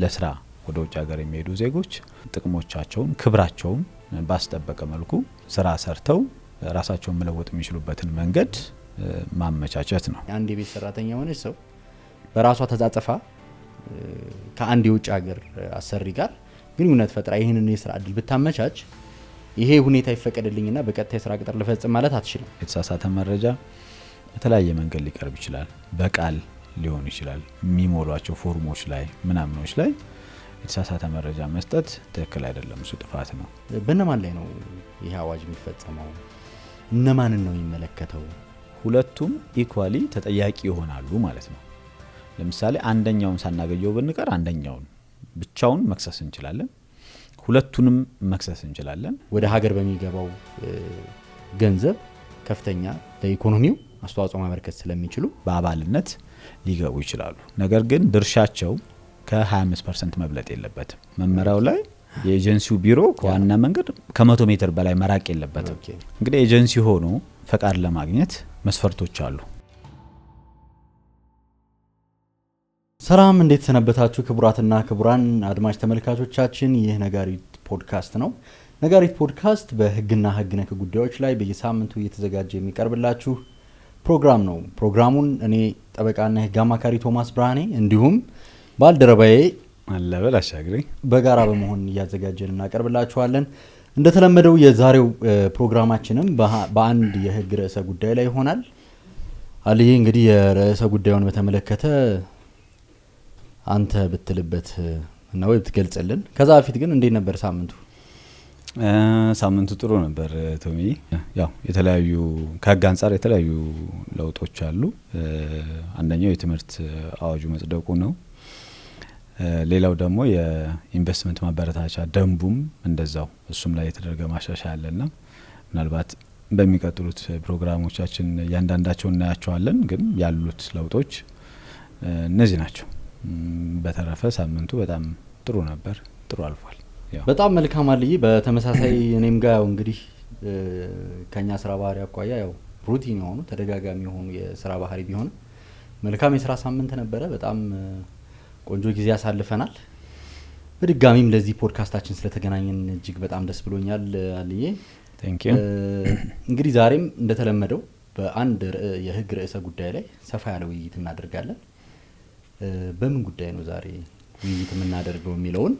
ለስራ ወደ ውጭ ሀገር የሚሄዱ ዜጎች ጥቅሞቻቸውን ክብራቸውን ባስጠበቀ መልኩ ስራ ሰርተው ራሳቸውን መለወጥ የሚችሉበትን መንገድ ማመቻቸት ነው። አንድ የቤት ሰራተኛ ሆነ ሰው በራሷ ተጻጽፋ ከአንድ የውጭ ሀገር አሰሪ ጋር ግንኙነት ፈጥራ ይሄንን የስራ እድል ብታመቻች ይሄ ሁኔታ ይፈቀድልኝና በቀጥታ የስራ ቅጥር ልፈጽም ማለት አትችልም። የተሳሳተ መረጃ በተለያየ መንገድ ሊቀርብ ይችላል። በቃል ሊሆን ይችላል። የሚሞሏቸው ፎርሞች ላይ ምናምኖች ላይ የተሳሳተ መረጃ መስጠት ትክክል አይደለም። እሱ ጥፋት ነው። በእነማን ላይ ነው ይሄ አዋጅ የሚፈጸመው? እነማንን ነው የሚመለከተው? ሁለቱም ኢኳሊ ተጠያቂ ይሆናሉ ማለት ነው። ለምሳሌ አንደኛውን ሳናገኘው ብንቀር አንደኛውን ብቻውን መክሰስ እንችላለን፣ ሁለቱንም መክሰስ እንችላለን። ወደ ሀገር በሚገባው ገንዘብ ከፍተኛ ለኢኮኖሚው አስተዋጽኦ ማበርከት ስለሚችሉ በአባልነት ሊገቡ ይችላሉ። ነገር ግን ድርሻቸው ከ25% መብለጥ የለበትም። መመሪያው ላይ የኤጀንሲው ቢሮ ከዋና መንገድ ከ100 ሜትር በላይ መራቅ የለበትም። እንግዲህ ኤጀንሲ ሆኖ ፈቃድ ለማግኘት መስፈርቶች አሉ። ሰላም፣ እንዴት ሰነበታችሁ ክቡራትና ክቡራን አድማጭ ተመልካቾቻችን? ይህ ነጋሪት ፖድካስት ነው። ነጋሪት ፖድካስት በህግና ህግ ነክ ጉዳዮች ላይ በየሳምንቱ እየተዘጋጀ የሚቀርብላችሁ ፕሮግራም ነው። ፕሮግራሙን እኔ ጠበቃና ህግ አማካሪ ቶማስ ብርሃኔ እንዲሁም ባልደረባዬ አለበል አሻግሬ በጋራ በመሆን እያዘጋጀን እናቀርብላችኋለን። እንደተለመደው የዛሬው ፕሮግራማችንም በአንድ የህግ ርዕሰ ጉዳይ ላይ ይሆናል። አልዬ እንግዲህ የርዕሰ ጉዳዩን በተመለከተ አንተ ብትልበት ነው ብትገልጽልን። ከዛ በፊት ግን እንዴት ነበር ሳምንቱ? ሳምንቱ ጥሩ ነበር ቶሚ። ያው የተለያዩ ከህግ አንፃር የተለያዩ ለውጦች አሉ። አንደኛው የትምህርት አዋጁ መጽደቁ ነው። ሌላው ደግሞ የኢንቨስትመንት ማበረታቻ ደንቡም እንደዛው እሱም ላይ የተደረገ ማሻሻያ አለና ምናልባት በሚቀጥሉት ፕሮግራሞቻችን ያንዳንዳቸው እናያቸዋለን። ግን ያሉት ለውጦች እነዚህ ናቸው። በተረፈ ሳምንቱ በጣም ጥሩ ነበር፣ ጥሩ አልፏል። በጣም መልካም አልይ። በተመሳሳይ እኔም ጋር እንግዲህ ከኛ ስራ ባህሪ አቋያ ያው ሩቲን የሆኑ ተደጋጋሚ የሆኑ የስራ ባህሪ ቢሆን መልካም የስራ ሳምንት ነበረ። በጣም ቆንጆ ጊዜ አሳልፈናል። በድጋሚም ለዚህ ፖድካስታችን ስለተገናኘን እጅግ በጣም ደስ ብሎኛል አልዬ። ታንክ ዩ። እንግዲህ ዛሬም እንደተለመደው በአንድ የህግ ርዕሰ ጉዳይ ላይ ሰፋ ያለ ውይይት እናደርጋለን። በምን ጉዳይ ነው ዛሬ ውይይት የምናደርገው የሚለውን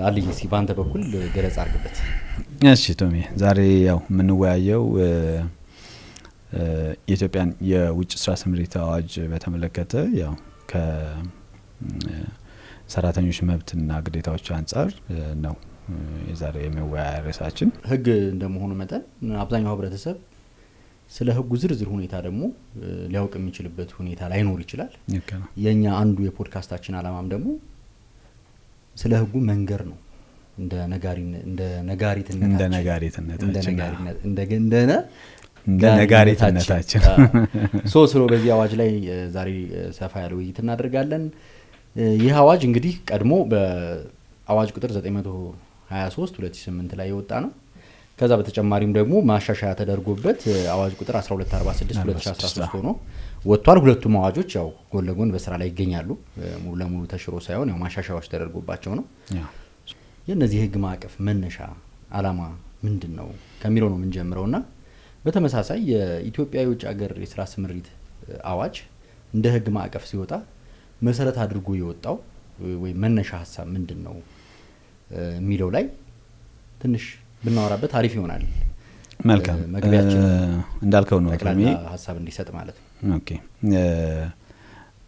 አልይ እስኪ ባንተ በኩል ገለጻ አድርግበት። እሺ ቶሚ፣ ዛሬ ያው የምንወያየው የኢትዮጵያን የውጭ ስራ ስምሪት አዋጅ በተመለከተ ያው ከሰራተኞች መብትና ግዴታዎች አንፃር ነው የዛሬ የመወያያ ርዕሳችን። ህግ እንደመሆኑ መጠን አብዛኛው ህብረተሰብ ስለ ህጉ ዝርዝር ሁኔታ ደግሞ ሊያውቅ የሚችልበት ሁኔታ ላይኖር ይችላል። የኛ አንዱ የፖድካስታችን አላማም ደግሞ ስለ ህጉ መንገር ነው። እንደ ነጋሪትነታችን ስለ በዚህ አዋጅ ላይ ዛሬ ሰፋ ያለ ውይይት እናደርጋለን። ይህ አዋጅ እንግዲህ ቀድሞ በአዋጅ ቁጥር 923 2008 ላይ የወጣ ነው። ከዛ በተጨማሪም ደግሞ ማሻሻያ ተደርጎበት አዋጅ ቁጥር 1246 2013 ሆኖ ወጥቷል። ሁለቱም አዋጆች ያው ጎን ለጎን በስራ ላይ ይገኛሉ። ሙሉ ለሙሉ ተሽሮ ሳይሆን ያው ማሻሻያዎች ተደርጎባቸው ነው። የነዚህ ህግ ማዕቀፍ መነሻ አላማ ምንድነው ከሚለው ነው የምንጀምረውና በተመሳሳይ የኢትዮጵያ የውጭ ሀገር የስራ ስምሪት አዋጅ እንደ ህግ ማዕቀፍ ሲወጣ መሰረት አድርጎ የወጣው ወይ መነሻ ሐሳብ ምንድነው የሚለው ላይ ትንሽ ብናወራበት አሪፍ ይሆናል። መልካም። መግቢያችን እንዳልከው ነው ተክላላ ሐሳብ እንዲሰጥ ማለት ነው። ኦኬ፣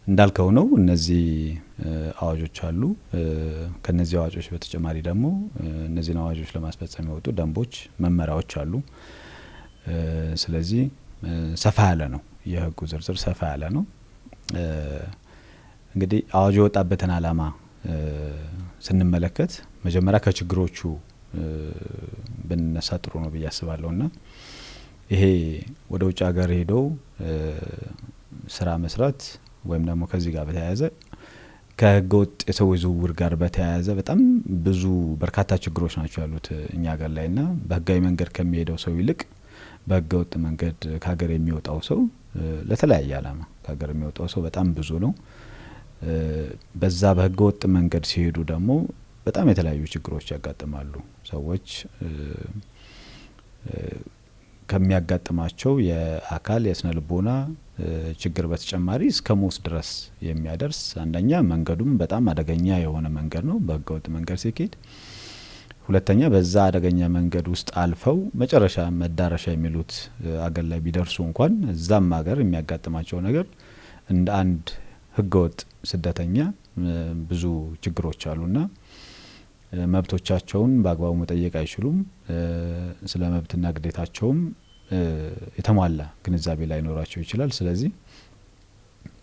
እንዳልከው ነው። እነዚህ አዋጆች አሉ። ከነዚህ አዋጆች በተጨማሪ ደግሞ እነዚህን አዋጆች ለማስፈጸም የወጡ ደንቦች፣ መመሪያዎች አሉ። ስለዚህ ሰፋ ያለ ነው። የህጉ ዝርዝር ሰፋ ያለ ነው። እንግዲህ አዋጁ የወጣበትን አላማ ስንመለከት መጀመሪያ ከችግሮቹ ብንነሳ ጥሩ ነው ብዬ አስባለሁና ይሄ ወደ ውጭ ሀገር ሄደው ስራ መስራት ወይም ደግሞ ከዚህ ጋር በተያያዘ ከህገወጥ የሰዎች ዝውውር ጋር በተያያዘ በጣም ብዙ በርካታ ችግሮች ናቸው ያሉት እኛ ሀገር ላይና በህጋዊ መንገድ ከሚሄደው ሰው ይልቅ በህገወጥ መንገድ ከሀገር የሚወጣው ሰው ለተለያየ አላማ ከሀገር የሚወጣው ሰው በጣም ብዙ ነው። በዛ በህገወጥ መንገድ ሲሄዱ ደግሞ በጣም የተለያዩ ችግሮች ያጋጥማሉ። ሰዎች ከሚያጋጥማቸው የአካል የስነ ልቦና ችግር በተጨማሪ እስከ ሞት ድረስ የሚያደርስ አንደኛ መንገዱም በጣም አደገኛ የሆነ መንገድ ነው በህገወጥ መንገድ ሲኬድ፣ ሁለተኛ በዛ አደገኛ መንገድ ውስጥ አልፈው መጨረሻ መዳረሻ የሚሉት አገር ላይ ቢደርሱ እንኳን እዛም ሀገር የሚያጋጥማቸው ነገር እንደ አንድ ህገወጥ ስደተኛ ብዙ ችግሮች አሉና መብቶቻቸውን በአግባቡ መጠየቅ አይችሉም። ስለ መብትና ግዴታቸውም የተሟላ ግንዛቤ ላይ ኖራቸው ይችላል። ስለዚህ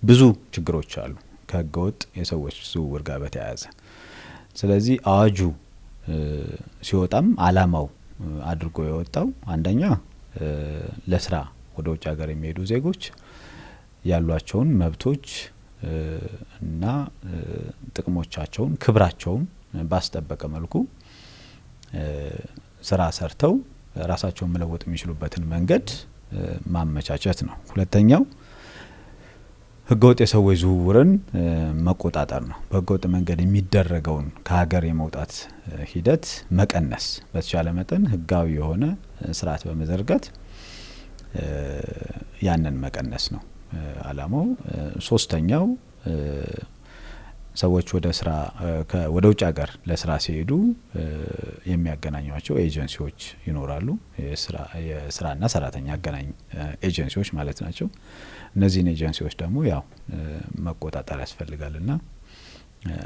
ብዙ ችግሮች አሉ ከህገወጥ የሰዎች ዝውውር ጋር በተያያዘ። ስለዚህ አዋጁ ሲወጣም አላማው አድርጎ የወጣው አንደኛ ለስራ ወደ ውጭ ሀገር የሚሄዱ ዜጎች ያሏቸውን መብቶች እና ጥቅሞቻቸውን ክብራቸውን ባስጠበቀ መልኩ ስራ ሰርተው ራሳቸውን መለወጥ የሚችሉበትን መንገድ ማመቻቸት ነው። ሁለተኛው ህገወጥ የሰዎች ዝውውርን መቆጣጠር ነው። በህገወጥ መንገድ የሚደረገውን ከሀገር የመውጣት ሂደት መቀነስ፣ በተቻለ መጠን ህጋዊ የሆነ ስርዓት በመዘርጋት ያንን መቀነስ ነው አላማው። ሶስተኛው ሰዎች ወደ ስራ ወደ ውጭ ሀገር ለስራ ሲሄዱ የሚያገናኟቸው ኤጀንሲዎች ይኖራሉ። የስራና ሰራተኛ አገናኝ ኤጀንሲዎች ማለት ናቸው። እነዚህን ኤጀንሲዎች ደግሞ ያው መቆጣጠር ያስፈልጋልና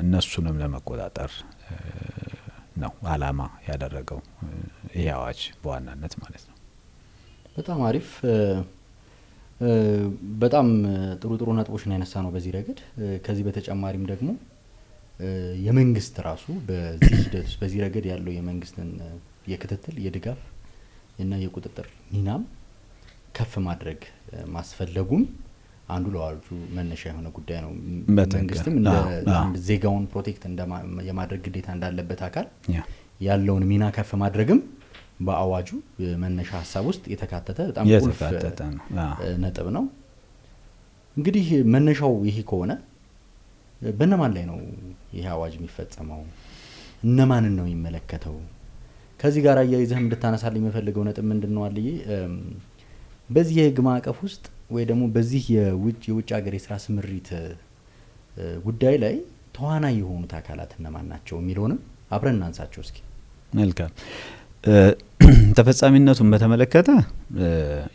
እነሱንም ለመቆጣጠር ነው አላማ ያደረገው ይሄ አዋጅ በዋናነት ማለት ነው። በጣም አሪፍ። በጣም ጥሩ ጥሩ ነጥቦች ነው ያነሳ ነው በዚህ ረገድ። ከዚህ በተጨማሪም ደግሞ የመንግስት ራሱ በዚህ ሂደት በዚህ ረገድ ያለው የመንግስትን የክትትል የድጋፍ እና የቁጥጥር ሚናም ከፍ ማድረግ ማስፈለጉም አንዱ ለአዋጁ መነሻ የሆነ ጉዳይ ነው። መንግስትም እንደ ዜጋውን ፕሮቴክት የማድረግ ግዴታ እንዳለበት አካል ያለውን ሚና ከፍ ማድረግም በአዋጁ መነሻ ሀሳብ ውስጥ የተካተተ በጣም ቁልፍ ነጥብ ነው። እንግዲህ መነሻው ይሄ ከሆነ በእነማን ላይ ነው ይሄ አዋጅ የሚፈጸመው? እነማንን ነው የሚመለከተው? ከዚህ ጋር አያይዘህ እንድታነሳልኝ የምፈልገው ነጥብ ምንድነው አልዬ በዚህ የህግ ማዕቀፍ ውስጥ ወይ ደግሞ በዚህ የውጭ ሀገር የስራ ስምሪት ጉዳይ ላይ ተዋናይ የሆኑት አካላት እነማን ናቸው የሚለውንም አብረን እናንሳቸው እስኪ። መልካም። ተፈጻሚነቱን በተመለከተ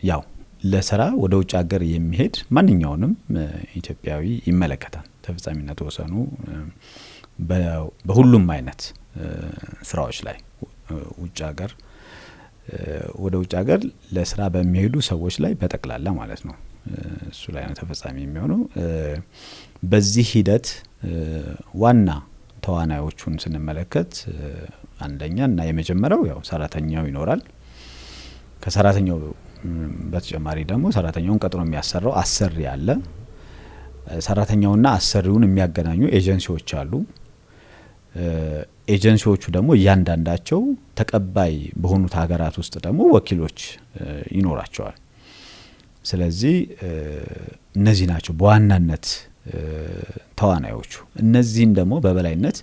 ያው ለስራ ወደ ውጭ ሀገር የሚሄድ ማንኛውንም ኢትዮጵያዊ ይመለከታል። ተፈጻሚነቱ ወሰኑ በሁሉም አይነት ስራዎች ላይ ውጭ ሀገር ወደ ውጭ ሀገር ለስራ በሚሄዱ ሰዎች ላይ በጠቅላላ ማለት ነው እሱ ላይ ነው ተፈጻሚ የሚሆነው። በዚህ ሂደት ዋና ተዋናዮቹን ስንመለከት አንደኛ እና የመጀመሪያው ያው ሰራተኛው ይኖራል። ከሰራተኛው በተጨማሪ ደግሞ ሰራተኛውን ቀጥሮ የሚያሰራው አሰሪ አለ። ሰራተኛውና አሰሪውን የሚያገናኙ ኤጀንሲዎች አሉ። ኤጀንሲዎቹ ደግሞ እያንዳንዳቸው ተቀባይ በሆኑት ሀገራት ውስጥ ደግሞ ወኪሎች ይኖራቸዋል። ስለዚህ እነዚህ ናቸው በዋናነት ተዋናዮቹ። እነዚህን ደግሞ በበላይነት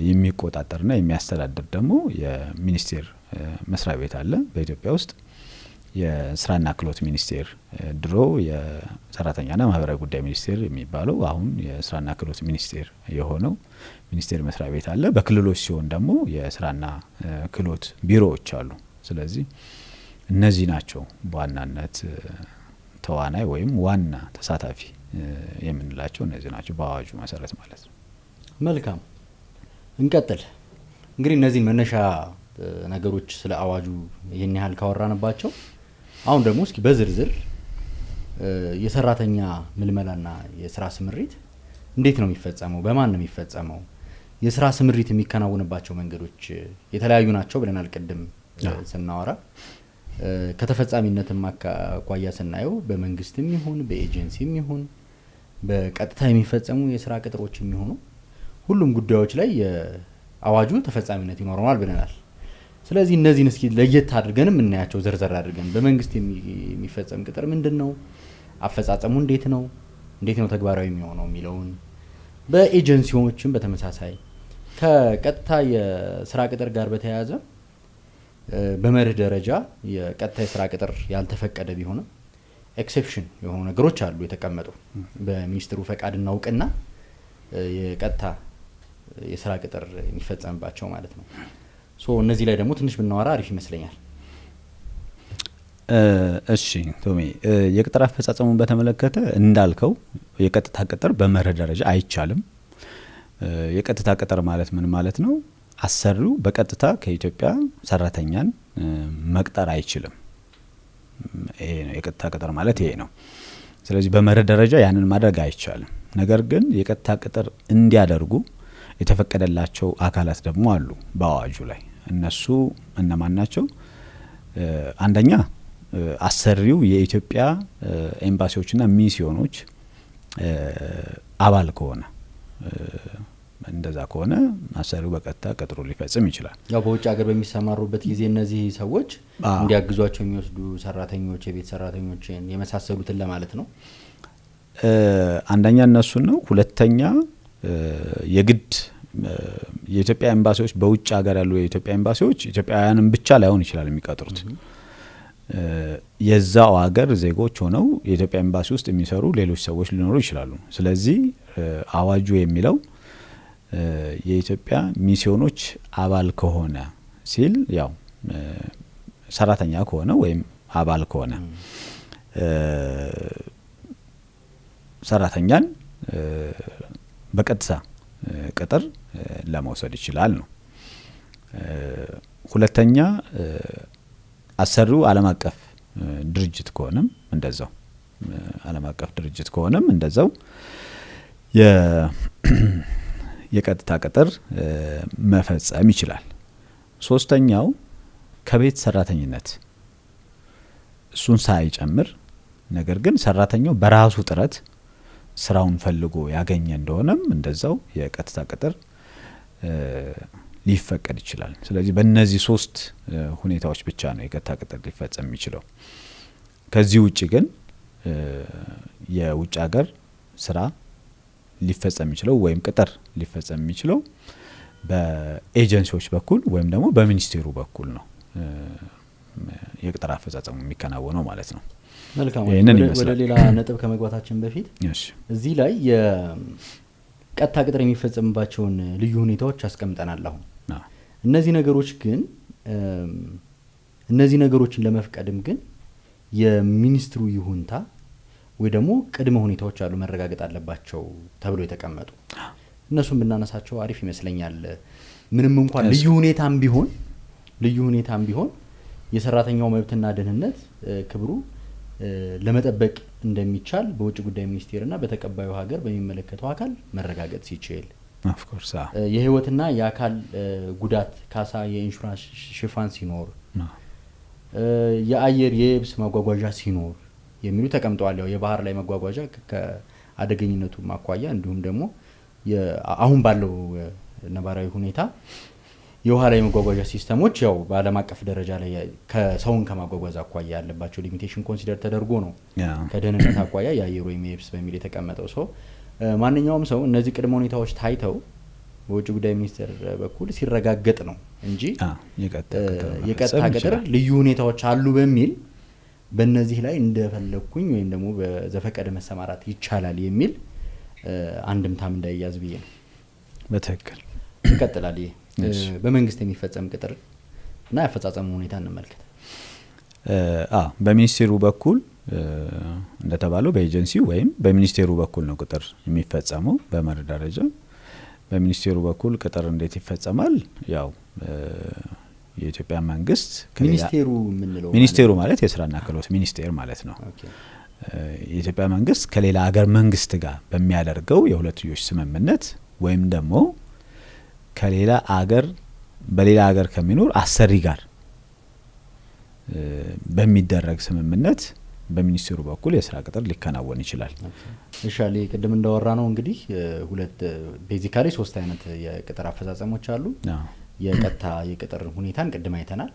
የሚቆጣጠርና የሚያስተዳድር ደግሞ የሚኒስቴር መስሪያ ቤት አለ በኢትዮጵያ ውስጥ። የስራና ክህሎት ሚኒስቴር ድሮ የሰራተኛና ማህበራዊ ጉዳይ ሚኒስቴር የሚባለው አሁን የስራና ክህሎት ሚኒስቴር የሆነው ሚኒስቴር መስሪያ ቤት አለ። በክልሎች ሲሆን ደግሞ የስራና ክህሎት ቢሮዎች አሉ። ስለዚህ እነዚህ ናቸው በዋናነት ተዋናይ ወይም ዋና ተሳታፊ የምንላቸው እነዚህ ናቸው በአዋጁ መሰረት ማለት ነው። መልካም እንቀጥል። እንግዲህ እነዚህን መነሻ ነገሮች ስለ አዋጁ ይህን ያህል ካወራንባቸው አሁን ደግሞ እስኪ በዝርዝር የሰራተኛ ምልመላና የስራ ስምሪት እንዴት ነው የሚፈጸመው? በማን ነው የሚፈጸመው? የስራ ስምሪት የሚከናወንባቸው መንገዶች የተለያዩ ናቸው ብለናል ቅድም ስናወራ። ከተፈጻሚነትም አኳያ ስናየው በመንግስትም ይሁን በኤጀንሲም ይሁን በቀጥታ የሚፈጸሙ የስራ ቅጥሮችም ይሁኑ ሁሉም ጉዳዮች ላይ የአዋጁ ተፈጻሚነት ይኖረዋል ብለናል። ስለዚህ እነዚህን እስኪ ለየት አድርገንም እናያቸው ዘርዘር አድርገን። በመንግስት የሚፈጸም ቅጥር ምንድነው? አፈጻጸሙ እንዴት ነው ተግባራዊ የሚሆነው የሚለውን በኤጀንሲዎችም በተመሳሳይ ከቀጥታ የስራ ቅጥር ጋር በተያያዘ በመርህ ደረጃ የቀጥታ የስራ ቅጥር ያልተፈቀደ ቢሆንም ኤክሴፕሽን የሆኑ ነገሮች አሉ የተቀመጡ በሚኒስትሩ ፈቃድና እውቅና የቀጥታ የስራ ቅጥር የሚፈጸምባቸው ማለት ነው። ሶ እነዚህ ላይ ደግሞ ትንሽ ብናወራ አሪፍ ይመስለኛል። እሺ ቶሚ፣ የቅጥር አፈጻጸሙን በተመለከተ እንዳልከው የቀጥታ ቅጥር በመርህ ደረጃ አይቻልም። የቀጥታ ቅጥር ማለት ምን ማለት ነው? አሰሪው በቀጥታ ከኢትዮጵያ ሰራተኛን መቅጠር አይችልም። ይሄ ነው የቀጥታ ቅጥር ማለት ይሄ ነው። ስለዚህ በመርህ ደረጃ ያንን ማድረግ አይቻልም። ነገር ግን የቀጥታ ቅጥር እንዲያደርጉ የተፈቀደላቸው አካላት ደግሞ አሉ በአዋጁ ላይ። እነሱ እነማን ናቸው? አንደኛ አሰሪው የኢትዮጵያ ኤምባሲዎችና ሚስዮኖች አባል ከሆነ፣ እንደዛ ከሆነ አሰሪው በቀጥታ ቅጥሩ ሊፈጽም ይችላል። ያው በውጭ ሀገር በሚሰማሩበት ጊዜ እነዚህ ሰዎች እንዲያግዟቸው የሚወስዱ ሰራተኞች፣ የቤት ሰራተኞችን የመሳሰሉትን ለማለት ነው። አንደኛ እነሱን ነው። ሁለተኛ የግድ የኢትዮጵያ ኤምባሲዎች በውጭ ሀገር ያሉ የኢትዮጵያ ኤምባሲዎች ኢትዮጵያውያንን ብቻ ላይሆን ይችላል የሚቀጥሩት። የዛው ሀገር ዜጎች ሆነው የኢትዮጵያ ኤምባሲ ውስጥ የሚሰሩ ሌሎች ሰዎች ሊኖሩ ይችላሉ። ስለዚህ አዋጁ የሚለው የኢትዮጵያ ሚስዮኖች አባል ከሆነ ሲል ያው ሰራተኛ ከሆነ ወይም አባል ከሆነ ሰራተኛን በቀጥታ ቅጥር ለመውሰድ ይችላል ነው። ሁለተኛ አሰሪው ዓለም አቀፍ ድርጅት ከሆነም እንደዛው ዓለም አቀፍ ድርጅት ከሆነም እንደዛው የቀጥታ ቅጥር መፈጸም ይችላል። ሶስተኛው ከቤት ሰራተኝነት እሱን ሳይጨምር ነገር ግን ሰራተኛው በራሱ ጥረት ስራውን ፈልጎ ያገኘ እንደሆነም እንደዛው የቀጥታ ቅጥር ሊፈቀድ ይችላል። ስለዚህ በእነዚህ ሶስት ሁኔታዎች ብቻ ነው የቀጥታ ቅጥር ሊፈጸም የሚችለው። ከዚህ ውጪ ግን የውጭ ሀገር ስራ ሊፈጸም የሚችለው ወይም ቅጥር ሊፈጸም የሚችለው በኤጀንሲዎች በኩል ወይም ደግሞ በሚኒስቴሩ በኩል ነው የቅጥር አፈጻጸሙ የሚከናወነው ማለት ነው። መልካም። ወደ ሌላ ነጥብ ከመግባታችን በፊት እዚህ ላይ የቀጥታ ቅጥር የሚፈጸምባቸውን ልዩ ሁኔታዎች አስቀምጠናል። አሁን እነዚህ ነገሮች ግን እነዚህ ነገሮችን ለመፍቀድም ግን የሚኒስትሩ ይሁንታ ወይ ደግሞ ቅድመ ሁኔታዎች አሉ መረጋገጥ አለባቸው ተብሎ የተቀመጡ። እነሱን ብናነሳቸው አሪፍ ይመስለኛል። ምንም እንኳን ልዩ ሁኔታም ቢሆን የሰራተኛው መብትና ደህንነት ክብሩ ለመጠበቅ እንደሚቻል በውጭ ጉዳይ ሚኒስቴርና በተቀባዩ ሀገር በሚመለከተው አካል መረጋገጥ ሲችል ኦፍ ኮርስ የህይወትና የአካል ጉዳት ካሳ የኢንሹራንስ ሽፋን ሲኖር የአየር የብስ ማጓጓዣ ሲኖር የሚሉ ተቀምጠዋል። ያው የባህር ላይ ማጓጓዣ ከአደገኝነቱ ማኳያ እንዲሁም ደግሞ አሁን ባለው ነባራዊ ሁኔታ የውሃ ላይ ማጓጓዣ ሲስተሞች ያው በዓለም አቀፍ ደረጃ ላይ ከሰውን ከማጓጓዝ አኳያ ያለባቸው ሊሚቴሽን ኮንሲደር ተደርጎ ነው ከደህንነት አኳያ የአየር ወይም የብስ በሚል የተቀመጠው። ሰው ማንኛውም ሰው እነዚህ ቅድመ ሁኔታዎች ታይተው በውጭ ጉዳይ ሚኒስቴር በኩል ሲረጋገጥ ነው እንጂ የቀጥታ ቅጥር ልዩ ሁኔታዎች አሉ በሚል በእነዚህ ላይ እንደፈለኩኝ ወይም ደግሞ በዘፈቀደ መሰማራት ይቻላል የሚል አንድምታም እንዳይያዝ ብዬ ነው። በትክክል ይቀጥላል። በመንግስት የሚፈጸም ቅጥር እና ያፈጻጸሙ ሁኔታ እንመልከት። በሚኒስቴሩ በኩል እንደተባለው በኤጀንሲ ወይም በሚኒስቴሩ በኩል ነው ቅጥር የሚፈጸመው በመርህ ደረጃ። በሚኒስቴሩ በኩል ቅጥር እንዴት ይፈጸማል? ያው የኢትዮጵያ መንግስት ሚኒስቴሩ ማለት የስራና ክህሎት ሚኒስቴር ማለት ነው። የኢትዮጵያ መንግስት ከሌላ ሀገር መንግስት ጋር በሚያደርገው የሁለትዮሽ ስምምነት ወይም ደግሞ ከሌላ ሀገር በሌላ ሀገር ከሚኖር አሰሪ ጋር በሚደረግ ስምምነት በሚኒስቴሩ በኩል የስራ ቅጥር ሊከናወን ይችላል። እሻሊ ቅድም እንዳወራ ነው እንግዲህ ሁለት ቤዚካሊ ሶስት አይነት የቅጥር አፈጻጸሞች አሉ። የቀጥታ የቅጥር ሁኔታን ቅድም አይተናል።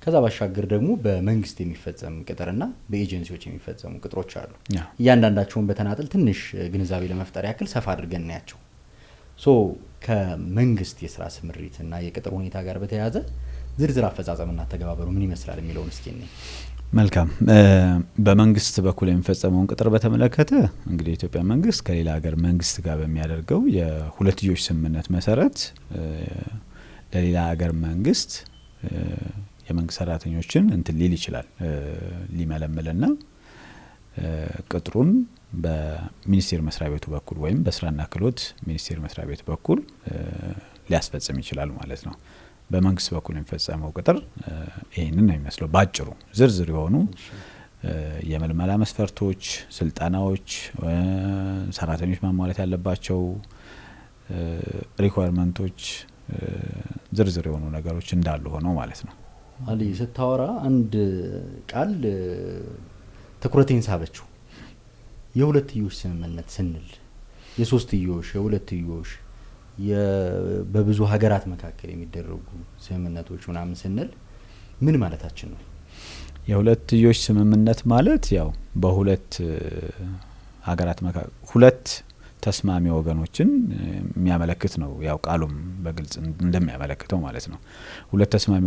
ከዛ ባሻገር ደግሞ በመንግስት የሚፈጸም ቅጥርና በኤጀንሲዎች የሚፈጸሙ ቅጥሮች አሉ። እያንዳንዳቸውን በተናጠል ትንሽ ግንዛቤ ለመፍጠር ያክል ሰፋ አድርገን እናያቸው። ሶ ከመንግስት የስራ ስምሪት እና የቅጥር ሁኔታ ጋር በተያያዘ ዝርዝር አፈጻጸምና ተገባበሩ ምን ይመስላል የሚለውን እስኪ እንይ። መልካም። በመንግስት በኩል የሚፈጸመውን ቅጥር በተመለከተ እንግዲህ የኢትዮጵያ መንግስት ከሌላ ሀገር መንግስት ጋር በሚያደርገው የሁለትዮሽ ስምምነት መሰረት ለሌላ ሀገር መንግስት የመንግስት ሰራተኞችን እንትን ሊል ይችላል፣ ሊመለምልና ቅጥሩን በሚኒስቴር መስሪያ ቤቱ በኩል ወይም በስራና ክህሎት ሚኒስቴር መስሪያ ቤት በኩል ሊያስፈጽም ይችላል ማለት ነው። በመንግስት በኩል የሚፈጸመው ቅጥር ይህንን ነው የሚመስለው ባጭሩ። ዝርዝር የሆኑ የመልመላ መስፈርቶች፣ ስልጠናዎች፣ ሰራተኞች ማሟላት ያለባቸው ሪኳየርመንቶች፣ ዝርዝር የሆኑ ነገሮች እንዳሉ ሆነው ማለት ነው። አሊ ስታወራ አንድ ቃል ትኩረቴን ሳበችው። የሁለትዮሽ ስምምነት ስንል የሶስትዮሽ የሁለትዮሽ በብዙ ሀገራት መካከል የሚደረጉ ስምምነቶች ምናምን ስንል ምን ማለታችን ነው? የሁለትዮሽ ስምምነት ማለት ያው በሁለት ሀገራት መካከል ሁለት ተስማሚ ወገኖችን የሚያመለክት ነው። ያው ቃሉም በግልጽ እንደሚያመለክተው ማለት ነው። ሁለት ተስማሚ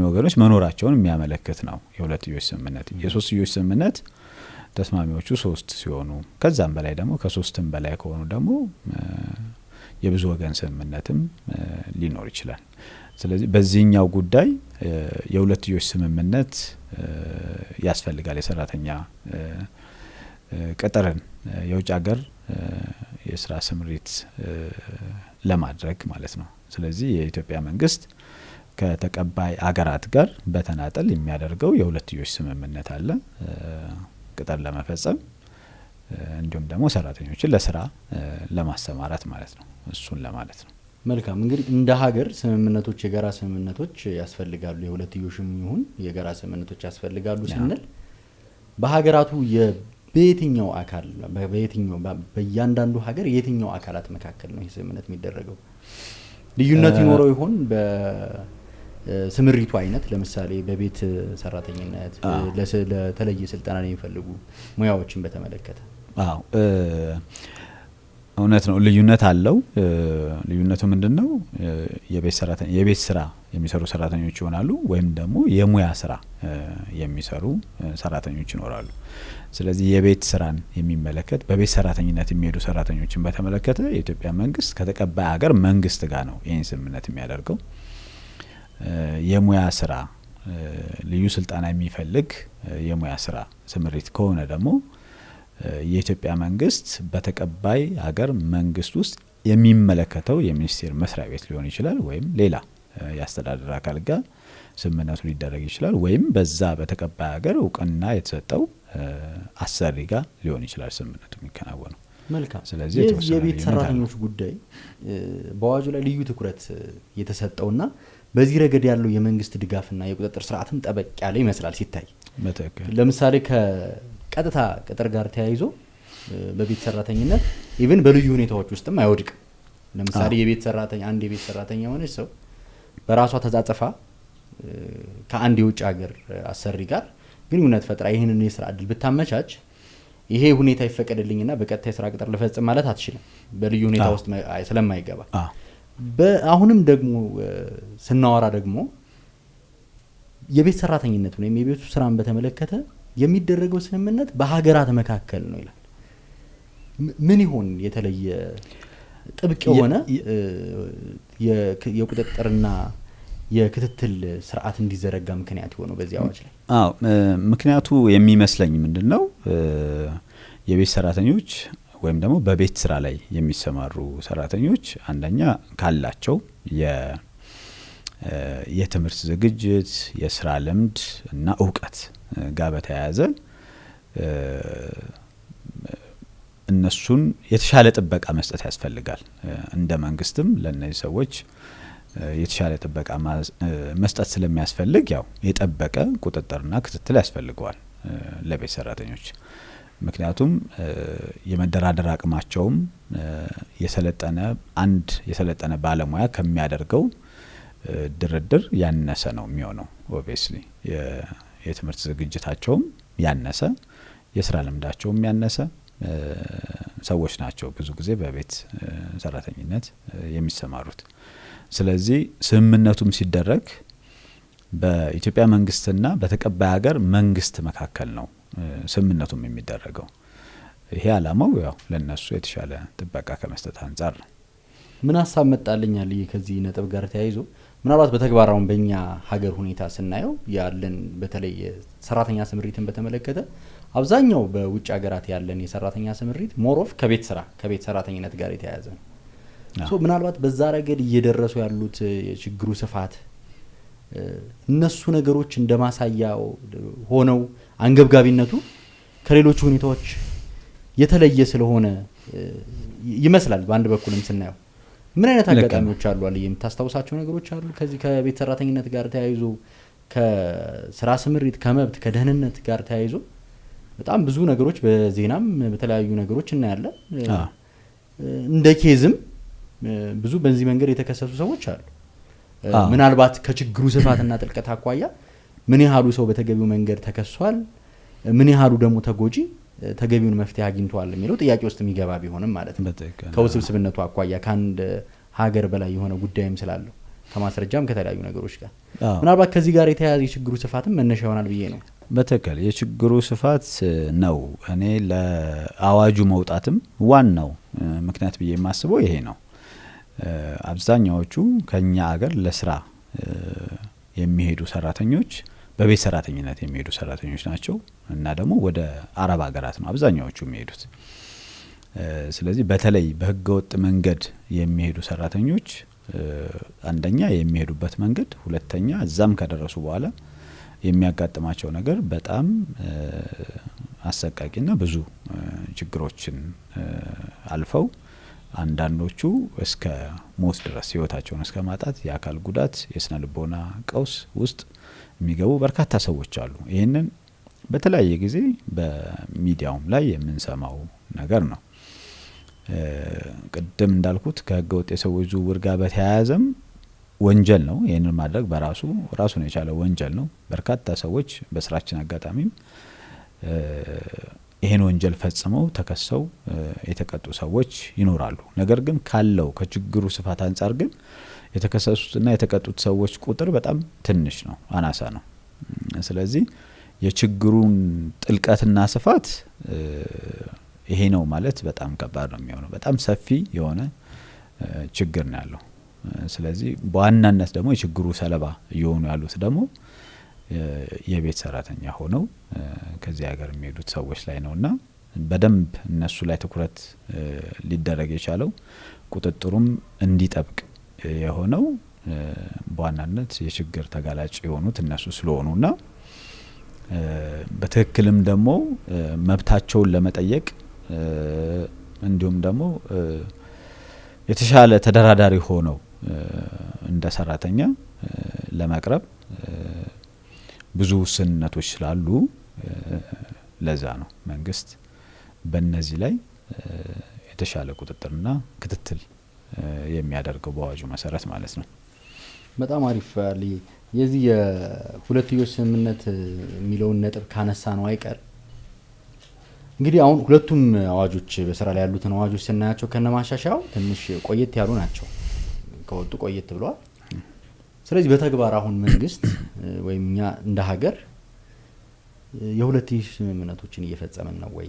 ወገኖች መኖራቸውን የሚያመለክት ነው የሁለትዮሽ ስምምነት። የሶስትዮሽ ስምምነት ተስማሚዎቹ 3 ሲሆኑ ከዛም በላይ ደግሞ ከ3ም በላይ ከሆኑ ደግሞ የብዙ ወገን ስምምነትም ሊኖር ይችላል። ስለዚህ በዚህኛው ጉዳይ የሁለትዮሽ ስምምነት ያስፈልጋል የሰራተኛ ቅጥርን የውጭ ሀገር የስራ ስምሪት ለማድረግ ማለት ነው። ስለዚህ የኢትዮጵያ መንግስት ከተቀባይ አገራት ጋር በተናጠል የሚያደርገው የሁለትዮሽ ስምምነት አለ ቅጥር ለመፈጸም እንዲሁም ደግሞ ሰራተኞችን ለስራ ለማሰማራት ማለት ነው። እሱን ለማለት ነው። መልካም። እንግዲህ እንደ ሀገር ስምምነቶች የጋራ ስምምነቶች ያስፈልጋሉ፣ የሁለትዮሽም ይሁን የጋራ ስምምነቶች ያስፈልጋሉ ስንል በሀገራቱ በየትኛው አካል በእያንዳንዱ ሀገር የትኛው አካላት መካከል ነው ይህ ስምምነት የሚደረገው? ልዩነት ይኖረው ይሆን? በስምሪቱ አይነት ለምሳሌ በቤት ሰራተኝነት ለተለየ ስልጠና የሚፈልጉ ሙያዎችን በተመለከተ አዎ እውነት ነው፣ ልዩነት አለው። ልዩነቱ ምንድነው? የቤት ስራ የሚሰሩ ሰራተኞች ይሆናሉ ወይም ደግሞ የሙያ ስራ የሚሰሩ ሰራተኞች ይኖራሉ። ስለዚህ የቤት ስራን የሚመለከት በቤት ሰራተኝነት የሚሄዱ ሰራተኞችን በተመለከተ የኢትዮጵያ መንግስት ከተቀባይ ሀገር መንግስት ጋር ነው ይህን ስምምነት የሚያደርገው። የሙያ ስራ ልዩ ስልጠና የሚፈልግ የሙያ ስራ ስምሪት ከሆነ ደግሞ የኢትዮጵያ መንግስት በተቀባይ ሀገር መንግስት ውስጥ የሚመለከተው የሚኒስቴር መስሪያ ቤት ሊሆን ይችላል ወይም ሌላ ያስተዳደር አካል ጋር ስምምነቱ ሊደረግ ይችላል ወይም በዛ በተቀባይ ሀገር እውቅና የተሰጠው አሰሪ ጋር ሊሆን ይችላል ስምምነቱ የሚከናወነው። መልካም። ስለዚህ የቤት ሰራተኞች ጉዳይ በአዋጁ ላይ ልዩ ትኩረት የተሰጠውና በዚህ ረገድ ያለው የመንግስት ድጋፍና የቁጥጥር ስርዓትም ጠበቅ ያለ ይመስላል ሲታይ። በትክክል ለምሳሌ ከቀጥታ ቅጥር ጋር ተያይዞ በቤት ሰራተኝነት ኢቭን በልዩ ሁኔታዎች ውስጥም አይወድቅም። ለምሳሌ የቤት ሰራተኛ የሆነች ሰው በራሷ ተጻጽፋ ከአንድ የውጭ ሀገር አሰሪ ጋር ግንኙነት ፈጥራ ይህንን የስራ እድል ብታመቻች ይሄ ሁኔታ ይፈቀድልኝና በቀጥታ የስራ ቅጥር ልፈጽም ማለት አትችልም፣ በልዩ ሁኔታ ውስጥ ስለማይገባ። አሁንም ደግሞ ስናወራ ደግሞ የቤት ሰራተኝነት ወይም የቤቱ ስራን በተመለከተ የሚደረገው ስምምነት በሀገራት መካከል ነው ይላል። ምን ይሆን የተለየ ጥብቅ የሆነ የቁጥጥርና የክትትል ስርዓት እንዲዘረጋ ምክንያት ሆኖ በዚህ አዋጅ ላይ? አዎ ምክንያቱ የሚመስለኝ ምንድነው የቤት ሰራተኞች ወይም ደግሞ በቤት ስራ ላይ የሚሰማሩ ሰራተኞች አንደኛ ካላቸው የትምህርት ዝግጅት፣ የስራ ልምድ እና እውቀት ጋር በተያያዘ እነሱን የተሻለ ጥበቃ መስጠት ያስፈልጋል። እንደ መንግስትም ለነዚህ ሰዎች የተሻለ ጥበቃ መስጠት ስለሚያስፈልግ ያው የጠበቀ ቁጥጥርና ክትትል ያስፈልገዋል ለቤት ሰራተኞች። ምክንያቱም የመደራደር አቅማቸውም የሰለጠነ ባለሙያ ከሚያደርገው ድርድር ያነሰ ነው የሚሆነው። ኦብቪየስሊ የትምህርት ዝግጅታቸውም ያነሰ፣ የስራ ልምዳቸውም ያነሰ ሰዎች ናቸው ብዙ ጊዜ በቤት ሰራተኝነት የሚሰማሩት። ስለዚህ ስምምነቱም ሲደረግ በኢትዮጵያ መንግስትና በተቀባይ ሀገር መንግስት መካከል ነው ስምምነቱም የሚደረገው። ይሄ አላማው ያው ለነሱ የተሻለ ጥበቃ ከመስጠት አንፃር ነው። ምን ሀሳብ መጣልኛል ከዚህ ነጥብ ጋር ተያይዞ ምናልባት በተግባራውን በእኛ ሀገር ሁኔታ ስናየው ያለን በተለይ ሰራተኛ ስምሪትን በተመለከተ አብዛኛው በውጭ ሀገራት ያለን የሰራተኛ ስምሪት ሞሮፍ ከቤት ሰራተኝነት ጋር የተያያዘ ነው። ሶ ምናልባት በዛ ረገድ እየደረሱ ያሉት የችግሩ ስፋት እነሱ ነገሮች እንደማሳያ ሆነው አንገብጋቢነቱ ከሌሎች ሁኔታዎች የተለየ ስለሆነ ይመስላል። በአንድ በኩልም ስናየው ምን አይነት አጋጣሚዎች አሉ የምታስታውሳቸው ነገሮች አሉ ከዚህ ከቤት ሰራተኝነት ጋር ተያይዞ ከስራ ስምሪት ከመብት ከደህንነት ጋር ተያይዞ በጣም ብዙ ነገሮች በዜናም በተለያዩ ነገሮች እናያለን። እንደ ኬዝም ብዙ በዚህ መንገድ የተከሰሱ ሰዎች አሉ። ምናልባት ከችግሩ ስፋትና ጥልቀት አኳያ ምን ያህሉ ሰው በተገቢው መንገድ ተከሷል፣ ምን ያህሉ ደግሞ ተጎጂ ተገቢውን መፍትሄ አግኝቷል የሚለው ጥያቄ ውስጥ የሚገባ ቢሆንም ማለት ነው። ከውስብስብነቱ አኳያ ከአንድ ሀገር በላይ የሆነ ጉዳይም ስላለው ከማስረጃም ከተለያዩ ነገሮች ጋር ምናልባት ከዚህ ጋር የተያያዘ የችግሩ ስፋትም መነሻ ይሆናል ብዬ ነው። በትክክል የችግሩ ስፋት ነው። እኔ ለአዋጁ መውጣትም ዋናው ምክንያት ብዬ የማስበው ይሄ ነው። አብዛኛዎቹ ከኛ ሀገር ለስራ የሚሄዱ ሰራተኞች በቤት ሰራተኝነት የሚሄዱ ሰራተኞች ናቸው እና ደግሞ ወደ አረብ ሀገራት ነው አብዛኛዎቹ የሚሄዱት። ስለዚህ በተለይ በህገወጥ መንገድ የሚሄዱ ሰራተኞች አንደኛ የሚሄዱበት መንገድ፣ ሁለተኛ እዛም ከደረሱ በኋላ የሚያጋጥማቸው ነገር በጣም አሰቃቂና ብዙ ችግሮችን አልፈው አንዳንዶቹ እስከ ሞት ድረስ ህይወታቸውን እስከ ማጣት፣ የአካል ጉዳት፣ የስነ ልቦና ቀውስ ውስጥ የሚገቡ በርካታ ሰዎች አሉ። ይህንን በተለያየ ጊዜ በሚዲያውም ላይ የምንሰማው ነገር ነው። ቅድም እንዳልኩት ከህገወጥ የሰዎች ዝውውር ጋር በተያያዘም ወንጀል ነው። ይህንን ማድረግ ራሱን የቻለ ወንጀል ነው። በርካታ ሰዎች በስራችን አጋጣሚም ይሄን ወንጀል ፈጽመው ተከሰው የተቀጡ ሰዎች ይኖራሉ። ነገር ግን ካለው ከችግሩ ስፋት አንፃር ግን የተከሰሱትና የተቀጡት ሰዎች ቁጥር በጣም ትንሽ ነው፣ አናሳ ነው። ስለዚህ የችግሩን ጥልቀትና ስፋት ይሄ ነው ማለት በጣም ከባድ ነው የሚሆነው። በጣም ሰፊ የሆነ ችግር ነው ያለው። ስለዚህ በዋናነት ደግሞ የችግሩ ሰለባ እየሆኑ ያሉት ደግሞ የቤት ሰራተኛ ሆነው ከዚህ ሀገር የሚሄዱት ሰዎች ላይ ነውና በደንብ እነሱ ላይ ትኩረት ሊደረግ የቻለው ቁጥጥሩም እንዲጠብቅ የሆነው በዋናነት የችግር ተጋላጭ የሆኑት እነሱ ስለሆኑና በትክክልም ደግሞ መብታቸውን ለመጠየቅ እንዲሁም ደግሞ የተሻለ ተደራዳሪ ሆነው እንደ ሰራተኛ ለመቅረብ ብዙ ውስንነቶች ስላሉ ለዛ ነው መንግስት በእነዚህ ላይ የተሻለ ቁጥጥርና ክትትል የሚያደርገው በአዋጁ መሰረት ማለት ነው። በጣም አሪፍ አሊ። የዚህ የሁለትዮሽ ስምምነት የሚለውን ነጥብ ካነሳ ነው አይቀር እንግዲህ አሁን ሁለቱም አዋጆች በስራ ላይ ያሉትን አዋጆች ስናያቸው ከነማሻሻያው ትንሽ ቆየት ያሉ ናቸው፣ ከወጡ ቆየት ብለዋል። ስለዚህ በተግባር አሁን መንግስት ወይም እኛ እንደ ሀገር የሁለትዮሽ ስምምነቶችን እየፈጸመን ነው ወይ?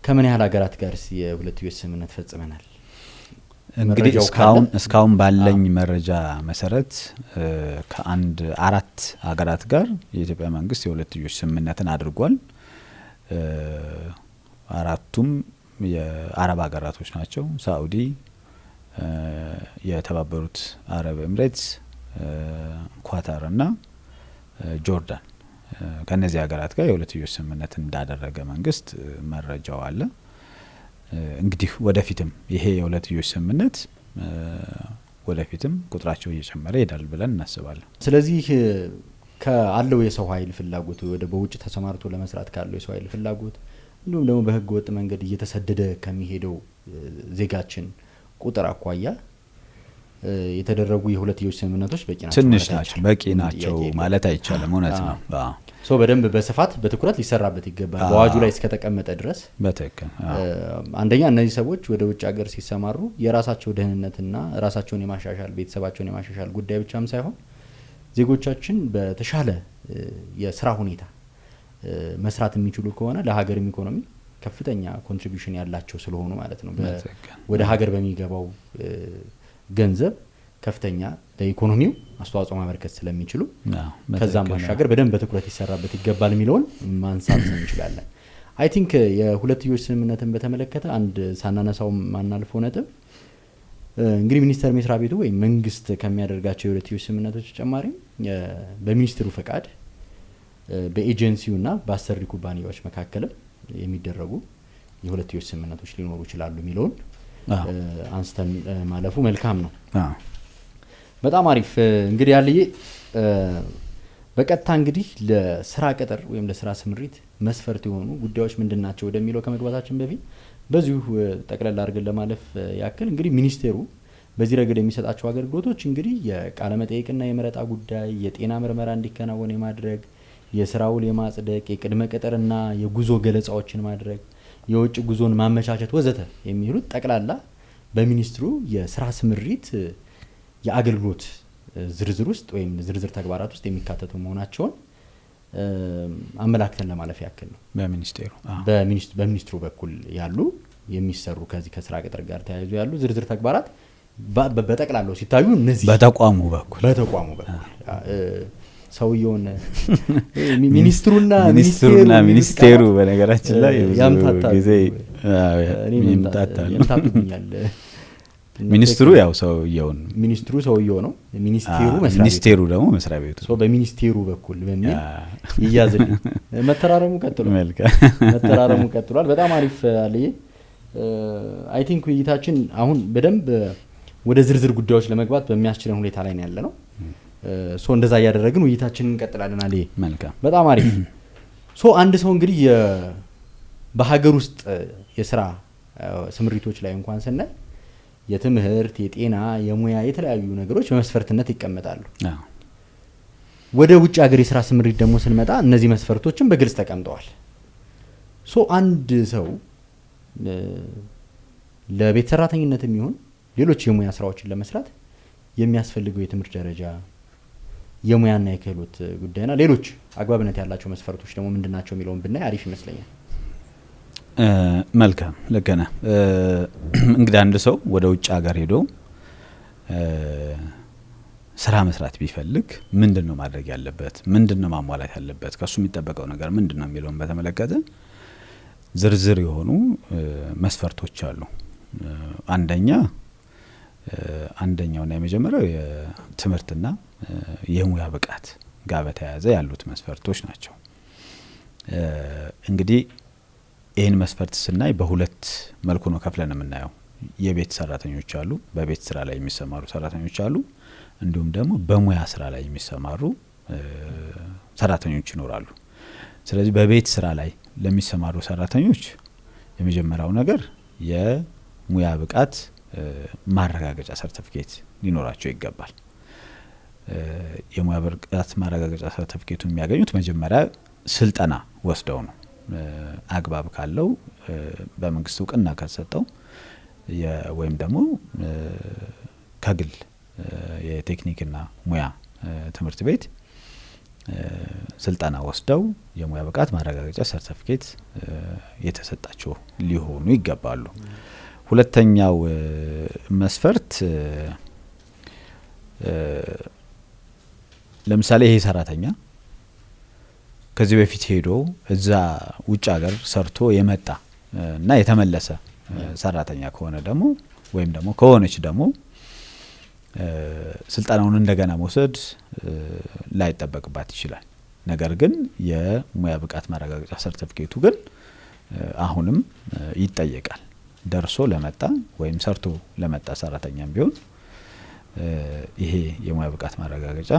ከምን ያህል ሀገራት ጋር የሁለትዮሽ ስምምነት ፈጽመናል? እንግዲህ እስካሁን ባለኝ መረጃ መሰረት ከአንድ 4 ሀገራት ጋር የኢትዮጵያ መንግስት የሁለትዮሽ ስምምነትን አድርጓል። 4ቱም የአረብ ሀገራቶች ናቸው። ሳኡዲ፣ የተባበሩት አረብ ኤምሬትስ፣ ኳታር እና ጆርዳን ከነዚህ ሀገራት ጋር የሁለትዮሽ ስምምነት እንዳደረገ መንግስት መረጃው አለ። እንግዲህ ወደፊትም ይሄ የሁለትዮሽ ስምምነት ወደፊትም ቁጥራቸው እየጨመረ ይሄዳል ብለን እናስባለን። ስለዚህ ካለው የሰው ኃይል ፍላጎት ወደ በውጭ ተሰማርቶ ለመስራት ካለው የሰው ኃይል ፍላጎት እንዲሁም ደግሞ በህገ ወጥ መንገድ እየተሰደደ ከሚሄደው ዜጋችን ቁጥር አኳያ የተደረጉ የሁለትዮሽ ስምምነቶች ትንሽ ናቸው፣ በቂ ናቸው ማለት አይቻልም። እውነት ነው። ሶ በደንብ በስፋት በትኩረት ሊሰራበት ይገባል በአዋጁ ላይ እስከተቀመጠ ድረስ። በትክክል አንደኛ እነዚህ ሰዎች ወደ ውጭ ሀገር ሲሰማሩ የራሳቸው ደህንነትና ራሳቸውን የማሻሻል ቤተሰባቸውን የማሻሻል ጉዳይ ብቻም ሳይሆን ዜጎቻችን በተሻለ የስራ ሁኔታ መስራት የሚችሉ ከሆነ ለሀገርም ኢኮኖሚ ከፍተኛ ኮንትሪቢዩሽን ያላቸው ስለሆኑ ማለት ነው። ወደ ሀገር በሚገባው ገንዘብ ከፍተኛ ለኢኮኖሚው አስተዋጽኦ ማበርከት ስለሚችሉ ከዛም ባሻገር በደንብ በትኩረት ይሰራበት ይገባል የሚለውን ማንሳት እንችላለን። አይ ቲንክ የሁለትዮሽ ስምምነትን በተመለከተ አንድ ሳናነሳው ማናልፈው ነጥብ እንግዲህ ሚኒስቴር መስሪያ ቤቱ ወይ መንግስት ከሚያደርጋቸው የሁለትዮሽ ስምምነቶች ተጨማሪ በሚኒስትሩ ፈቃድ በኤጀንሲውና በአሰሪ ኩባንያዎች መካከል የሚደረጉ የሁለትዮሽ ስምምነቶች ሊኖሩ ይችላሉ የሚለውን አንስተን ማለፉ መልካም ነው። በጣም አሪፍ። እንግዲህ ያለየ በቀጥታ እንግዲህ ለስራ ቅጥር ወይም ለስራ ስምሪት መስፈርት የሆኑ ጉዳዮች ምንድናቸው ወደሚለው ከመግባታችን በፊት በዚሁ ጠቅለል አድርገን ለማለፍ ያክል እንግዲህ ሚኒስቴሩ በዚህ ረገድ የሚሰጣቸው አገልግሎቶች እንግዲህ የቃለ መጠይቅና የመረጣ ጉዳይ፣ የጤና ምርመራ እንዲከናወን የማድረግ፣ የስራ ውል የማጽደቅ፣ የቅድመ ቅጥርና የጉዞ ገለጻዎችን ማድረግ፣ የውጭ ጉዞን ማመቻቸት ወዘተ የሚሉት ጠቅላላ በሚኒስትሩ የስራ ስምሪት የአገልግሎት ዝርዝር ውስጥ ወይም ዝርዝር ተግባራት ውስጥ የሚካተቱ መሆናቸውን አመላክተን ለማለፍ ያክል ነው። በሚኒስትሩ በኩል ያሉ የሚሰሩ ከዚህ ከስራ ቅጥር ጋር ተያይዞ ያሉ ዝርዝር ተግባራት በጠቅላላው ሲታዩ እነዚህ በተቋሙ በኩል ሰውየውን ሚኒስትሩና ሚኒስቴሩ በነገራችን ላይ ጊዜ ያምታቱኛል። ሚኒስትሩ ያው ሰውየውን ሚኒስትሩ ሰውየው ነው፣ ሚኒስቴሩ ደግሞ መስሪያ ቤቱ ሶ በሚኒስቴሩ በኩል በሚል ይያዝልኝ። መተራረሙ ቀጥሏል። በጣም አሪፍ አለየ። አይ ቲንክ ውይይታችን አሁን በደንብ ወደ ዝርዝር ጉዳዮች ለመግባት በሚያስችለን ሁኔታ ላይ ነው ያለነው። ሶ እንደዛ ያደረግን ውይይታችንን እንቀጥላለን አለየ። መልካም፣ በጣም አሪፍ። ሶ አንድ ሰው እንግዲህ በሀገር ውስጥ የስራ ስምሪቶች ላይ እንኳን ስናይ የትምህርት፣ የጤና፣ የሙያ የተለያዩ ነገሮች በመስፈርትነት ይቀመጣሉ። ወደ ውጭ ሀገር የስራ ስምሪት ደግሞ ስንመጣ እነዚህ መስፈርቶችን በግልጽ ተቀምጠዋል። ሶ አንድ ሰው ለቤት ሰራተኝነት የሚሆን ሌሎች የሙያ ስራዎችን ለመስራት የሚያስፈልገው የትምህርት ደረጃ፣ የሙያና የክህሎት ጉዳይና ሌሎች አግባብነት ያላቸው መስፈርቶች ደግሞ ምንድናቸው የሚለውን ብናይ አሪፍ ይመስለኛል። መልካም፣ ልክ ነህ። እንግዲህ አንድ ሰው ወደ ውጭ ሀገር ሄዶ ስራ መስራት ቢፈልግ ምንድነው ማድረግ ያለበት፣ ምንድነው ማሟላት ያለበት፣ ከሱ የሚጠበቀው ነገር ምንድነው የሚለውን በተመለከተ ዝርዝር የሆኑ መስፈርቶች አሉ። አንደኛውና የመጀመሪያው የትምህርትና የሙያ ብቃት ጋር በተያያዘ ያሉት መስፈርቶች ናቸው። እንግዲህ ይህን መስፈርት ስናይ በሁለት መልኩ ነው ከፍለን የምናየው። የቤት ሰራተኞች አሉ፣ በቤት ስራ ላይ የሚሰማሩ ሰራተኞች አሉ፣ እንዲሁም ደግሞ በሙያ ስራ ላይ የሚሰማሩ ሰራተኞች ይኖራሉ። ስለዚህ በቤት ስራ ላይ ለሚሰማሩ ሰራተኞች የመጀመሪያው ነገር የሙያ ብቃት ማረጋገጫ ሰርቲፊኬት ሊኖራቸው ይገባል። የሙያ ብቃት ማረጋገጫ ሰርቲፊኬቱን የሚያገኙት መጀመሪያ ስልጠና ወስደው ነው። አግባብ ካለው በመንግስት እውቅና ከተሰጠው ወይም ደግሞ ከግል የቴክኒክና ሙያ ትምህርት ቤት ስልጠና ወስደው የሙያ ብቃት ማረጋገጫ ሰርቲፊኬት የተሰጣቸው ሊሆኑ ይገባሉ። ሁለተኛው መስፈርት ለምሳሌ ይሄ ሰራተኛ ከዚህ በፊት ሄዶ እዛ ውጭ ሀገር ሰርቶ የመጣ እና የተመለሰ ሰራተኛ ከሆነ ደግሞ ወይም ደግሞ ከሆነች ደግሞ ስልጠናውን እንደገና መውሰድ ላይጠበቅባት ይችላል። ነገር ግን የሙያ ብቃት ማረጋገጫ ሰርቲፊኬቱ ግን አሁንም ይጠየቃል። ደርሶ ለመጣ ወይም ሰርቶ ለመጣ ሰራተኛም ቢሆን ይሄ የሙያ ብቃት ማረጋገጫ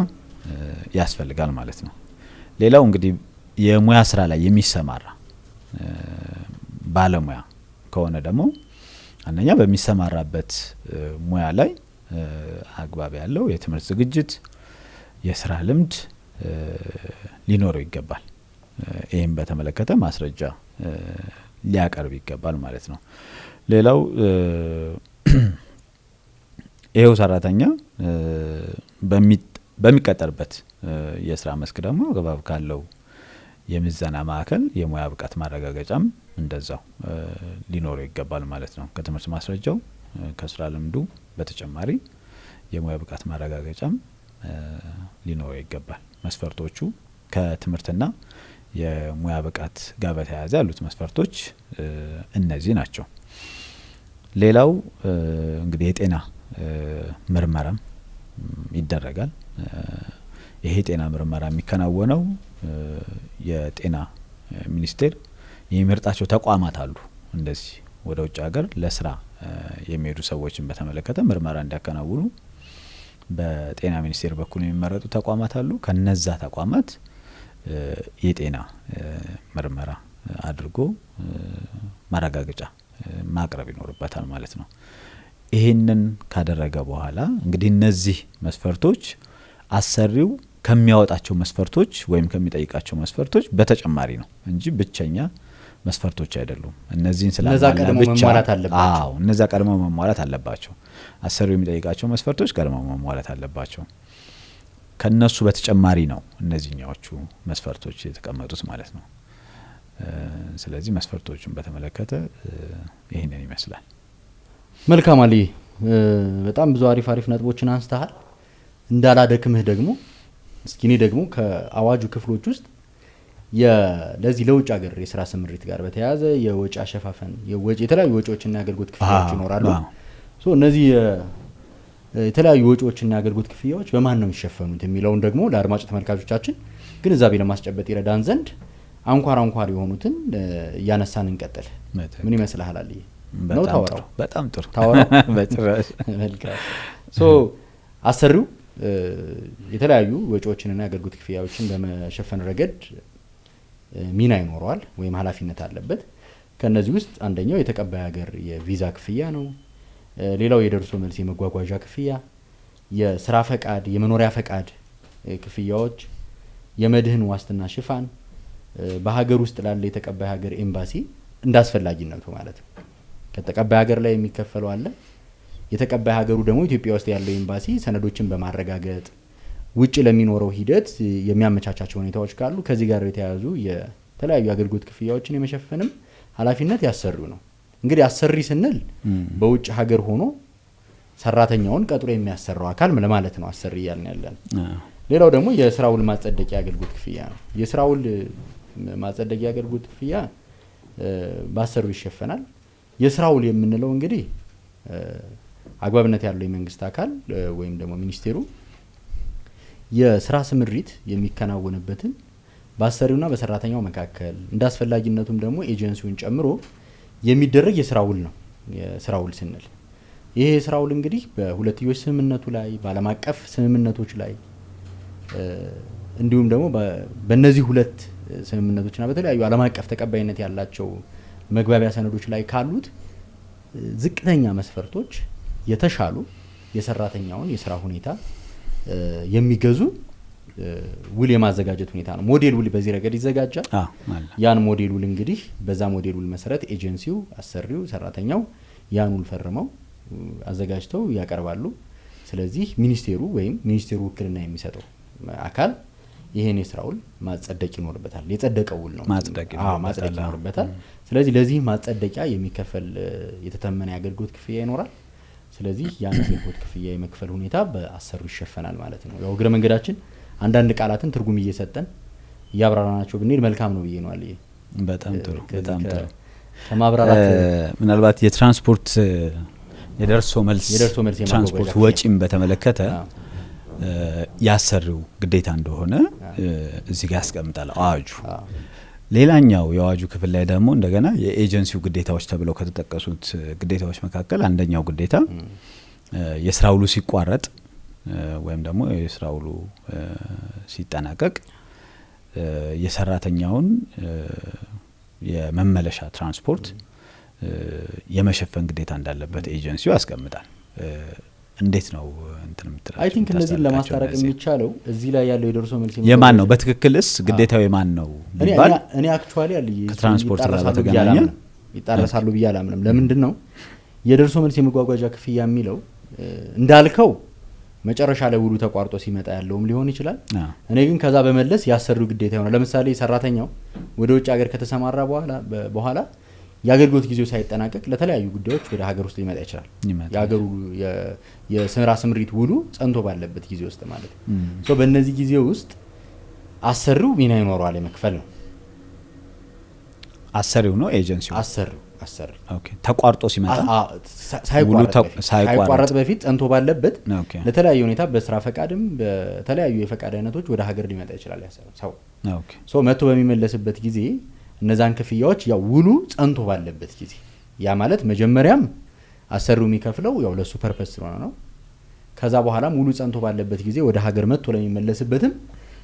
ያስፈልጋል ማለት ነው። ሌላው እንግዲህ የሙያ ስራ ላይ የሚሰማራ ባለሙያ ከሆነ ደግሞ አንደኛ በሚሰማራበት ሙያ ላይ አግባብ ያለው የትምህርት ዝግጅት፣ የስራ ልምድ ሊኖረው ይገባል። ይህም በተመለከተ ማስረጃ ሊያቀርብ ይገባል ማለት ነው። ሌላው ይሄው ሰራተኛ በሚቀጠርበት የስራ መስክ ደግሞ አግባብ ካለው የምዘና ማዕከል የሙያ ብቃት ማረጋገጫም እንደዛው ሊኖረው ይገባል ማለት ነው። ከትምህርት ማስረጃው ከስራ ልምዱ በተጨማሪ የሙያ ብቃት ማረጋገጫም ሊኖረው ይገባል። መስፈርቶቹ ከትምህርትና የሙያ ብቃት ጋር በተያያዘ ያሉት መስፈርቶች እነዚህ ናቸው። ሌላው እንግዲህ የጤና ምርመራም ይደረጋል። ይሄ የጤና ምርመራ የሚከናወነው የጤና ሚኒስቴር የሚመርጣቸው ተቋማት አሉ። እንደዚህ ወደ ውጭ ሀገር ለስራ የሚሄዱ ሰዎችን በተመለከተ ምርመራ እንዲያከናውኑ በጤና ሚኒስቴር በኩል የሚመረጡ ተቋማት አሉ። ከነዛ ተቋማት የጤና ምርመራ አድርጎ ማረጋገጫ ማቅረብ ይኖርበታል ማለት ነው። ይሄንን ካደረገ በኋላ እንግዲህ እነዚህ መስፈርቶች አሰሪው ከሚያወጣቸው መስፈርቶች ወይም ከሚጠይቃቸው መስፈርቶች በተጨማሪ ነው እንጂ ብቸኛ መስፈርቶች አይደሉም። እነዚህን ስላላለ ብቻ እነዛ ቀድመው መሟላት አለባቸው። አሰሪው የሚጠይቃቸው መስፈርቶች ቀድመው መሟላት አለባቸው። ከነሱ በተጨማሪ ነው እነዚህኛዎቹ መስፈርቶች የተቀመጡት ማለት ነው። ስለዚህ መስፈርቶቹን በተመለከተ ይሄንን ይመስላል። መልካም አሊ፣ በጣም ብዙ አሪፍ ነጥቦችን አንስተሃል። እንዳላደክምህ ደግሞ እስኪ እኔ ደግሞ ከአዋጁ ክፍሎች ውስጥ ለዚህ ለውጭ ሀገር የስራ ስምሪት ጋር በተያያዘ የወጪ አሸፋፈን የተለያዩ ወጪዎችና አገልግሎት ክፍያዎች ይኖራሉ። እነዚህ የተለያዩ ወጪዎችና አገልግሎት ክፍያዎች በማን ነው የሚሸፈኑት የሚለውን ደግሞ ለአድማጭ ተመልካቾቻችን ግንዛቤ ለማስጨበጥ ይረዳን ዘንድ አንኳር የሆኑትን እያነሳን እንቀጥል። ምን ይመስልሃል አሊ? ነው ታወራው? በጣም ጥሩ ታወራው። በጭራሽ መልካም። አሰሪው የተለያዩ ወጪዎችንና አገልግሎት ክፍያዎችን በመሸፈን ረገድ ሚና ይኖረዋል ወይም ኃላፊነት አለበት። ከነዚህ ውስጥ አንደኛው የተቀባይ ሀገር የቪዛ ክፍያ ነው። ሌላው የደርሶ መልስ የመጓጓዣ ክፍያ፣ የስራ ፈቃድ፣ የመኖሪያ ፈቃድ ክፍያዎች፣ የመድህን ዋስትና ሽፋን፣ በሀገር ውስጥ ላለ የተቀባይ ሀገር ኤምባሲ እንዳስፈላጊነቱ ማለት ነው ከተቀባይ ሀገር ላይ የሚከፈለው አለ። የተቀባይ ሀገሩ ደግሞ ኢትዮጵያ ውስጥ ያለው ኤምባሲ ሰነዶችን በማረጋገጥ ውጭ ለሚኖረው ሂደት የሚያመቻቻቸው ሁኔታዎች ካሉ ከዚህ ጋር የተያያዙ የተለያዩ አገልግሎት ክፍያዎችን የመሸፈንም ኃላፊነት ያሰሪው ነው። እንግዲህ አሰሪ ስንል በውጭ ሀገር ሆኖ ሰራተኛውን ቀጥሮ የሚያሰራው አካል ለማለት ነው አሰሪ ያልን ያለን። ሌላው ደግሞ የስራ ውል ማጸደቂያ አገልግሎት ክፍያ ነው። የስራ ውል ማጸደቂያ አገልግሎት ክፍያ በአሰሪው ይሸፈናል። የስራ ውል የምንለው እንግዲህ አግባብነት ያለው የመንግስት አካል ወይም ደግሞ ሚኒስቴሩ የስራ ስምሪት የሚከናወንበትን በአሰሪውና በሰራተኛው መካከል እንዳስፈላጊነቱም ደግሞ ኤጀንሲውን ጨምሮ የሚደረግ የስራ ውል ነው። የስራ ውል ስንል ይሄ የስራ ውል እንግዲህ በሁለትዮሽ ስምምነቱ ላይ በዓለም አቀፍ ስምምነቶች ላይ እንዲሁም ደግሞ በእነዚህ ሁለት ስምምነቶችና በተለያዩ ዓለም አቀፍ ተቀባይነት ያላቸው መግባቢያ ሰነዶች ላይ ካሉት ዝቅተኛ መስፈርቶች የተሻሉ የሰራተኛውን የስራ ሁኔታ የሚገዙ ውል የማዘጋጀት ሁኔታ ነው። ሞዴል ውል በዚህ ረገድ ይዘጋጃል። ያን ሞዴል ውል እንግዲህ በዛ ሞዴል ውል መሰረት ኤጀንሲው፣ አሰሪው፣ ሰራተኛው ያን ውል ፈርመው አዘጋጅተው ያቀርባሉ። ስለዚህ ሚኒስቴሩ ወይም ሚኒስቴሩ ውክልና የሚሰጠው አካል ይሄን የስራ ውል ማጸደቅ ይኖርበታል። የጸደቀው ውል ነው ማጸደቅ ይኖርበታል። ስለዚህ ለዚህ ማጸደቂያ የሚከፈል የተተመነ የአገልግሎት ክፍያ ይኖራል። ስለዚህ ያን አገልግሎት ክፍያ የመክፈል ሁኔታ በአሰሪው ይሸፈናል ማለት ነው። ያው እግረ መንገዳችን አንዳንድ ቃላትን ትርጉም እየሰጠን እያብራራናቸው ብንሄድ መልካም ነው ብዬ ነው አለ። በጣም ጥሩ ከማብራራት ምናልባት የትራንስፖርት የደርሶ መልስ ትራንስፖርት ወጪም በተመለከተ ያሰሪው ግዴታ እንደሆነ እዚህ ጋር ያስቀምጣል አዋጁ። ሌላኛው የአዋጁ ክፍል ላይ ደግሞ እንደገና የኤጀንሲው ግዴታዎች ተብለው ከተጠቀሱት ግዴታዎች መካከል አንደኛው ግዴታ የስራ ውሉ ሲቋረጥ ወይም ደግሞ የስራ ውሉ ሲጠናቀቅ የሰራተኛውን የመመለሻ ትራንስፖርት የመሸፈን ግዴታ እንዳለበት ኤጀንሲው ያስቀምጣል። እንዴት ነው እንትን የምትላቸው? አይ ቲንክ እነዚህን ለማስታረቅ የሚቻለው እዚህ ላይ ያለው የደርሶ መልስ የማን ነው በትክክልስ ግዴታው የማን ነው ቢባል እኔ አክቹአሊ ከትራንስፖርት ጋር በተገናኘ ይጣረሳሉ ብዬ አላምንም። ለምንድን ነው የደርሶ መልስ የመጓጓዣ ክፍያ የሚለው እንዳልከው መጨረሻ ላይ ውሉ ተቋርጦ ሲመጣ ያለውም ሊሆን ይችላል። እኔ ግን ከዛ በመለስ ያሰሪው ግዴታ ይሆናል። ለምሳሌ ሰራተኛው ወደ ውጭ ሀገር ከተሰማራ በኋላ የአገልግሎት ጊዜው ሳይጠናቀቅ ለተለያዩ ጉዳዮች ወደ ሀገር ውስጥ ሊመጣ ይችላል። የሀገሩ የስራ ስምሪት ውሉ ጸንቶ ባለበት ጊዜ ውስጥ ማለት ነው። በእነዚህ ጊዜ ውስጥ አሰሪው ሚና ይኖረዋል የመክፈል ነው። አሰሪው ነው ኤጀንሲው? አሰሪው ኦኬ። ተቋርጦ ሲመጣ ሳይቋረጥ በፊት ጸንቶ ባለበት ለተለያዩ ሁኔታ በስራ ፈቃድም በተለያዩ የፈቃድ አይነቶች ወደ ሀገር ሊመጣ ይችላል ያሰሪው ሰው መጥቶ በሚመለስበት ጊዜ እነዛን ክፍያዎች ያው ውሉ ጸንቶ ባለበት ጊዜ ያ ማለት መጀመሪያም አሰሪው የሚከፍለው ያው ለሱ ፐርፐስ ስለሆነ ነው። ከዛ በኋላ ሙሉ ጸንቶ ባለበት ጊዜ ወደ ሀገር መጥቶ ለሚመለስበትም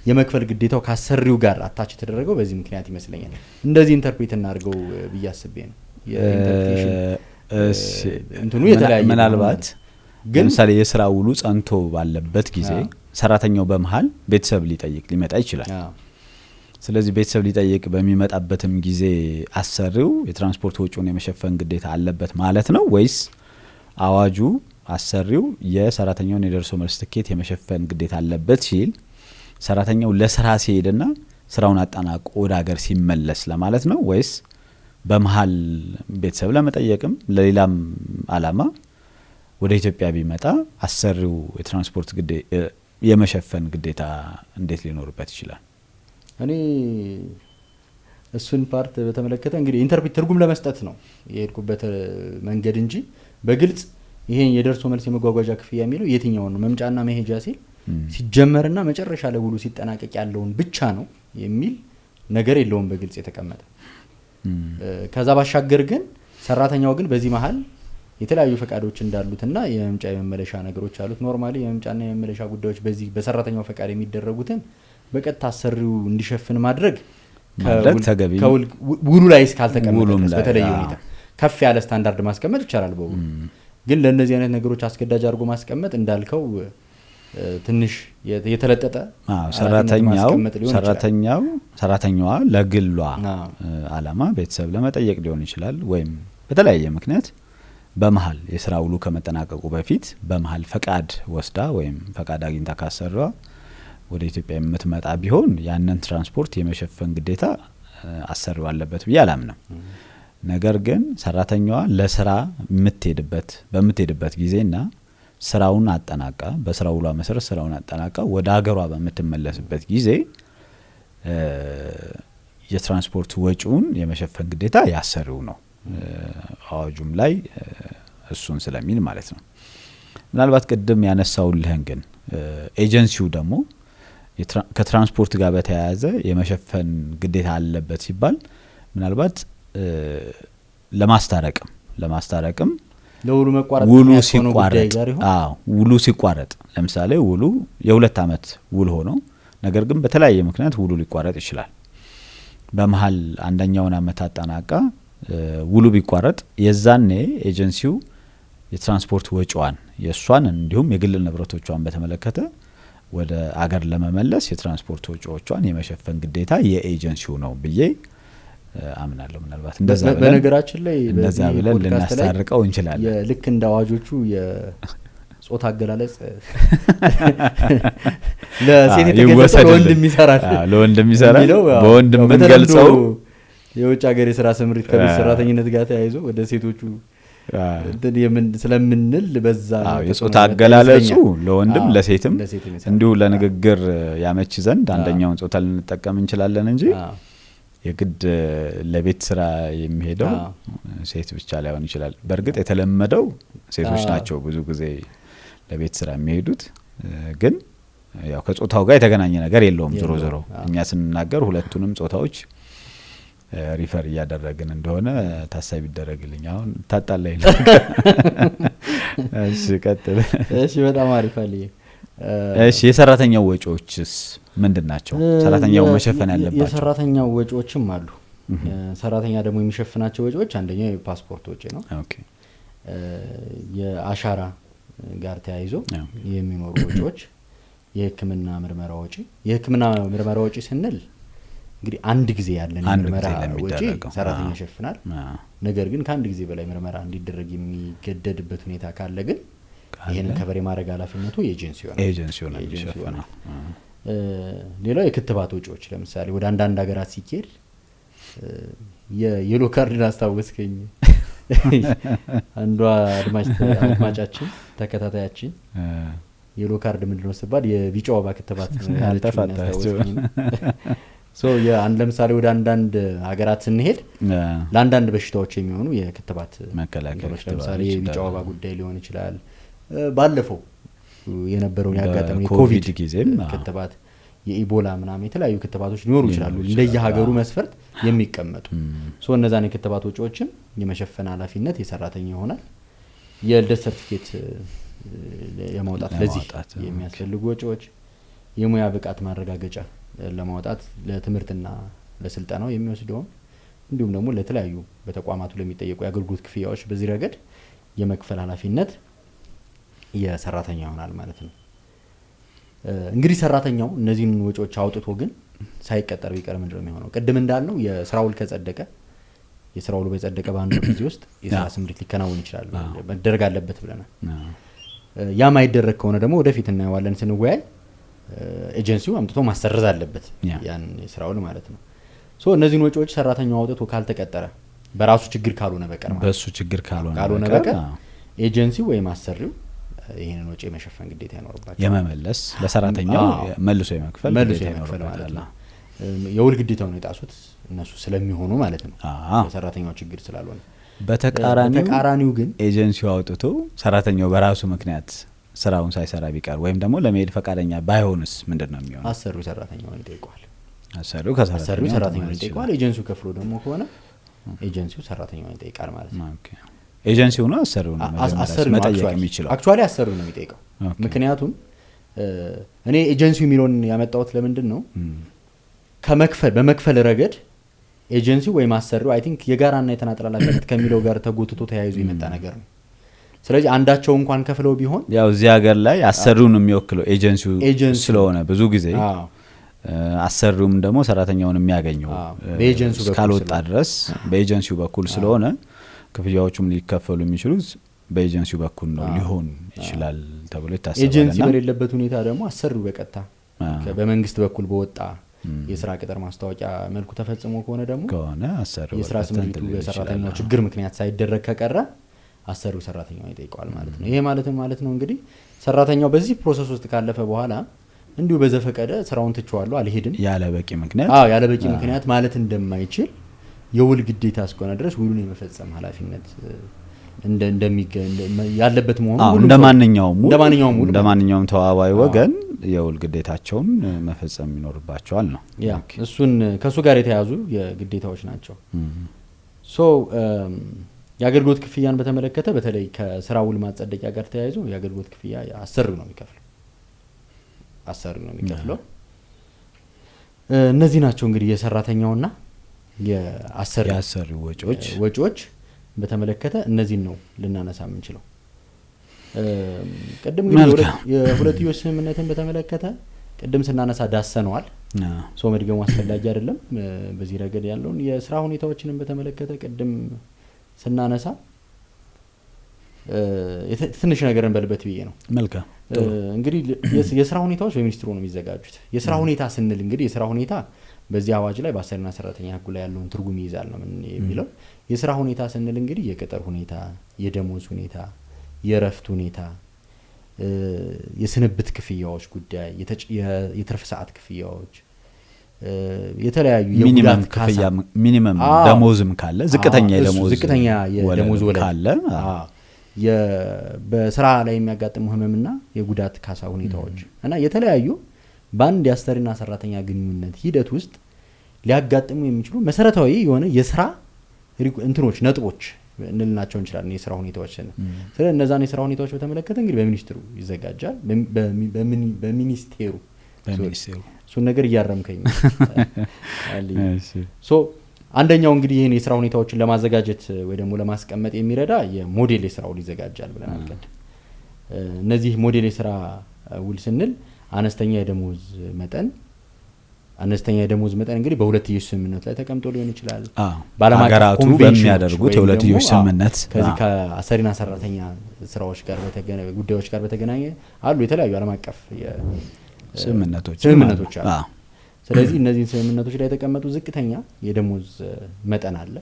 የመክፈል ግዴታው ካሰሪው ጋር አታች የተደረገው በዚህ ምክንያት ይመስለኛል። እንደዚህ ኢንተርፕሬት እናድርገው ብዬ አስቤ ነው። የኢንተርፕሬሽን እንትኑ የተለያየ ምናልባት ግን ለምሳሌ የስራ ውሉ ጸንቶ ባለበት ጊዜ ሰራተኛው በመሃል ቤተሰብ ሊመጣ ይችላል። ስለዚህ ቤተሰብ ሊጠይቅ በሚመጣበትም ጊዜ አሰሪው የትራንስፖርት ወጪውን የመሸፈን ግዴታ አለበት ማለት ነው ወይስ አዋጁ አሰሪው የሰራተኛውን የደርሶ መልስ ትኬት የመሸፈን ግዴታ አለበት ሲል ሰራተኛው ለስራ ሲሄድና ስራውን አጠናቆ ወደ ሀገር ሲመለስ ለማለት ነው ወይስ በመሃል ቤተሰብ ለመጠየቅም ለሌላም አላማ ወደ ኢትዮጵያ ቢመጣ አሰሪው የትራንስፖርት የመሸፈን ግዴታ እንዴት ሊኖርበት ይችላል? እኔ እሱን ፓርት በተመለከተ እንግዲህ ኢንተርፕሬት ትርጉም ለመስጠት ነው የሄድኩበት መንገድ እንጂ በግልጽ ይሄን የደርሶ መልስ የመጓጓዣ ክፍያ የሚለው የትኛው ነው መምጫና መሄጃ ሲል ሲጀመርና መጨረሻ ላይ ውሉ ሲጠናቀቅ ያለውን ብቻ ነው የሚል ነገር የለውም በግልጽ የተቀመጠ። ከዛ ባሻገር ግን ሰራተኛው ግን በዚህ መሃል የተለያዩ ፈቃዶች እንዳሉትና የመምጫ የመመለሻ ነገሮች አሉት። ኖርማሊ የመምጫና የመመለሻ ጉዳዮች በዚህ በሰራተኛው ፈቃድ የሚደረጉትን በቀጥታ አሰሪው እንዲሸፍን ማድረግ ተገቢ ውሉ ላይ እስካልተቀመጠ በተለየ ሁኔታ ከፍ ያለ ስታንዳርድ ማስቀመጥ ይቻላል በውሉ። ግን ለእነዚህ አይነት ነገሮች አስገዳጅ አድርጎ ማስቀመጥ እንዳልከው ትንሽ የተለጠጠ ሰራተኛዋ ለግሏ አላማ ቤተሰብ ለመጠየቅ ሊሆን ይችላል ወይም በተለያየ ምክንያት በመሃል የስራ ውሉ ከመጠናቀቁ በፊት በመሃል ፈቃድ ወስዳ ወይም ፈቃድ አግኝታ ካሰሪዋ ወደ ኢትዮጵያ የምትመጣ ቢሆን ያንን ትራንስፖርት የመሸፈን ግዴታ አሰሪው አለበት ብዬ አላምንም። ነገር ግን ሰራተኛዋ ለስራ በምትሄድበት ጊዜና ስራውን አጠናቃ በስራው ውሏ መሰረት ስራውን አጠናቃ ወደ ሀገሯ በምትመለስበት ጊዜ የትራንስፖርት ወጪውን የመሸፈን ግዴታ ያሰሪው ነው አዋጁም ላይ እሱን ስለሚል ማለት ነው። ምናልባት ቅድም ያነሳውልህን ግን ኤጀንሲው ደግሞ ከትራንስፖርት ጋር በተያያዘ የመሸፈን ግዴታ አለበት ሲባል ምናልባት ለማስታረቅም ለውሉ መቋረጥ ውሉ ሲቋረጥ ለምሳሌ ውሉ የ2 አመት ውል ሆኖ ነገር ግን በተለያየ ምክንያት ውሉ ሊቋረጥ ይችላል። በመሃል አንደኛውን አመት አጠናቃ ውሉ ቢቋረጥ የዛኔ ኤጀንሲው የትራንስፖርት ወጪዋን የሷን እንዲሁም የግል ንብረቶቿን በተመለከተ ወደ አገር ለመመለስ የትራንስፖርት ወጪዎቿን የመሸፈን ግዴታ የኤጀንሲው ነው ብዬ አምናለሁ። ምናልባት በነገራችን ላይ እንደዛ ብለን ልናስታርቀው እንችላለን። ልክ እንደ አዋጆቹ የጾታ አገላለጽ ለሴት የተገለጸ ለወንድም ይሰራል በወንድም የምንገልጸው የውጭ ሀገር የስራ ስምሪት ከቤት ሰራተኝነት ጋር ተያይዞ ወደ ሴቶቹ ስለምንል በዛ የጾታ አገላለጹ ለወንድም ለሴትም እንዲሁ ለንግግር ያመች ዘንድ አንደኛውን ጾታ ልንጠቀም እንችላለን እንጂ የግድ ለቤት ስራ የሚሄደው ሴት ብቻ ላይሆን ይችላል። በእርግጥ የተለመደው ሴቶች ናቸው ብዙ ጊዜ ለቤት ስራ የሚሄዱት፣ ግን ያው ከጾታው ጋር የተገናኘ ነገር የለውም። ዞሮ እኛ ስንናገር ሁለቱንም ጾታዎች ሪፈር እያደረግን እንደሆነ ታሳቢ ይደረግልኝ። አሁን ታጣላይ ነው። እሺ ቀጥል። እሺ በጣም አሪፍ አለኝ። እሺ የሰራተኛው ወጪዎችስ ምንድናቸው? ሰራተኛው መሸፈን ያለባቸው የሰራተኛው ወጪዎችም አሉ። ሰራተኛ ደግሞ የሚሸፍናቸው ወጪዎች አንደኛው የፓስፖርት ወጪ ነው። ኦኬ። የአሻራ ጋር ተያይዞ የሚኖሩ ወጪዎች የህክምና ምርመራ ወጪ ስንል እንግዲህ አንድ ጊዜ ያለን ምርመራ ወጪ ሰራተኛ ይሸፍናል። ነገር ግን ከአንድ ጊዜ በላይ ምርመራ እንዲደረግ የሚገደድበት ሁኔታ ካለ ግን ይሄንን ከቨር የማድረግ ኃላፊነቱ ኤጀንሲው ነው። ሌላው የክትባት ወጪዎች ለምሳሌ ወደ አንዳንድ ሀገራት ሲኬድ የየሎ ካርድ አስታወስከኝ አንዷ አድማጫችን ተከታታያችን የሎ ካርድ ምንድነው ሲባል የቢጫ ወባ ክትባት አልተፈታችም። አንድ ለምሳሌ ወደ አንዳንድ ሀገራት ስንሄድ ለአንዳንድ በሽታዎች የሚሆኑ የክትባት መከላከያዎች ለምሳሌ የቢጫ ወባ ጉዳይ ሊሆን ይችላል። ባለፈው የነበረው ያጋጠመው የኮቪድ ጊዜም ክትባት የኢቦላ ምናምን የተለያዩ ክትባቶች ሊኖሩ ይችላሉ ለየሀገሩ መስፈርት የሚቀመጡ እነዛን የክትባት ወጪዎችን የመሸፈን ኃላፊነት የሰራተኛ ይሆናል። የልደት ሰርቲፊኬት የማውጣት ለዚህ የሚያስፈልጉ ወጪዎች የሙያ ብቃት ማረጋገጫ ለማውጣት ለትምህርትና ለስልጠናው የሚወስደው እንዲሁም ደግሞ ለተለያዩ በተቋማቱ ለሚጠየቁ የአገልግሎት ክፍያዎች በዚህ ረገድ የመክፈል ኃላፊነት የሰራተኛ ይሆናል ማለት ነው። እንግዲህ ሰራተኛው እነዚህን ወጪዎች አውጥቶ ግን ሳይቀጠር ቢቀር ምንድነው የሚሆነው? ቅድም እንዳልነው የስራው ውል ከጸደቀ የስራው ውል በጸደቀ በአንድ ጊዜ ውስጥ የስራ ስምሪት ሊከናወን ይችላል መደረግ አለበት ብለናል። ያ ማይደረግ ከሆነ ደግሞ ወደፊት እናየዋለን ስንወያይ ኤጀንሲው አምጥቶ ማሰረዝ አለበት ያን የስራው ውል ማለት ነው። እነዚህን ወጪዎች ሰራተኛው አውጥቶ ካልተቀጠረ በራሱ ችግር ካልሆነ በቀር ኤጀንሲው ወይ ማሰሪው ይሄንን ወጪ መሸፈን ግዴታ ይኖርባቸዋል። የመመለስ ለሰራተኛው መልሶ የመክፈል ማለት ነው። የውል ግዴታውን የጣሱት እነሱ ስለሚሆኑ ማለት ነው ለሰራተኛው ችግር ስላልሆነ። በተቃራኒው ግን ኤጀንሲው አውጥቶ ሰራተኛው በራሱ ምክንያት ስራውን ሳይሰራ ቢቀር ወይም ደግሞ ለመሄድ ፈቃደኛ ባይሆንስ ምንድነው የሚሆነው? አሰሪው ሰራተኛውን ይጠይቀዋል። አሰሪው ሰራተኛውን ይጠይቀዋል። ኤጀንሲው ከፍሎ ደግሞ ከሆነ ኤጀንሲው ሰራተኛውን ይጠይቃል ማለት ነው። ኤጀንሲው ነው አሰሪው ነው መጠየቅ የሚችለው? አክቹአሊ አሰሪው ነው የሚጠይቀው። ምክንያቱም እኔ ኤጀንሲው የሚለውን ያመጣሁት ለምንድን ነው በመክፈል ረገድ ኤጀንሲው ወይ አሰሪው አይ ቲንክ የጋራና የተናጠል ኃላፊነት ከሚለው ጋር ተጎትቶ ተያይዞ የመጣ ነገር ነው። ስለዚህ አንዳቸው እንኳን ከፍለው ቢሆን ያው እዚህ ሀገር ላይ አሰሪውን የሚወክለው ኤጀንሲው ስለሆነ ብዙ ጊዜ አሰሪውም ደግሞ ሰራተኛውን የሚያገኘው በኤጀንሲው በኩል ካልወጣ ድረስ በኤጀንሲው በኩል ስለሆነ ክፍያዎቹም ሊከፈሉ የሚችሉት በኤጀንሲው በኩል ነው ሊሆን ይችላል ተብሎ ይታሰባል። ኤጀንሲ በሌለበት ሁኔታ ደግሞ አሰሪው በቀጥታ በመንግስት በኩል በወጣ የስራ ቅጥር ማስታወቂያ መልኩ ተፈጽሞ ከሆነ ደግሞ አሰሪው የስራ ስምሪቱ በሰራተኛው ችግር ምክንያት ሳይደረግ ከቀረ አሰሪው ሰራተኛውን ይጠይቀዋል ማለት ነው። ይሄ ማለት ነው እንግዲህ ሰራተኛው በዚህ ፕሮሰስ ውስጥ ካለፈ በኋላ እንዲሁ በዘፈቀደ ስራውን ትቸዋለሁ አልሄድም ያለ በቂ ምክንያት ማለት እንደማይችል የውል ግዴታ እስከሆነ ድረስ ውሉን የመፈጸም ኃላፊነት ያለበት መሆኑ እንደማንኛውም ተዋዋይ ወገን የውል ግዴታቸውን መፈጸም ይኖርባቸዋል ነው። እሱን ከሱ ጋር የተያዙ የግዴታዎች ናቸው። የአገልግሎት ክፍያን በተመለከተ በተለይ ከስራ ውል ማጸደቂያ ጋር ተያይዞ የአገልግሎት ክፍያ አሰሪው ነው የሚከፍለው። እነዚህ ናቸው እንግዲህ የሰራተኛውና የአሰሪው ወጪዎች በተመለከተ እነዚህን ነው ልናነሳ የምንችለው። ቅድም እንግዲህ የሁለትዮሽ ስምምነትን በተመለከተ ቅድም ስናነሳ ዳሰነዋል። መድገሙ አስፈላጊ አይደለም። በዚህ ረገድ ያለውን የስራ ሁኔታዎችንም በተመለከተ ቅድም ስናነሳ ትንሽ ነገር እንበልበት ብዬ ነው። መልካም እንግዲህ የስራ ሁኔታዎች በሚኒስትሩ ነው የሚዘጋጁት። የስራ ሁኔታ ስንል እንግዲህ የስራ ሁኔታ በዚህ አዋጅ ላይ በአሰሪና ሰራተኛ ህጉ ላይ ያለውን ትርጉም ይይዛል ነው የሚለው። የስራ ሁኔታ ስንል እንግዲህ የቅጥር ሁኔታ፣ የደሞዝ ሁኔታ፣ የእረፍት ሁኔታ፣ የስንብት ክፍያዎች ጉዳይ፣ የትርፍ ሰዓት ክፍያዎች፣ የተለያዩ ሚኒመም ክፍያ ሚኒመም ደሞዝም ካለ ዝቅተኛ የደሞዝ ወለድ ካለ በስራ ላይ የሚያጋጥሙ ህመምና የጉዳት ካሳ ሁኔታዎች እና የተለያዩ በአንድ የአሰሪና ሰራተኛ ግንኙነት ሂደት ውስጥ ሊያጋጥሙ የሚችሉ መሰረታዊ የሆነ የስራ ነጥቦች እንልናቸው እንችላለን የስራ ሁኔታዎች። ስለዚህ እነዛን የስራ ሁኔታዎች በተመለከተ እንግዲህ በሚኒስትሩ ይዘጋጃል። በሚኒስቴሩ እሱን ነገር እያረምከኝ አንደኛው እንግዲህ ይሄን የስራ ሁኔታዎችን ለማዘጋጀት ወይ ደግሞ ለማስቀመጥ የሚረዳ የሞዴል የስራው ይዘጋጃል ብለናል። እነዚህ ሞዴል የስራ ውል ስንል አነስተኛ የደሞዝ መጠን እንግዲህ በሁለትዮሽ ስምምነት ላይ ተቀምጦ ሊሆን ይችላል። በዓለም አቀፍ ኮንቬንሽን በሚያደርጉት የሁለትዮሽ ስምምነት ከዚህ ከአሰሪና ሰራተኛ ስራዎች ጋር ጉዳዮች ጋር በተገናኘ አሉ የተለያዩ ዓለም አቀፍ ስምምነቶች አሉ። ስለዚህ እነዚህ ስምምነቶች ላይ የተቀመጡ ዝቅተኛ የደሞዝ መጠን አለ።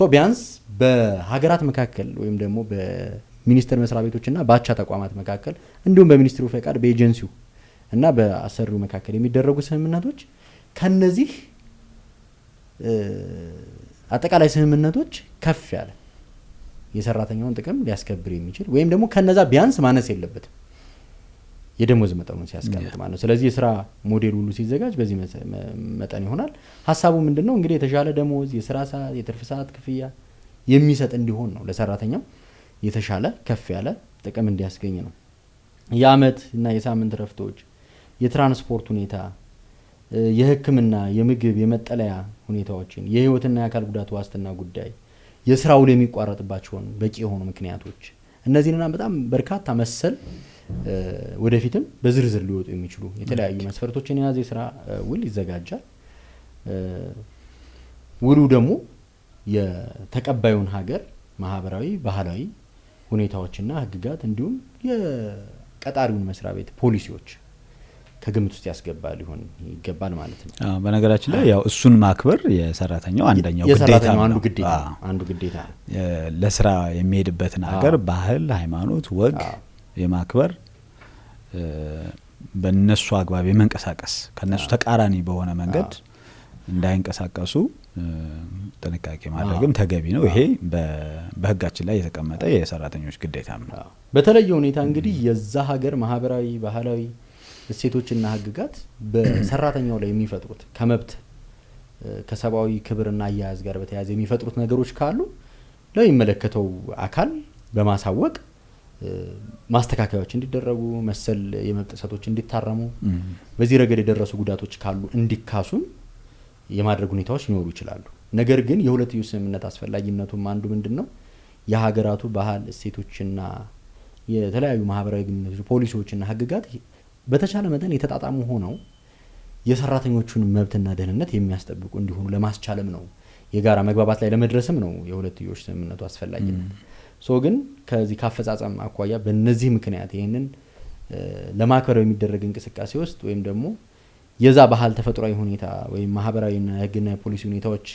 ቢያንስ በሀገራት መካከል ወይም ደግሞ በሚኒስቴር መስሪያ ቤቶችና በአቻ ተቋማት መካከል እንዲሁም በሚኒስትሩ ፈቃድ በኤጀንሲው እና በአሰሪው መካከል የሚደረጉ ስምምነቶች ከነዚህ አጠቃላይ ስምምነቶች ከፍ ያለ የሰራተኛውን ጥቅም ሊያስከብር የሚችል ወይም ደግሞ ከነዛ ቢያንስ ማነስ የለበትም የደሞዝ መጠኑን ሲያስቀምጥ ማለት ነው። ስለዚህ የስራ ሞዴል ሁሉ ሲዘጋጅ በዚህ መጠን ይሆናል። ሀሳቡ ምንድነው እንግዲህ የተሻለ ደሞዝ፣ የስራ ሰዓት፣ የትርፍ ሰዓት ክፍያ የሚሰጥ እንዲሆን ነው። ለሰራተኛው የተሻለ ከፍ ያለ ጥቅም እንዲያስገኝ ነው። የአመት እና የሳምንት ረፍቶች፣ የትራንስፖርት ሁኔታ፣ የሕክምና፣ የምግብ፣ የመጠለያ ሁኔታዎችን፣ የህይወትና የአካል ጉዳት ዋስትና ጉዳይ፣ የስራ ውል የሚቋረጥባቸውን በቂ የሆኑ ምክንያቶች እነዚህና በጣም በርካታ መሰል ወደፊትም በዝርዝር ሊወጡ የሚችሉ የተለያዩ መስፈርቶችን የያዘ የስራ ውል ይዘጋጃል። ውሉ ደግሞ የተቀባዩን ሀገር ማህበራዊ፣ ባህላዊ ሁኔታዎችና ህግጋት እንዲሁም የቀጣሪውን መስሪያ ቤት ፖሊሲዎች ከግምት ውስጥ ያስገባ ሊሆን ይገባል ማለት ነው። በነገራችን ላይ ያው እሱን ማክበር የሰራተኛው አንደኛው አንዱ ግዴታ ነው። ለስራ የሚሄድበትን ሀገር ባህል፣ ሃይማኖት፣ ወግ የማክበር በእነሱ አግባብ የመንቀሳቀስ ከነሱ ተቃራኒ በሆነ መንገድ እንዳይንቀሳቀሱ ጥንቃቄ ማድረግም ተገቢ ነው። ይሄ በህጋችን ላይ የተቀመጠ የሰራተኞች ግዴታ ነው። በተለየ ሁኔታ እንግዲህ የዛ ሀገር ማህበራዊ፣ ባህላዊ እሴቶችና ህግጋት በሰራተኛው ላይ የሚፈጥሩት ከመብት ከሰብአዊ ክብርና አያያዝ ጋር በተያያዘ የሚፈጥሩት ነገሮች ካሉ ለሚመለከተው አካል በማሳወቅ ማስተካከያዎች እንዲደረጉ፣ መሰል የመብት ጥሰቶች እንዲታረሙ፣ በዚህ ረገድ የደረሱ ጉዳቶች ካሉ እንዲካሱም የማድረግ ሁኔታዎች ሊኖሩ ይችላሉ። ነገር ግን የሁለትዮሽ ስምምነት አስፈላጊነቱም አንዱ ምንድነው የሀገራቱ ባህል እሴቶችና የተለያዩ ማህበራዊ ግንኙነቶች ፖሊሲዎችና ህግጋት በተቻለ መጠን የተጣጣሙ ሆነው የሰራተኞቹን መብትና ደህንነት የሚያስጠብቁ እንዲሆኑ ለማስቻለም ነው። የጋራ መግባባት ላይ ለመድረስም ነው የሁለትዮሽ ስምምነቱ አስፈላጊነት። ግን ከዚህ ካፈጻጸም አኳያ በእነዚህ ምክንያት ይሄንን ለማክበር የሚደረግ እንቅስቃሴ ውስጥ ወይም ደግሞ የዛ ባህል ተፈጥሯዊ ሁኔታ ወይም ማህበራዊና ህግና የፖሊሲ ሁኔታዎች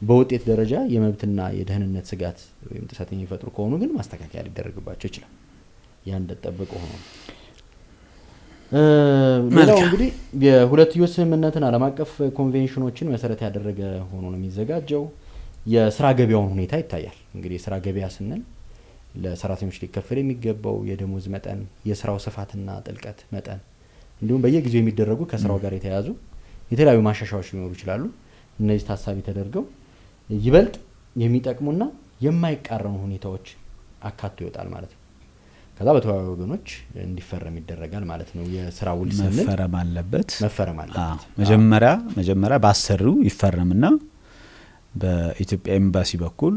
በውጤት ደረጃ የመብትና የደህንነት ስጋት ወይም ጥሰት የሚፈጥሩ ከሆኑ ግን ማስተካከያ ሊደረግባቸው ይችላል። ያን እንደተጠበቀ ሆኖ ሌላው እንግዲህ የሁለትዮሽ ስምምነትን ዓለም አቀፍ ኮንቬንሽኖችን መሰረት ያደረገ ሆኖ ነው የሚዘጋጀው። የስራ ገበያውን ሁኔታ ይታያል። እንግዲህ የስራ ገበያ ስንል ለሰራተኞች ሊከፈል የሚገባው የደሞዝ መጠን፣ የስራው ስፋትና ጥልቀት መጠን እንዲሁም በየጊዜው የሚደረጉ ከስራው ጋር የተያያዙ የተለያዩ ማሻሻያዎች ሊኖሩ ይችላሉ። እነዚህ ታሳቢ ተደርገው ይበልጥ የሚጠቅሙና የማይቃረኑ ሁኔታዎች አካቶ ይወጣል ማለት ነው። ከዛ በተወያዩ ወገኖች እንዲፈረም ይደረጋል ማለት ነው። የስራ ውል ስንል መፈረም አለበት። መጀመሪያ በአሰሪው ይፈረምና በኢትዮጵያ ኤምባሲ በኩል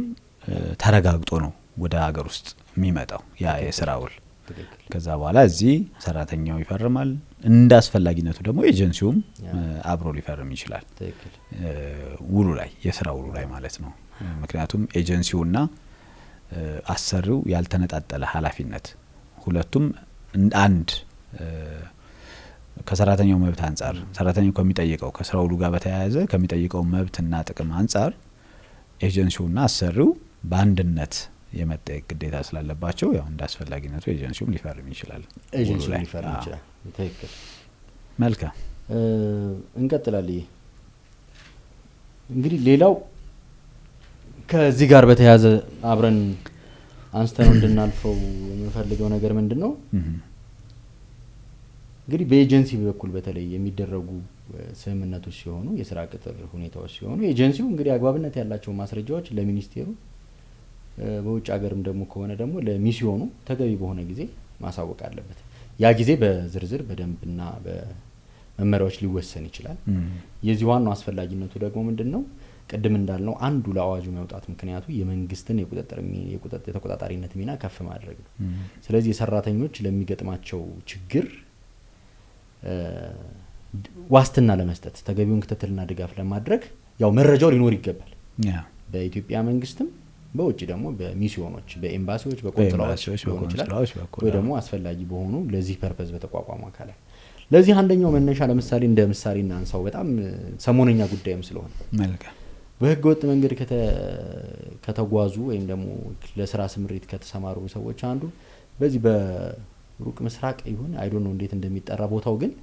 ተረጋግጦ ነው ወደ ሀገር ውስጥ የሚመጣው ያ የስራ ውል። ከዛ በኋላ እዚህ ሰራተኛው ይፈርማል። እንደ አስፈላጊነቱ ደግሞ ኤጀንሲውም አብሮ ሊፈርም ይችላል ውሉ ላይ፣ የስራ ውሉ ላይ ማለት ነው። ምክንያቱም ኤጀንሲውና አሰሪው ያልተነጣጠለ ኃላፊነት ሁለቱም አንድ ከሰራተኛው መብት አንጻር ሰራተኛው ከሚጠይቀው ከስራ ውሉ ጋር በተያያዘ ከሚጠይቀው መብትና ጥቅም አንጻር ኤጀንሲውና አሰሪው በአንድነት የመጠየቅ ግዴታ ስላለባቸው ያው እንደ አስፈላጊነቱ ኤጀንሲውም ሊፈርም ይችላል። ትክክል። መልካም እንቀጥላለን። እንግዲህ ሌላው ከዚህ ጋር በተያያዘ አብረን አንስተነው እንድናልፈው የምንፈልገው ነገር ምንድነው? እንግዲህ በኤጀንሲ በኩል በተለይ የሚደረጉ ስምምነቶች ሲሆኑ የስራ ቅጥር ሁኔታዎች ሲሆኑ ኤጀንሲው እንግዲህ አግባብነት ያላቸው ማስረጃዎች ለሚኒስቴሩ በውጭ ሀገርም ደግሞ ከሆነ ደግሞ ለሚስዮኑ ተገቢ በሆነ ጊዜ ማሳወቅ አለበት። ያ ጊዜ በዝርዝር በደንብና በመመሪያዎች ሊወሰን ይችላል። የዚህ ዋናው አስፈላጊነቱ ደግሞ ምንድነው? ቅድም እንዳልነው አንዱ ለአዋጁ መውጣት ምክንያቱ የመንግስትን የተቆጣጣሪነት ሚና ከፍ ማድረግ ነው። ስለዚህ የሰራተኞች ለሚገጥማቸው ችግር ዋስትና ለመስጠት ተገቢውን ክትትልና ድጋፍ ለማድረግ ያው መረጃው ሊኖር ይገባል። በኢትዮጵያ መንግስትም በውጭ ደግሞ በሚስዮኖች በኤምባሲዎች በቆንስላዎች ወይ ደግሞ አስፈላጊ በሆኑ ለዚህ ፐርፐዝ በተቋቋሙ አካላት። ለዚህ አንደኛው መነሻ ለምሳሌ እንደ ምሳሌ እናንሳው በጣም ሰሞነኛ ጉዳይም ስለሆነ መልካም በህገ ወጥ መንገድ ከተጓዙ ወይም ደግሞ ለስራ ስምሪት ከተሰማሩ ሰዎች አንዱ በዚህ በሩቅ ምስራቅ ይሁን አይ ዶንት ኖ እንዴት እንደሚጠራ ቦታው ግን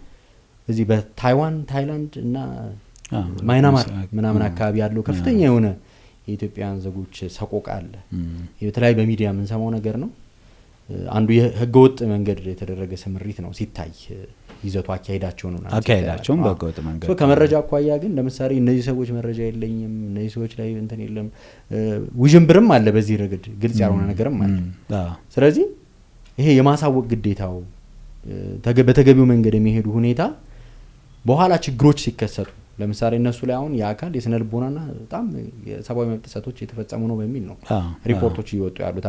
እዚህ በታይዋን ታይላንድ እና ማይናማር ምናምን አካባቢ ያለው ከፍተኛ የሆነ የኢትዮጵያን ዜጎች ሰቆቃ አለ። በተለይ በሚዲያ ምን ሰማው ነገር ነው። አንዱ የህገ ወጥ መንገድ የተደረገ ስምሪት ነው ሲታይ ይዘቱ አካሄዳቸውን በህገ ወጥ መንገድ ከመረጃ አኳያ ግን ለምሳሌ እነዚህ ሰዎች መረጃ የለኝም እነዚህ ሰዎች ላይ እንትን የለም ውዥንብርም አለ በዚህ ረገድ ግልጽ ያልሆነ ነገርም አለ። ስለዚህ ይሄ የማሳወቅ ግዴታው በተገቢው መንገድ የሚሄዱ ሁኔታ በኋላ ችግሮች ሲከሰቱ ለምሳሌ እነሱ ላይ አሁን የአካል የስነ ልቦናና በጣም የሰብአዊ መብት ጥሰቶች የተፈጸሙ ነው በሚል ነው ሪፖርቶች እየወጡ ያሉት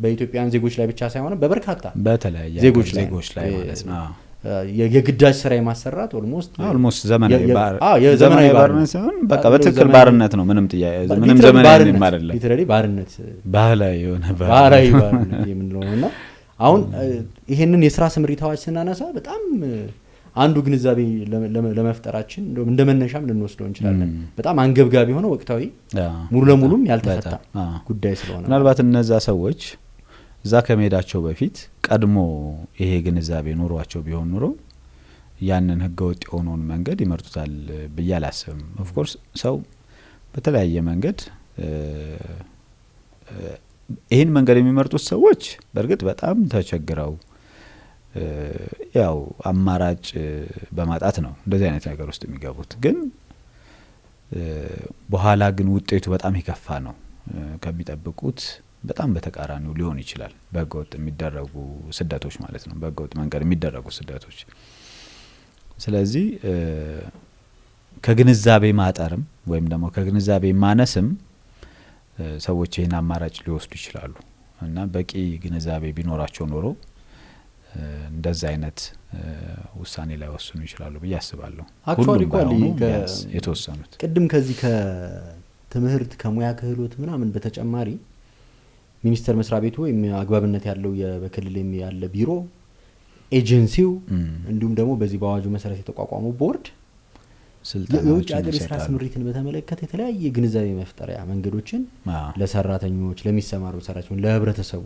በኢትዮጵያን ዜጎች ላይ ብቻ ሳይሆን በበርካታ በተለያየ ዜጎች ላይ ማለት ነው። የግዳጅ ስራ የማሰራት ኦልሞስት ዘመናዊ ባርነት ሲሆን በቃ በትክክል ባርነት ነው። ምንም ዘመናዊ አይደለም። ሊትራሊ ባርነት ባህላዊ የሆነ ባርነት የምንለውና አሁን ይሄንን የስራ ስምሪታዎች ስናነሳ በጣም አንዱ ግንዛቤ ለመፍጠራችን እንደ መነሻም ልንወስደው እንችላለን። በጣም አንገብጋቢ ሆነ ወቅታዊ ሙሉ ለሙሉም ያልተፈታ ጉዳይ ስለሆነ ምናልባት እነዛ ሰዎች እዛ ከመሄዳቸው በፊት ቀድሞ ይሄ ግንዛቤ ኖሯቸው ቢሆን ኖሮ ያንን ህገወጥ የሆነውን መንገድ ይመርጡታል ብዬ አላስብም። ኦፍ ኮርስ ሰው በተለያየ መንገድ ይሄን መንገድ የሚመርጡት ሰዎች በእርግጥ በጣም ተቸግረው ያው አማራጭ በማጣት ነው እንደዚህ አይነት ነገር ውስጥ የሚገቡት። ግን በኋላ ግን ውጤቱ በጣም ይከፋ ነው ከሚጠብቁት በጣም በተቃራኒው ሊሆን ይችላል። በህገወጥ የሚደረጉ ስደቶች ማለት ነው በህገወጥ መንገድ የሚደረጉ ስደቶች። ስለዚህ ከግንዛቤ ማጠርም ወይም ደግሞ ከግንዛቤ ማነስም ሰዎች ይሄን አማራጭ ሊወስዱ ይችላሉ እና በቂ ግንዛቤ ቢኖራቸው ኖሮ እንደዛ አይነት ውሳኔ ላይ ወስኑ ይችላሉ ብዬ አስባለሁ። አክቹአሊ የተወሰኑት ቅድም ከዚህ ከትምህርት ከሙያ ክህሎት ምናምን በተጨማሪ ሚኒስተር መስሪያ ቤቱ ወይም አግባብነት ያለው በክልል ያለ ቢሮ ኤጀንሲው እንዲሁም ደግሞ በዚህ በአዋጁ መሰረት የተቋቋመው ቦርድ የውጭ ሀገር የስራ ስምሪትን በተመለከተ የተለያየ ግንዛቤ መፍጠሪያ መንገዶችን ለሰራተኞች ለሚሰማሩ ሰራተኞች ለህብረተሰቡ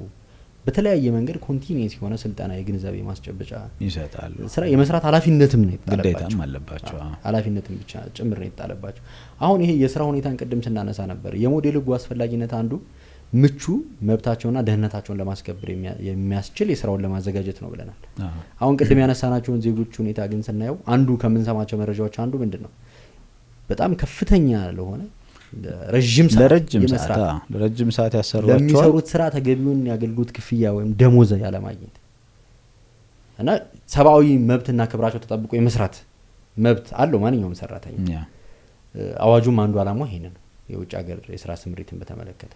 በተለያየ መንገድ ኮንቲኒየስ የሆነ ስልጣና የግንዛቤ ማስጨበጫ ይሰጣሉ። ስራ የመስራት ኃላፊነትም ነው ግዴታም አለባቸው። ኃላፊነትም ብቻ ጭምር ነው የጣለባቸው። አሁን ይሄ የስራ ሁኔታን ቅድም ስናነሳ ነበር የሞዴል ህጉ አስፈላጊነት አንዱ ምቹ መብታቸውና ደህንነታቸውን ለማስከበር የሚያስችል የስራውን ለማዘጋጀት ነው ብለናል። አሁን ቅድም ያነሳናቸውን ዜጎች ሁኔታ ግን ስናየው አንዱ ከምንሰማቸው መረጃዎች አንዱ ምንድነው በጣም ከፍተኛ ለሆነ ለረጅም ሰዓት ያሰሯቸው ለሚሰሩት ስራ ተገቢውን ያገልግሎት ክፍያ ወይም ደሞዝ ያለማግኘት እና ሰብአዊ መብትና ክብራቸው ተጠብቆ የመስራት መብት አለው ማንኛውም ሰራተኛ። አዋጁም አንዱ አላማው ይሄን ነው የውጭ ሀገር የስራ ስምሪትን በተመለከተ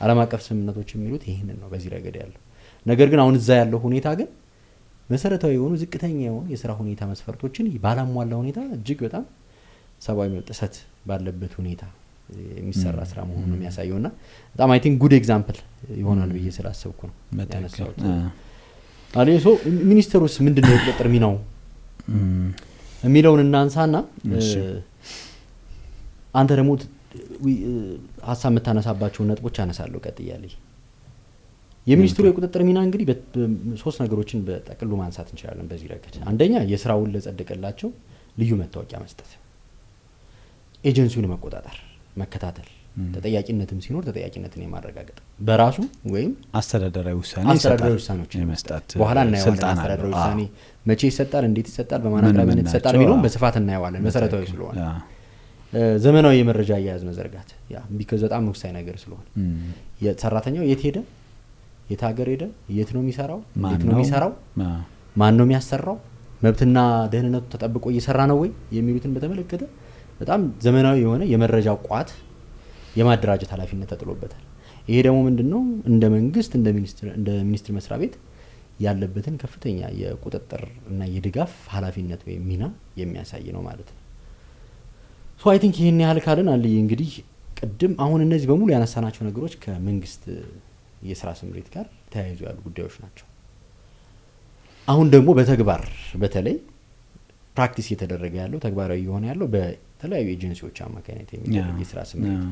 ዓለም አቀፍ ስምምነቶች የሚሉት ይሄን ነው በዚህ ረገድ ያለው ነገር። ግን አሁን እዛ ያለው ሁኔታ ግን መሰረታዊ የሆኑ ዝቅተኛ የሆኑ የስራ ሁኔታ መስፈርቶችን ባላሟላ ሁኔታ እጅግ በጣም ሰብአዊ መብት ጥሰት ባለበት ሁኔታ የሚሰራ ስራ መሆኑን የሚያሳየውና በጣም አይ ቲንክ ጉድ ኤግዛምፕል ይሆናል ብዬ ስላሰብኩ ነው ያነሳሁት። አለሶ ሚኒስተሩስ ምንድነው የቁጥጥር ሚናው የሚለውን እናንሳና አንተ ደግሞ ሀሳብ መታነሳባቸው ነጥቦች አነሳለሁ ቀጥያለሁ። የሚኒስትሩ የቁጥጥር ሚና እንግዲህ ሶስት ነገሮችን በጠቅሉ ማንሳት እንችላለን በዚህ ረገድ። አንደኛ የስራውን ለጸደቀላቸው ልዩ መታወቂያ መስጠት፣ ኤጀንሲውን መቆጣጠር መከታተል፣ ተጠያቂነትም ሲኖር ተጠያቂነትን የማረጋገጥ በራሱ ወይም አስተዳደራዊ ውሳኔዎችን መስጠት። በኋላ እናየዋለን አስተዳደራዊ ውሳኔ መቼ ይሰጣል፣ እንዴት ይሰጣል፣ በማን አቅራቢነት ይሰጣል የሚለውን በስፋት እናየዋለን መሰረታዊ ስለሆነ። ዘመናዊ የመረጃ አያያዝ መዘርጋት ያ ቢከዛ በጣም ወሳኝ ነገር ስለሆነ የሰራተኛው የት ሄደ፣ የት ሀገር ሄደ፣ የት ነው የሚሰራው፣ የት ነው የሚሰራው፣ ማን ነው የሚያሰራው፣ መብትና ደህንነቱ ተጠብቆ እየሰራ ነው ወይ የሚሉትን በተመለከተ በጣም ዘመናዊ የሆነ የመረጃ ቋት የማደራጀት ኃላፊነት ተጥሎበታል። ይሄ ደግሞ ምንድነው እንደ መንግስት እንደ ሚኒስትር መስሪያ ቤት ያለበትን ከፍተኛ የቁጥጥር እና የድጋፍ ኃላፊነት ወይም ሚና የሚያሳይ ነው ማለት ነው። ሶ አይ ቲንክ ይሄን ያህል ካልን አለ እንግዲህ ቅድም አሁን እነዚህ በሙሉ ያነሳናቸው ነገሮች ከመንግስት የስራ ስምሪት ጋር ተያይዞ ያሉ ጉዳዮች ናቸው። አሁን ደግሞ በተግባር በተለይ ፕራክቲስ እየተደረገ ያለው ተግባራዊ የሆነ ያለው በተለያዩ ኤጀንሲዎች አማካኝነት የሚደረግ የስራ ስምሪት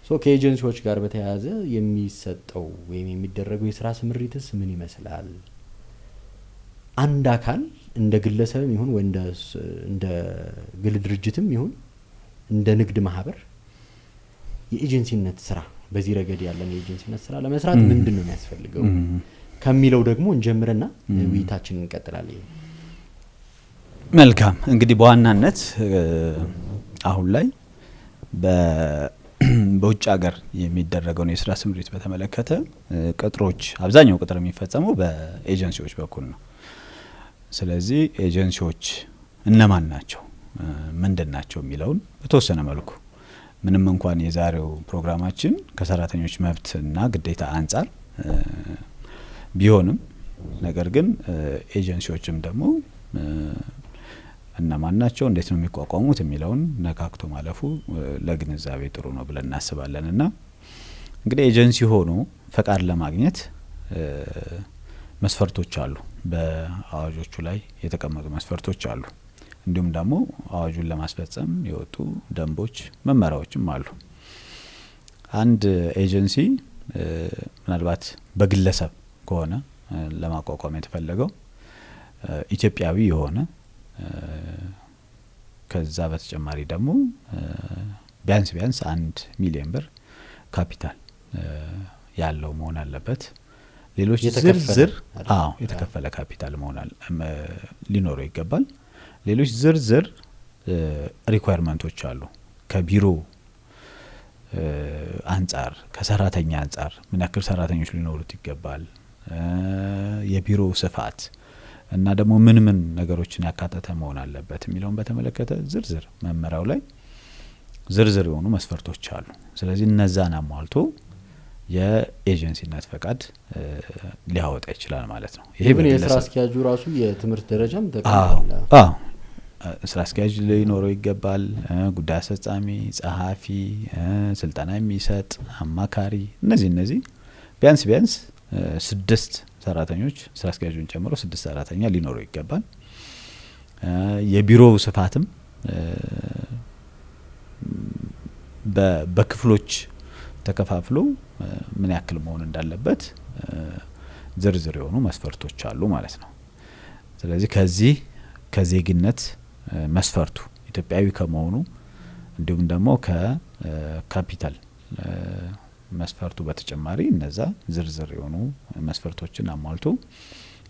ሶ ከኤጀንሲዎች ጋር በተያያዘ የሚሰጠው ወይም የሚደረገው የስራ ስምሪትስ ምን ይመስላል? አንድ አካል እንደ ግለሰብም ይሁን ወይ እንደ ግል ድርጅትም ይሁን እንደ ንግድ ማህበር የኤጀንሲነት ስራ በዚህ ረገድ ያለን የኤጀንሲነት ስራ ለመስራት ምንድነው የሚያስፈልገው ከሚለው ደግሞ እንጀምርና ውይይታችንን እንቀጥላለን። መልካም እንግዲህ በዋናነት አሁን ላይ በውጭ ሀገር የሚደረገውን የስራ ስምሪት በተመለከተ ቅጥሮች አብዛኛው ቅጥር የሚፈጸመው በኤጀንሲዎች በኩል ነው። ስለዚህ ኤጀንሲዎች እነማን ናቸው ምንድን ናቸው የሚለውን በተወሰነ መልኩ ምንም እንኳን የዛሬው ፕሮግራማችን ከሰራተኞች መብትና ግዴታ አንጻር ቢሆንም ነገር ግን ኤጀንሲዎችም ደግሞ እነማን ናቸው እንዴት ነው የሚቋቋሙት የሚለውን ነካክቶ ማለፉ ለግንዛቤ ጥሩ ነው ብለን እናስባለንና እንግዲህ ኤጀንሲ ሆኖ ፈቃድ ለማግኘት መስፈርቶች አሉ። በአዋጆቹ ላይ የተቀመጡ መስፈርቶች አሉ። እንዲሁም ደግሞ አዋጁን ለማስፈጸም የወጡ ደንቦች መመሪያዎችም አሉ። አንድ ኤጀንሲ ምናልባት በግለሰብ ከሆነ ለማቋቋም የተፈለገው ኢትዮጵያዊ የሆነ ከዛ በተጨማሪ ደግሞ ቢያንስ 1 ሚሊዮን ብር ካፒታል ያለው መሆን አለበት። ሌሎች ዝርዝር የተከፈለ ካፒታል መሆን ሊኖረው ይገባል። ሌሎች ዝርዝር ሪኳየርመንቶች አሉ። ከቢሮ አንጻር ከሰራተኛ አንጻር ምን ያክል ሰራተኞች ሊኖሩት ይገባል፣ የቢሮ ስፋት እና ደግሞ ምን ነገሮችን ያካተተ መሆን አለበት የሚለውን በተመለከተ ዝርዝር መመሪያው ላይ ዝርዝር የሆኑ መስፈርቶች አሉ። ስለዚህ እነዛን አሟልቶ የኤጀንሲነት ፈቃድ ሊያወጣ ይችላል ማለት ነው። ይሄ ግን የስራ አስኪያጁ ራሱ የትምህርት ደረጃም ተቀምጧል። ስራ አስኪያጅ ሊኖረው ይገባል። ጉዳይ አስፈጻሚ፣ ጸሐፊ፣ ስልጠና የሚሰጥ አማካሪ፣ እነዚህ ቢያንስ 6 ሰራተኞች ስራ አስኪያጁን ጨምሮ 6 ሰራተኛ ሊኖረው ይገባል። የቢሮው ስፋትም በክፍሎች ተከፋፍሎ ምን ያክል መሆን እንዳለበት ዝርዝር የሆኑ መስፈርቶች አሉ ማለት ነው። ስለዚህ ከዜግነት መስፈርቱ ኢትዮጵያዊ ከመሆኑ እንዲሁም ደግሞ ከካፒታል መስፈርቱ በተጨማሪ እነዛ ዝርዝር የሆኑ መስፈርቶችን አሟልቶ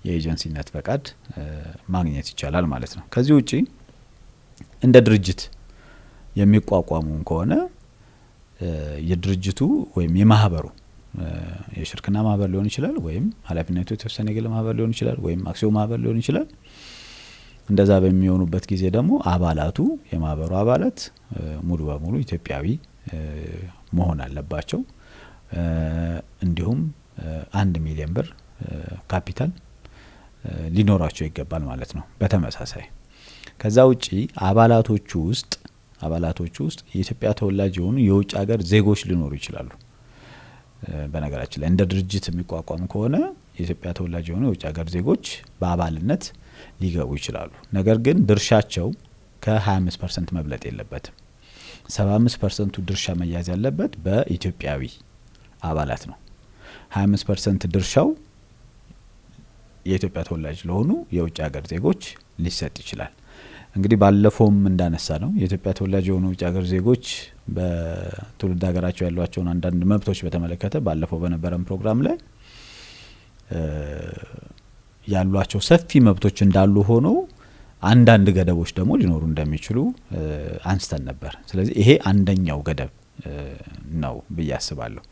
የኤጀንሲነት ፈቃድ ማግኘት ይቻላል ማለት ነው። ከዚህ ውጪ እንደ ድርጅት የሚቋቋሙ ከሆነ የድርጅቱ ወይም የማህበሩ የሽርክና ማህበር ሊሆን ይችላል ወይም ኃላፊነቱ የተወሰነ የግል ማህበር ሊሆን ይችላል ወይም አክሲዮን ማህበር ሊሆን ይችላል። እንደዛ በሚሆኑበት ጊዜ ደግሞ አባላቱ የማህበሩ አባላት ሙሉ በሙሉ ኢትዮጵያዊ መሆን አለባቸው። እንዲሁም 1 ሚሊዮን ብር ካፒታል ሊኖራቸው ይገባል ማለት ነው። በተመሳሳይ ከዛ ውጪ አባላቶቹ ውስጥ የኢትዮጵያ ተወላጅ የሆኑ የውጭ ሀገር ዜጎች ሊኖሩ ይችላሉ። በነገራችን ላይ እንደ ድርጅት የሚቋቋም ከሆነ የኢትዮጵያ ተወላጅ የሆኑ የውጭ ሀገር ዜጎች በአባልነት ሊገቡ ይችላሉ። ነገር ግን ድርሻቸው ከ25% መብለጥ የለበትም። 75% ድርሻ መያዝ ያለበት በኢትዮጵያዊ አባላት ነው። 25% ድርሻው የኢትዮጵያ ተወላጅ ለሆኑ የውጭ ሀገር ዜጎች ሊሰጥ ይችላል። እንግዲህ ባለፈውም እንዳነሳ ነው የኢትዮጵያ ተወላጅ የሆኑ የውጭ ሀገር ዜጎች በትውልድ ሀገራቸው ያሏቸውን አንዳንድ መብቶች በተመለከተ ባለፈው በነበረን ፕሮግራም ላይ ያሏቸው ሰፊ መብቶች እንዳሉ ሆኖ አንዳንድ ገደቦች ደግሞ ሊኖሩ እንደሚችሉ አንስተን ነበር። ስለዚህ ይሄ አንደኛው ገደብ ነው ብዬ አስባለሁ።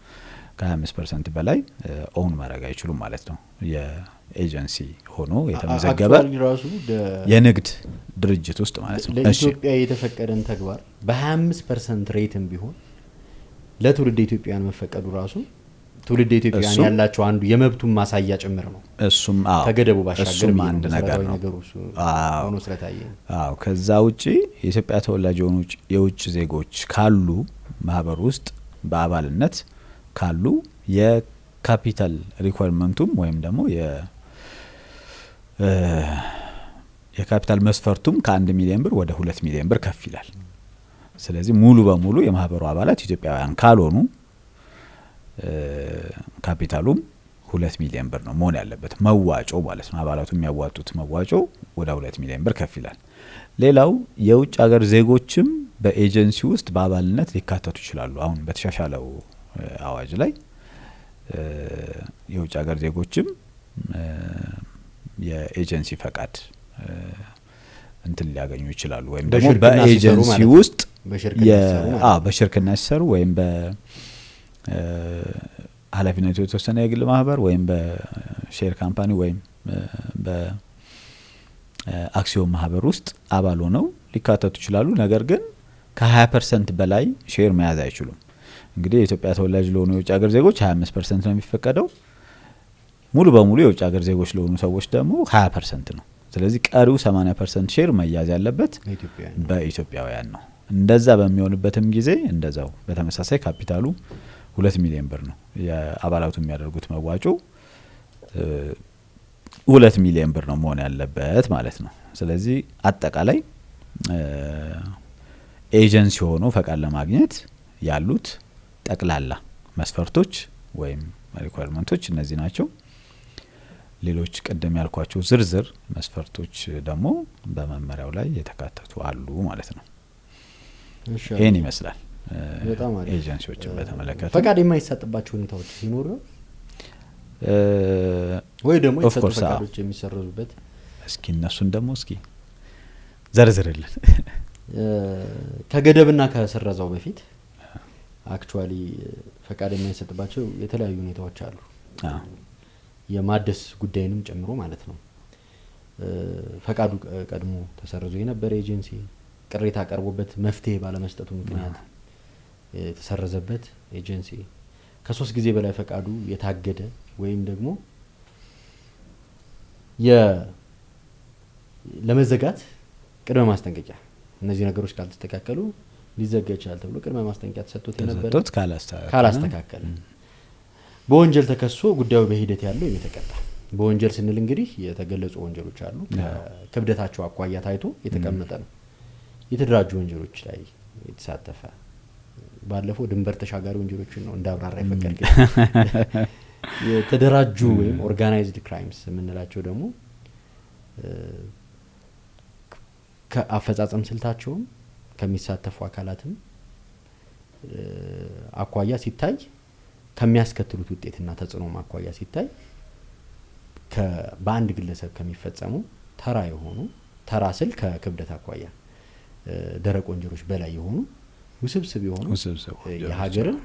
ከ25% በላይ ኦውን ማድረግ አይችሉም ማለት ነው። የኤጀንሲ ሆኖ የተመዘገበ የንግድ ድርጅት ውስጥ ማለት ነው። ለኢትዮጵያ የተፈቀደን ተግባር በ25% ሬትም ቢሆን ለትውልድ ኢትዮጵያውያን መፈቀዱ ራሱ ትውልድ ኢትዮጵያውያን ያላቸው አንዱ የመብቱን ማሳያ ጭምር ነው። እሱም ከገደቡ ባሻገር አንድ ነገር ነው። ሆኖ ስለታየ ከዛ ውጪ የኢትዮጵያ ተወላጅ የሆኑ የውጭ ዜጎች ካሉ ማህበር ውስጥ በአባልነት ካሉ የካፒታል ሪኳየርመንቱም ወይም ደግሞ የካፒታል መስፈርቱም ከ1 ሚሊዮን ብር ወደ 2 ሚሊዮን ብር ከፍ ይላል። ስለዚህ ሙሉ በሙሉ የማህበሩ አባላት ኢትዮጵያውያን ካልሆኑ ካፒታሉም 2 ሚሊዮን ብር ነው መሆን ያለበት መዋጮ ማለት ነው። አባላቱ የሚያዋጡት መዋጮ ወደ 2 ሚሊዮን ብር ከፍ ይላል። ሌላው የውጭ ሀገር ዜጎችም በኤጀንሲ ውስጥ በአባልነት ሊካተቱ ይችላሉ። አሁን በተሻሻለው አዋጅ ላይ የውጭ ሀገር ዜጎችም የኤጀንሲ ፈቃድ እንትን ሊያገኙ ይችላሉ። ወይም ደግሞ በኤጀንሲ ውስጥ በሽርክና ሲሰሩ ወይም በኃላፊነቱ የተወሰነ የግል ማህበር ወይም በሼር ካምፓኒ ወይም በአክሲዮን ማህበር ውስጥ አባል ሆነው ሊካተቱ ይችላሉ። ነገር ግን ከ20% በላይ ሼር መያዝ አይችሉም። እንግዲህ የኢትዮጵያ ተወላጅ ለሆኑ የውጭ ሀገር ዜጎች 25% ነው የሚፈቀደው። ሙሉ በሙሉ የውጭ ሀገር ዜጎች ለሆኑ ሰዎች ደግሞ 20% ነው። ስለዚህ ቀሪው 80% ሼር መያዝ ያለበት በኢትዮጵያውያን ነው። እንደዛ በሚሆንበትም ጊዜ እንደዛው በተመሳሳይ ካፒታሉ 2 ሚሊዮን ብር ነው። የአባላቱ የሚያደርጉት መዋጮ 2 ሚሊዮን ብር ነው መሆን ያለበት ማለት ነው። ስለዚህ አጠቃላይ ኤጀንሲ ሆኖ ፈቃድ ለማግኘት ያሉት ጠቅላላ መስፈርቶች ወይም ሪኳየርመንቶች እነዚህ ናቸው። ሌሎች ቀደም ያልኳቸው ዝርዝር መስፈርቶች ደግሞ በመመሪያው ላይ የተካተቱ አሉ ማለት ነው። ይሄን ይመስላል ኤጀንሲዎችን በተመለከተ። ፈቃድ የማይሰጥባቸው ሁኔታዎች ሲኖሩ ወይ ደግሞ የተሰጡ ፈቃዶች የሚሰረዙበት እስኪ እነሱን ደግሞ እስኪ ዘርዝርልን። ከገደብና ከስረዛው በፊት አክቹአሊ ፈቃድ የማይሰጥባቸው የተለያዩ ሁኔታዎች አሉ። የማደስ ጉዳይንም ጨምሮ ማለት ነው። ፈቃዱ ቀድሞ ተሰርዞ የነበረ ኤጀንሲ ቅሬታ ቀርቦበት መፍትሄ ባለመስጠቱ ምክንያት የተሰረዘበት ኤጀንሲ፣ ከ3 ጊዜ በላይ ፈቃዱ የታገደ ወይም ደግሞ ለመዘጋት ቅድመ ማስጠንቀቂያ እነዚህ ነገሮች ካልተስተካከሉ ሊዘጋ ይችላል ተብሎ ቅድመ ማስጠንቀቂያ ተሰጥቶት የነበረ ካላስተካከለ በወንጀል ተከሶ ጉዳዩ በሂደት ያለው የተቀጣ። በወንጀል ስንል እንግዲህ የተገለጹ ወንጀሎች አሉ። ክብደታቸው አኳያ ታይቶ የተቀመጠ ነው። የተደራጁ ወንጀሎች ላይ የተሳተፈ ባለፈው ድንበር ተሻጋሪ ወንጀሎችን ነው እንዳብራራ ይፈቀድ። የተደራጁ ወይም ኦርጋናይዝድ ክራይምስ የምንላቸው ደግሞ ከአፈጻጸም ስልታቸውም ከሚሳተፉ አካላትም አኳያ ሲታይ ከሚያስከትሉት ውጤትና ተጽዕኖ አኳያ ሲታይ በአንድ ግለሰብ ከሚፈጸሙ ተራ የሆኑ ተራ ስል ከክብደት አኳያ ደረቅ ወንጀሎች በላይ የሆኑ ውስብስብ የሆኑ የሀገርን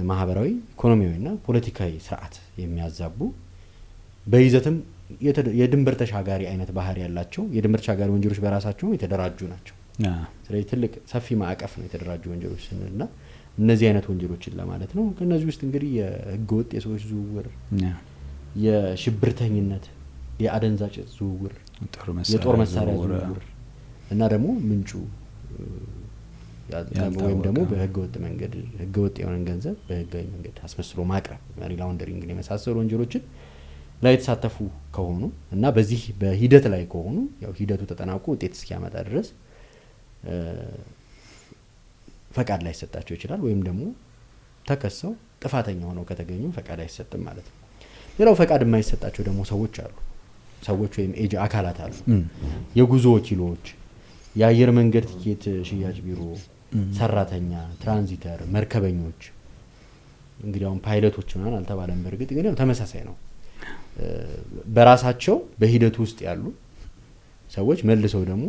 ማህበራዊ ኢኮኖሚያዊና ፖለቲካዊ ስርዓት የሚያዛቡ በይዘትም የድንበር ተሻጋሪ አይነት ባህሪ ያላቸው የድንበር ተሻጋሪ ወንጀሎች በራሳቸው የተደራጁ ናቸው። ስለዚህ ትልቅ ሰፊ ማዕቀፍ ነው የተደራጁ ወንጀሎች ስንልና እነዚህ አይነት ወንጀሎችን ለማለት ነው። ከነዚህ ውስጥ እንግዲህ የህገወጥ የሰዎች ዝውውር፣ የሽብርተኝነት፣ የአደንዛዥ ዝውውር፣ የጦር መሳሪያ ዝውውር እና ደግሞ ምንጩ ወይም ደግሞ በህገወጥ መንገድ ህገወጥ የሆነን ገንዘብ በህጋዊ መንገድ አስመስሎ ማቅረብ ማኒ ላውንደሪንግ የመሳሰሉ ወንጀሎችን ላይ የተሳተፉ ከሆኑ እና በዚህ በሂደት ላይ ከሆኑ ያው ሂደቱ ተጠናቆ ውጤት እስኪያመጣ ድረስ ፈቃድ ላይ ሰጣቸው ይችላል። ወይም ደግሞ ተከሰው ጥፋተኛ ሆነው ከተገኙ ፈቃድ አይሰጥም ማለት ነው። ሌላው ፈቃድ የማይሰጣቸው ደግሞ ሰዎች አሉ። ሰዎች ወይም አካላት አሉ። የጉዞ ወኪሎች፣ የአየር መንገድ ቲኬት ሽያጭ ቢሮ ሰራተኛ፣ ትራንዚተር፣ መርከበኞች እንግዲህ አሁን ፓይለቶች ምናምን አልተባለም። በርግጥ ግን ያው ተመሳሳይ ነው። በራሳቸው በሂደቱ ውስጥ ያሉ ሰዎች መልሰው ደግሞ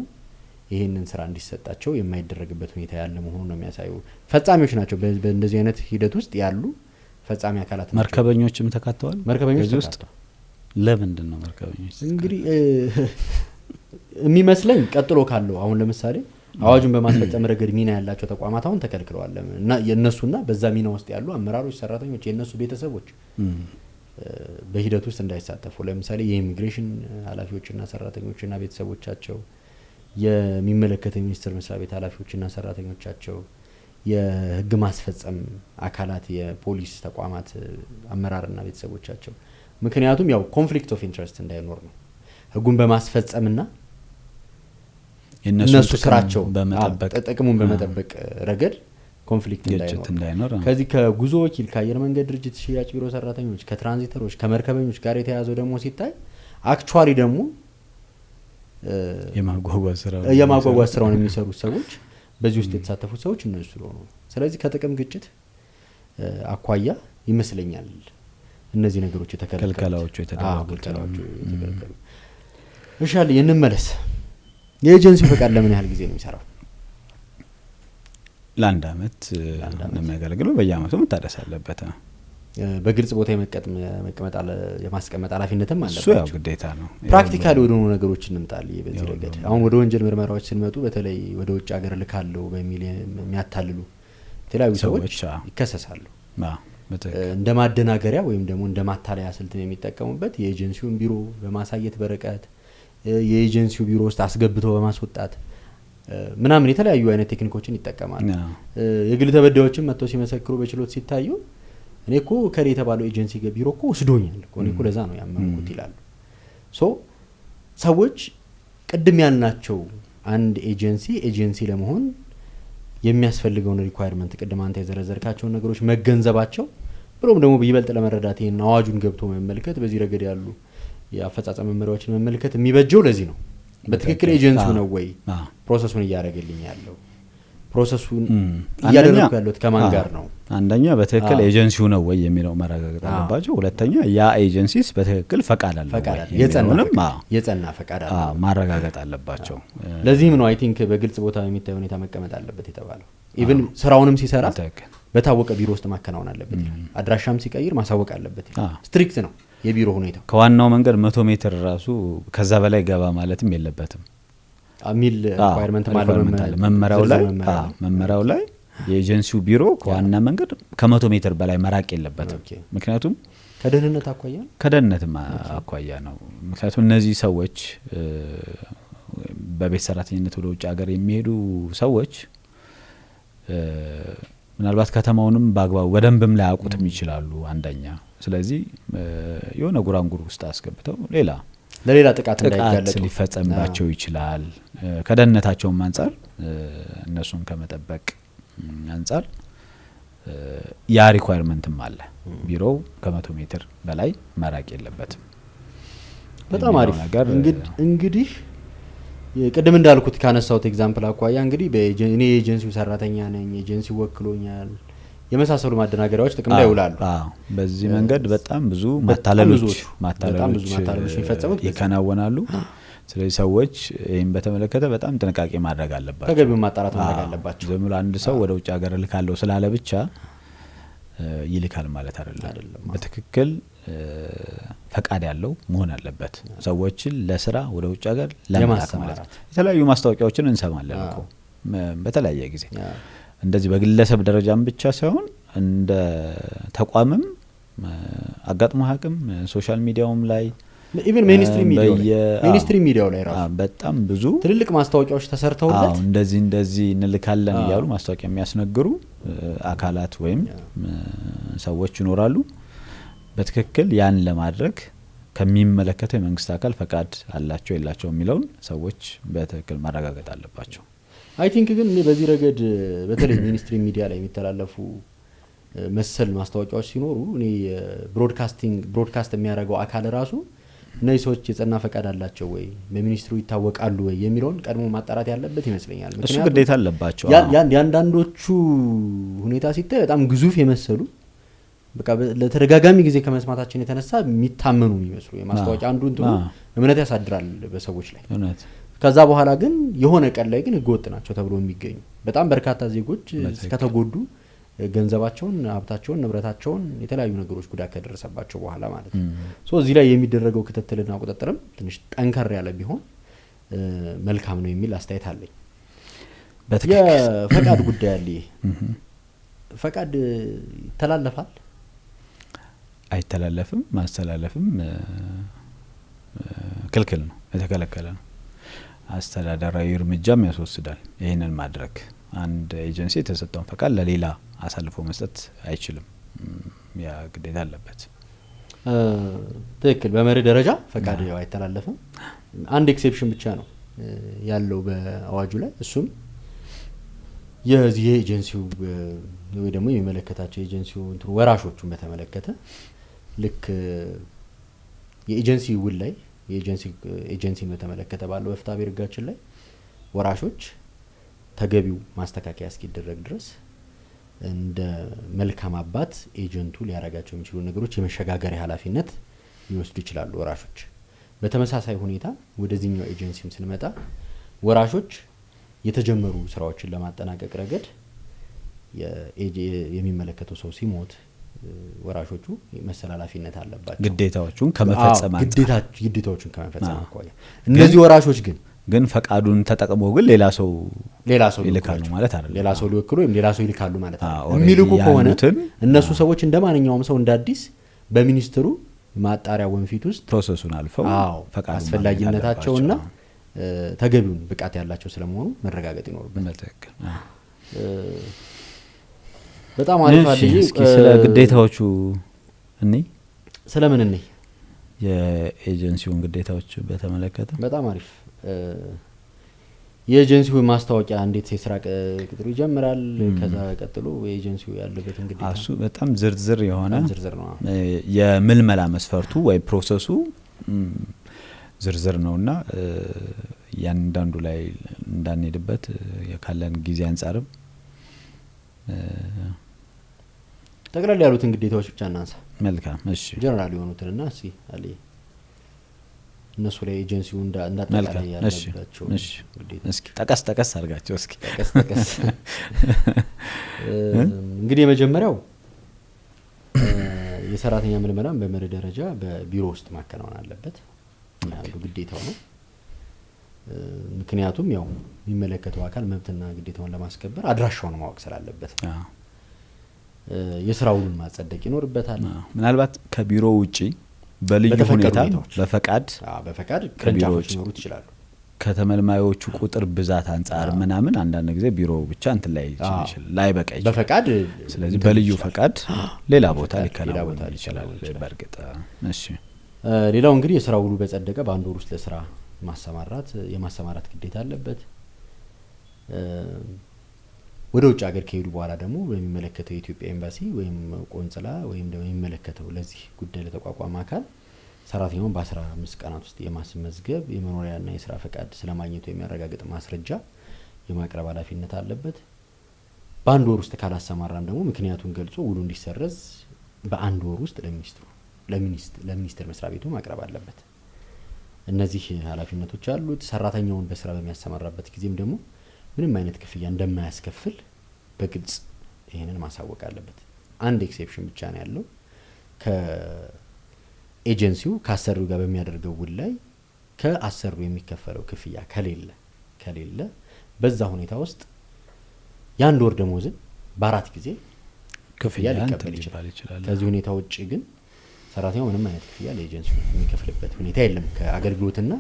ይሄንን ስራ እንዲሰጣቸው የማይደረግበት ሁኔታ ያለ መሆኑን ነው የሚያሳየው። ፈጻሚዎች ናቸው። በእንደዚህ አይነት ሂደት ውስጥ ያሉ ፈጻሚ አካላት ናቸው። መርከበኞችም ተካተዋል። መርከበኞች ውስጥ ለምንድን ነው መርከበኞች? እንግዲህ የሚመስለኝ ቀጥሎ ካለው አሁን ለምሳሌ አዋጁን በማስፈጸም ረገድ ሚና ያላቸው ተቋማት አሁን ተከልክለዋል እና የነሱና በዛ ሚና ውስጥ ያሉ አመራሮች፣ ሰራተኞች፣ የነሱ ቤተሰቦች በሂደት ውስጥ እንዳይሳተፉ ለምሳሌ የኢሚግሬሽን ኃላፊዎችና ሰራተኞችና ቤተሰቦቻቸው፣ የሚመለከተው ሚኒስቴር መስሪያ ቤት ኃላፊዎችና ሰራተኞቻቸው፣ የህግ ማስፈጸም አካላት፣ የፖሊስ ተቋማት አመራርና ቤተሰቦቻቸው። ምክንያቱም ያው ኮንፍሊክት ኦፍ ኢንትረስት እንዳይኖር ነው ህጉን በማስፈጸምና እነሱ ስራቸው ጥቅሙን በመጠበቅ ረገድ ኮንፍሊክት እንዳይኖር ከዚህ ከጉዞ ወኪል፣ ከአየር መንገድ ድርጅት ሽያጭ ቢሮ ሰራተኞች፣ ከትራንዚተሮች፣ ከመርከበኞች ጋር የተያዘው ደግሞ ሲታይ አክቹአሊ ደግሞ የማጓጓዝ ስራውን የሚሰሩ ሰዎች በዚህ ውስጥ የተሳተፉት ሰዎች እነሱ ስለሆኑ ስለዚህ ከጥቅም ግጭት አኳያ ይመስለኛል እነዚህ ነገሮች የተከለከላዎቹ የተደረጉት። እሻል እንመለስ። የኤጀንሲው ፈቃድ ለምን ያህል ጊዜ ነው የሚሰራው? ለአንድ አመት ነው የሚያገለግለው። በየአመቱ መታደስ አለበት። በግልጽ ቦታ የማስቀመጥ ኃላፊነትም አለበት። እሱ ያው ግዴታ ነው። ፕራክቲካሊ ወደ ነገሮች እንምጣል። በዚህ ረገድ አሁን ወደ ወንጀል ምርመራዎች ስንመጡ በተለይ ወደ ውጭ ሀገር ልካለው በሚል የሚያታልሉ የተለያዩ ሰዎች ይከሰሳሉ። እንደ ማደናገሪያ ወይም ደግሞ እንደ ማታለያ ስልት የሚጠቀሙበት የኤጀንሲውን ቢሮ በማሳየት በርቀት የኤጀንሲው ቢሮ ውስጥ አስገብተው በማስወጣት ምናምን የተለያዩ አይነት ቴክኒኮችን ይጠቀማሉ። የግል ተበዳዮችም መጥተው ሲመሰክሩ በችሎት ሲታዩ እኔ እኮ ከሌ የተባለው ኤጀንሲ ቢሮ እኮ ወስዶኛል እኮ እኔ እኮ ለዛ ነው ያመንኩት ይላሉ። ሰዎች ቅድም ያልናቸው አንድ ኤጀንሲ ለመሆን የሚያስፈልገውን ሪኳየርመንት ቅድም አንተ የዘረዘርካቸው ነገሮች መገንዘባቸው ብሎም ደግሞ ይበልጥ ለመረዳት ይሄን አዋጁን ገብቶ መመልከት በዚህ ረገድ ያሉ የአፈጻጸም መመሪያዎችን መመልከት የሚበጀው ለዚህ ነው። በትክክል ኤጀንሲው ነው ወይ ፕሮሰሱን እያደረገልኝ ያለው? ፕሮሰሱን እያደረኩ ያለሁት ከማን ጋር ነው? አንደኛ በትክክል ኤጀንሲው ነው ወይ የሚለው ማረጋገጥ አለባቸው። ሁለተኛ ያ ኤጀንሲስ በትክክል ፈቃድ አለው የጸና ፈቃድ አለው ማረጋገጥ አለባቸው። ለዚህም ነው አይ ቲንክ በግልጽ ቦታ የሚታይ ሁኔታ መቀመጥ አለበት የተባለው። ኢቭን ስራውንም ሲሰራ በታወቀ ቢሮ ውስጥ ማከናወን አለበት። አድራሻም ሲቀይር ማሳወቅ አለበት። ስትሪክት ነው የቢሮ ሁኔታ። ከዋናው መንገድ 100 ሜትር ራሱ ከዛ በላይ ገባ ማለትም የለበትም አሚል ሪኳየርመንት ማለት መመሪያው ላይ የኤጀንሲው ቢሮ ከዋና መንገድ ከ100 ሜትር በላይ መራቅ የለበትም። ምክንያቱም ከደህንነትም አኳያ ነው። ምክንያቱም እነዚህ ሰዎች በቤት ሰራተኝነት ወደ ውጭ ሀገር የሚሄዱ ሰዎች ምናልባት ከተማውንም በአግባቡ በደንብም ላይ አያውቁትም ይችላሉ አንደኛ። ስለዚህ የሆነ ጉራንጉር ውስጥ አስገብተው ለሌላ ጥቃት እንዳይጋለጡ ሊፈጸምባቸው ይችላል። ከደህንነታቸውም አንፃር እነሱን ከመጠበቅ አንፃር ያ ሪኳየርመንትም አለ። ቢሮው ከ100 ሜትር በላይ መራቅ የለበትም። በጣም አሪፍ ነገር እንግዲህ ቅድም እንዳልኩት ካነሳውት ኤግዛምፕል አኳያ እንግዲህ እኔ የኤጀንሲው ሰራተኛ ነኝ፣ ኤጀንሲው ወክሎኛል የመሳሰሉ ማደናገሪያዎች ጥቅም ላይ ይውላሉ። በዚህ መንገድ በጣም ብዙ ማታለሎች የሚፈጸሙት ይከናወናሉ። ስለዚህ ሰዎች ይሄን በተመለከተ በጣም ጥንቃቄ ማድረግ አለባቸው። ተገቢው ማጣራት ማድረግ አለባቸው። ዝም ብሎ አንድ ሰው ወደ ውጭ ሀገር ልካለው ስላለ ብቻ ይልካል ማለት አይደለም። በትክክል ፈቃድ ያለው መሆን አለበት። ሰዎችን ለስራ ወደ ውጭ ሀገር ለማሰማራት የተለያዩ ማስታወቂያዎችን እንሰማለን እኮ በተለያየ ጊዜ። እንደዚህ በግለሰብ ደረጃም ብቻ ሳይሆን እንደ ተቋምም አጋጥሞ ሀቅም ሶሻል ሚዲያውም ላይ ኢቭን ሚኒስትሪ ሚዲያው ላይ ራሱ በጣም ብዙ ትልልቅ ማስታወቂያዎች ተሰርተውለት እንደዚህ እንልካለን እያሉ ማስታወቂያ የሚያስነግሩ አካላት ወይም ሰዎች ይኖራሉ። በትክክል ያን ለማድረግ ከሚመለከተው የመንግስት አካል ፈቃድ አላቸው የላቸው የሚለውን ሰዎች በትክክል ማረጋገጥ አለባቸው። አይ ቲንክ ግን በዚህ ረገድ በተለይ ሚኒስትሪ ሚዲያ ላይ የሚተላለፉ መሰል ማስታወቂያዎች ሲኖሩ እኔ ብሮድካስት የሚያደርገው አካል ራሱ እነዚህ ሰዎች የጸና ፈቃድ አላቸው ወይ በሚኒስትሩ ይታወቃሉ ወይ የሚለውን ቀድሞ ማጣራት ያለበት ይመስለኛል። እሱ ግዴታ አለባቸው። ያንዳንዶቹ ሁኔታ ሲታይ በጣም ግዙፍ የመሰሉ በቃ ለተደጋጋሚ ጊዜ ከመስማታችን የተነሳ የሚታመኑ የሚመስሉ የማስታወቂያ አንዱ እምነት ያሳድራል በሰዎች ላይ። ከዛ በኋላ ግን የሆነ ቀን ላይ ግን ህገወጥ ናቸው ተብሎ የሚገኙ በጣም በርካታ ዜጎች ከተጎዱ ገንዘባቸውን፣ ሀብታቸውን፣ ንብረታቸውን የተለያዩ ነገሮች ጉዳት ከደረሰባቸው በኋላ ማለት ነው። እዚህ ላይ የሚደረገው ክትትልና ቁጥጥርም ትንሽ ጠንከር ያለ ቢሆን መልካም ነው የሚል አስተያየት አለኝ። በትክክል የፈቃድ ጉዳይ አለ። ፈቃድ ይተላለፋል አይተላለፍም? ማስተላለፍም ክልክል ነው፣ የተከለከለ ነው። አስተዳደራዊ እርምጃም ያስወስዳል ይሄንን ማድረግ። አንድ ኤጀንሲ የተሰጠውን ፈቃድ ለሌላ አሳልፎ መስጠት አይችልም፣ ያ ግዴታ አለበት። ትክክል። በመሪ ደረጃ ፈቃድ አይተላለፍም። አንድ ኤክሴፕሽን ብቻ ነው ያለው በአዋጁ ላይ። እሱም የዚህ ኤጀንሲው ወይ ደግሞ የሚመለከታቸው ኤጀንሲው ወራሾቹን በተመለከተ ልክ የኤጀንሲ ውል ላይ ኤጀንሲን በተመለከተ ባለው በፍትሐ ብሔር ሕጋችን ላይ ወራሾች ተገቢው ማስተካከያ እስኪደረግ ድረስ እንደ መልካም አባት ኤጀንቱ ሊያረጋቸው የሚችሉ ነገሮች የመሸጋገሪያ ኃላፊነት ሊወስዱ ይችላሉ ወራሾች። በተመሳሳይ ሁኔታ ወደዚህኛው ኤጀንሲም ስንመጣ ወራሾች የተጀመሩ ስራዎችን ለማጠናቀቅ ረገድ የሚመለከተው ሰው ሲሞት ወራሾቹ መሰል ኃላፊነት አለባቸው ግዴታዎቹን ከመፈጸም አኳያ። እነዚህ ወራሾች ግን ፈቃዱን ተጠቅሞ ግን ሌላ ሰው ይልካሉ ማለት አይደለም። ሌላ ሰው ሊወክሉ ወይም ሌላ ሰው ይልካሉ ማለት አይደለም። የሚልኩ ከሆነ እነሱ ሰዎች እንደማንኛውም ሰው እንዳዲስ በሚኒስትሩ ማጣሪያ ወንፊት ውስጥ ፕሮሰሱን አልፈው ፈቃድ አስፈላጊነታቸውና ተገቢውን ብቃት ያላቸው ስለመሆኑ መረጋገጥ ይኖርበታል። በጣም አሪፍ አለ። እስኪ ስለ ግዴታዎቹ ስለምን የኤጀንሲውን ግዴታዎች በተመለከተ በጣም አሪፍ። የኤጀንሲው ማስታወቂያ እንዴት የስራ ቅጥሩ ይጀምራል፣ ከዛ ቀጥሎ የኤጀንሲው ያለበትን ግዴታ እሱ በጣም ዝርዝር የሆነ ዝርዝር ነው። የምልመላ መስፈርቱ ወይ ፕሮሰሱ ዝርዝር ነውና ያንዳንዱ ላይ እንዳንሄድበት የካለን ጊዜ አንጻርም ጠቅላላ ያሉትን ግዴታዎች ብቻ እናንሳ። መልካም እሺ። ጀነራል የሆኑትንና እስኪ አለ እነሱ ላይ ኤጀንሲው እንዳጠቃላይ ያለባቸው ግዴታዎች እስኪ ጠቀስ አድርጋቸው እስኪ ጠቀስ እንግዲህ የመጀመሪያው የሰራተኛ ምልመላን በመርህ ደረጃ በቢሮ ውስጥ ማከናወን አለበት። አንዱ ግዴታው ነው። ምክንያቱም ያው የሚመለከተው አካል መብትና ግዴታውን ለማስከበር አድራሻውን ማወቅ ስላለበት የስራውን ማጸደቅ ይኖርበታል። ምናልባት ከቢሮ ውጪ በልዩ ሁኔታ በፈቃድ ቅርንጫፎች ሊኖሩት ይችላሉ። ከተመልማዮቹ ቁጥር ብዛት አንጻር ምናምን አንዳንድ ጊዜ ቢሮ ብቻ እንትን ላይ ይችላል ላይ በቃ ይችላል በፈቃድ። ስለዚህ በልዩ ፈቃድ ሌላ ቦታ ሊከናወን ይችላል። በርግጥ እሺ። ሌላው እንግዲህ የስራ ውሉ በጸደቀ በአንድ ወር ውስጥ ለስራ የማሰማራት ግዴታ አለበት። ወደ ውጭ ሀገር ከሄዱ በኋላ ደግሞ በሚመለከተው የኢትዮጵያ ኤምባሲ ወይም ቆንጽላ ወይም ደግሞ የሚመለከተው ለዚህ ጉዳይ ለተቋቋመ አካል ሰራተኛውን በ15 ቀናት ውስጥ የማስመዝገብ የመኖሪያና የስራ ፈቃድ ስለማግኘቱ የሚያረጋግጥ ማስረጃ የማቅረብ ኃላፊነት አለበት። በአንድ ወር ውስጥ ካላሰማራም ደግሞ ምክንያቱን ገልጾ ውሉ እንዲሰረዝ በአንድ ወር ውስጥ ለሚኒስትር መስሪያ ቤቱ ማቅረብ አለበት። እነዚህ ኃላፊነቶች አሉት። ሰራተኛውን በስራ በሚያሰማራበት ጊዜም ደግሞ ምንም አይነት ክፍያ እንደማያስከፍል በግልጽ ይሄንን ማሳወቅ አለበት። አንድ ኤክሴፕሽን ብቻ ነው ያለው። ከኤጀንሲው ከአሰሪው ጋር በሚያደርገው ውል ላይ ከአሰሪው የሚከፈለው ክፍያ ከሌለ በዛ ሁኔታ ውስጥ የአንድ ወር ደሞዝን በ4 ጊዜ ክፍያ ሊቀበል ይችላል። ከዚህ ሁኔታ ውጪ ግን ሰራተኛው ምንም አይነት ክፍያ ለኤጀንሲው የሚከፍልበት ሁኔታ የለም። ከአገልግሎትና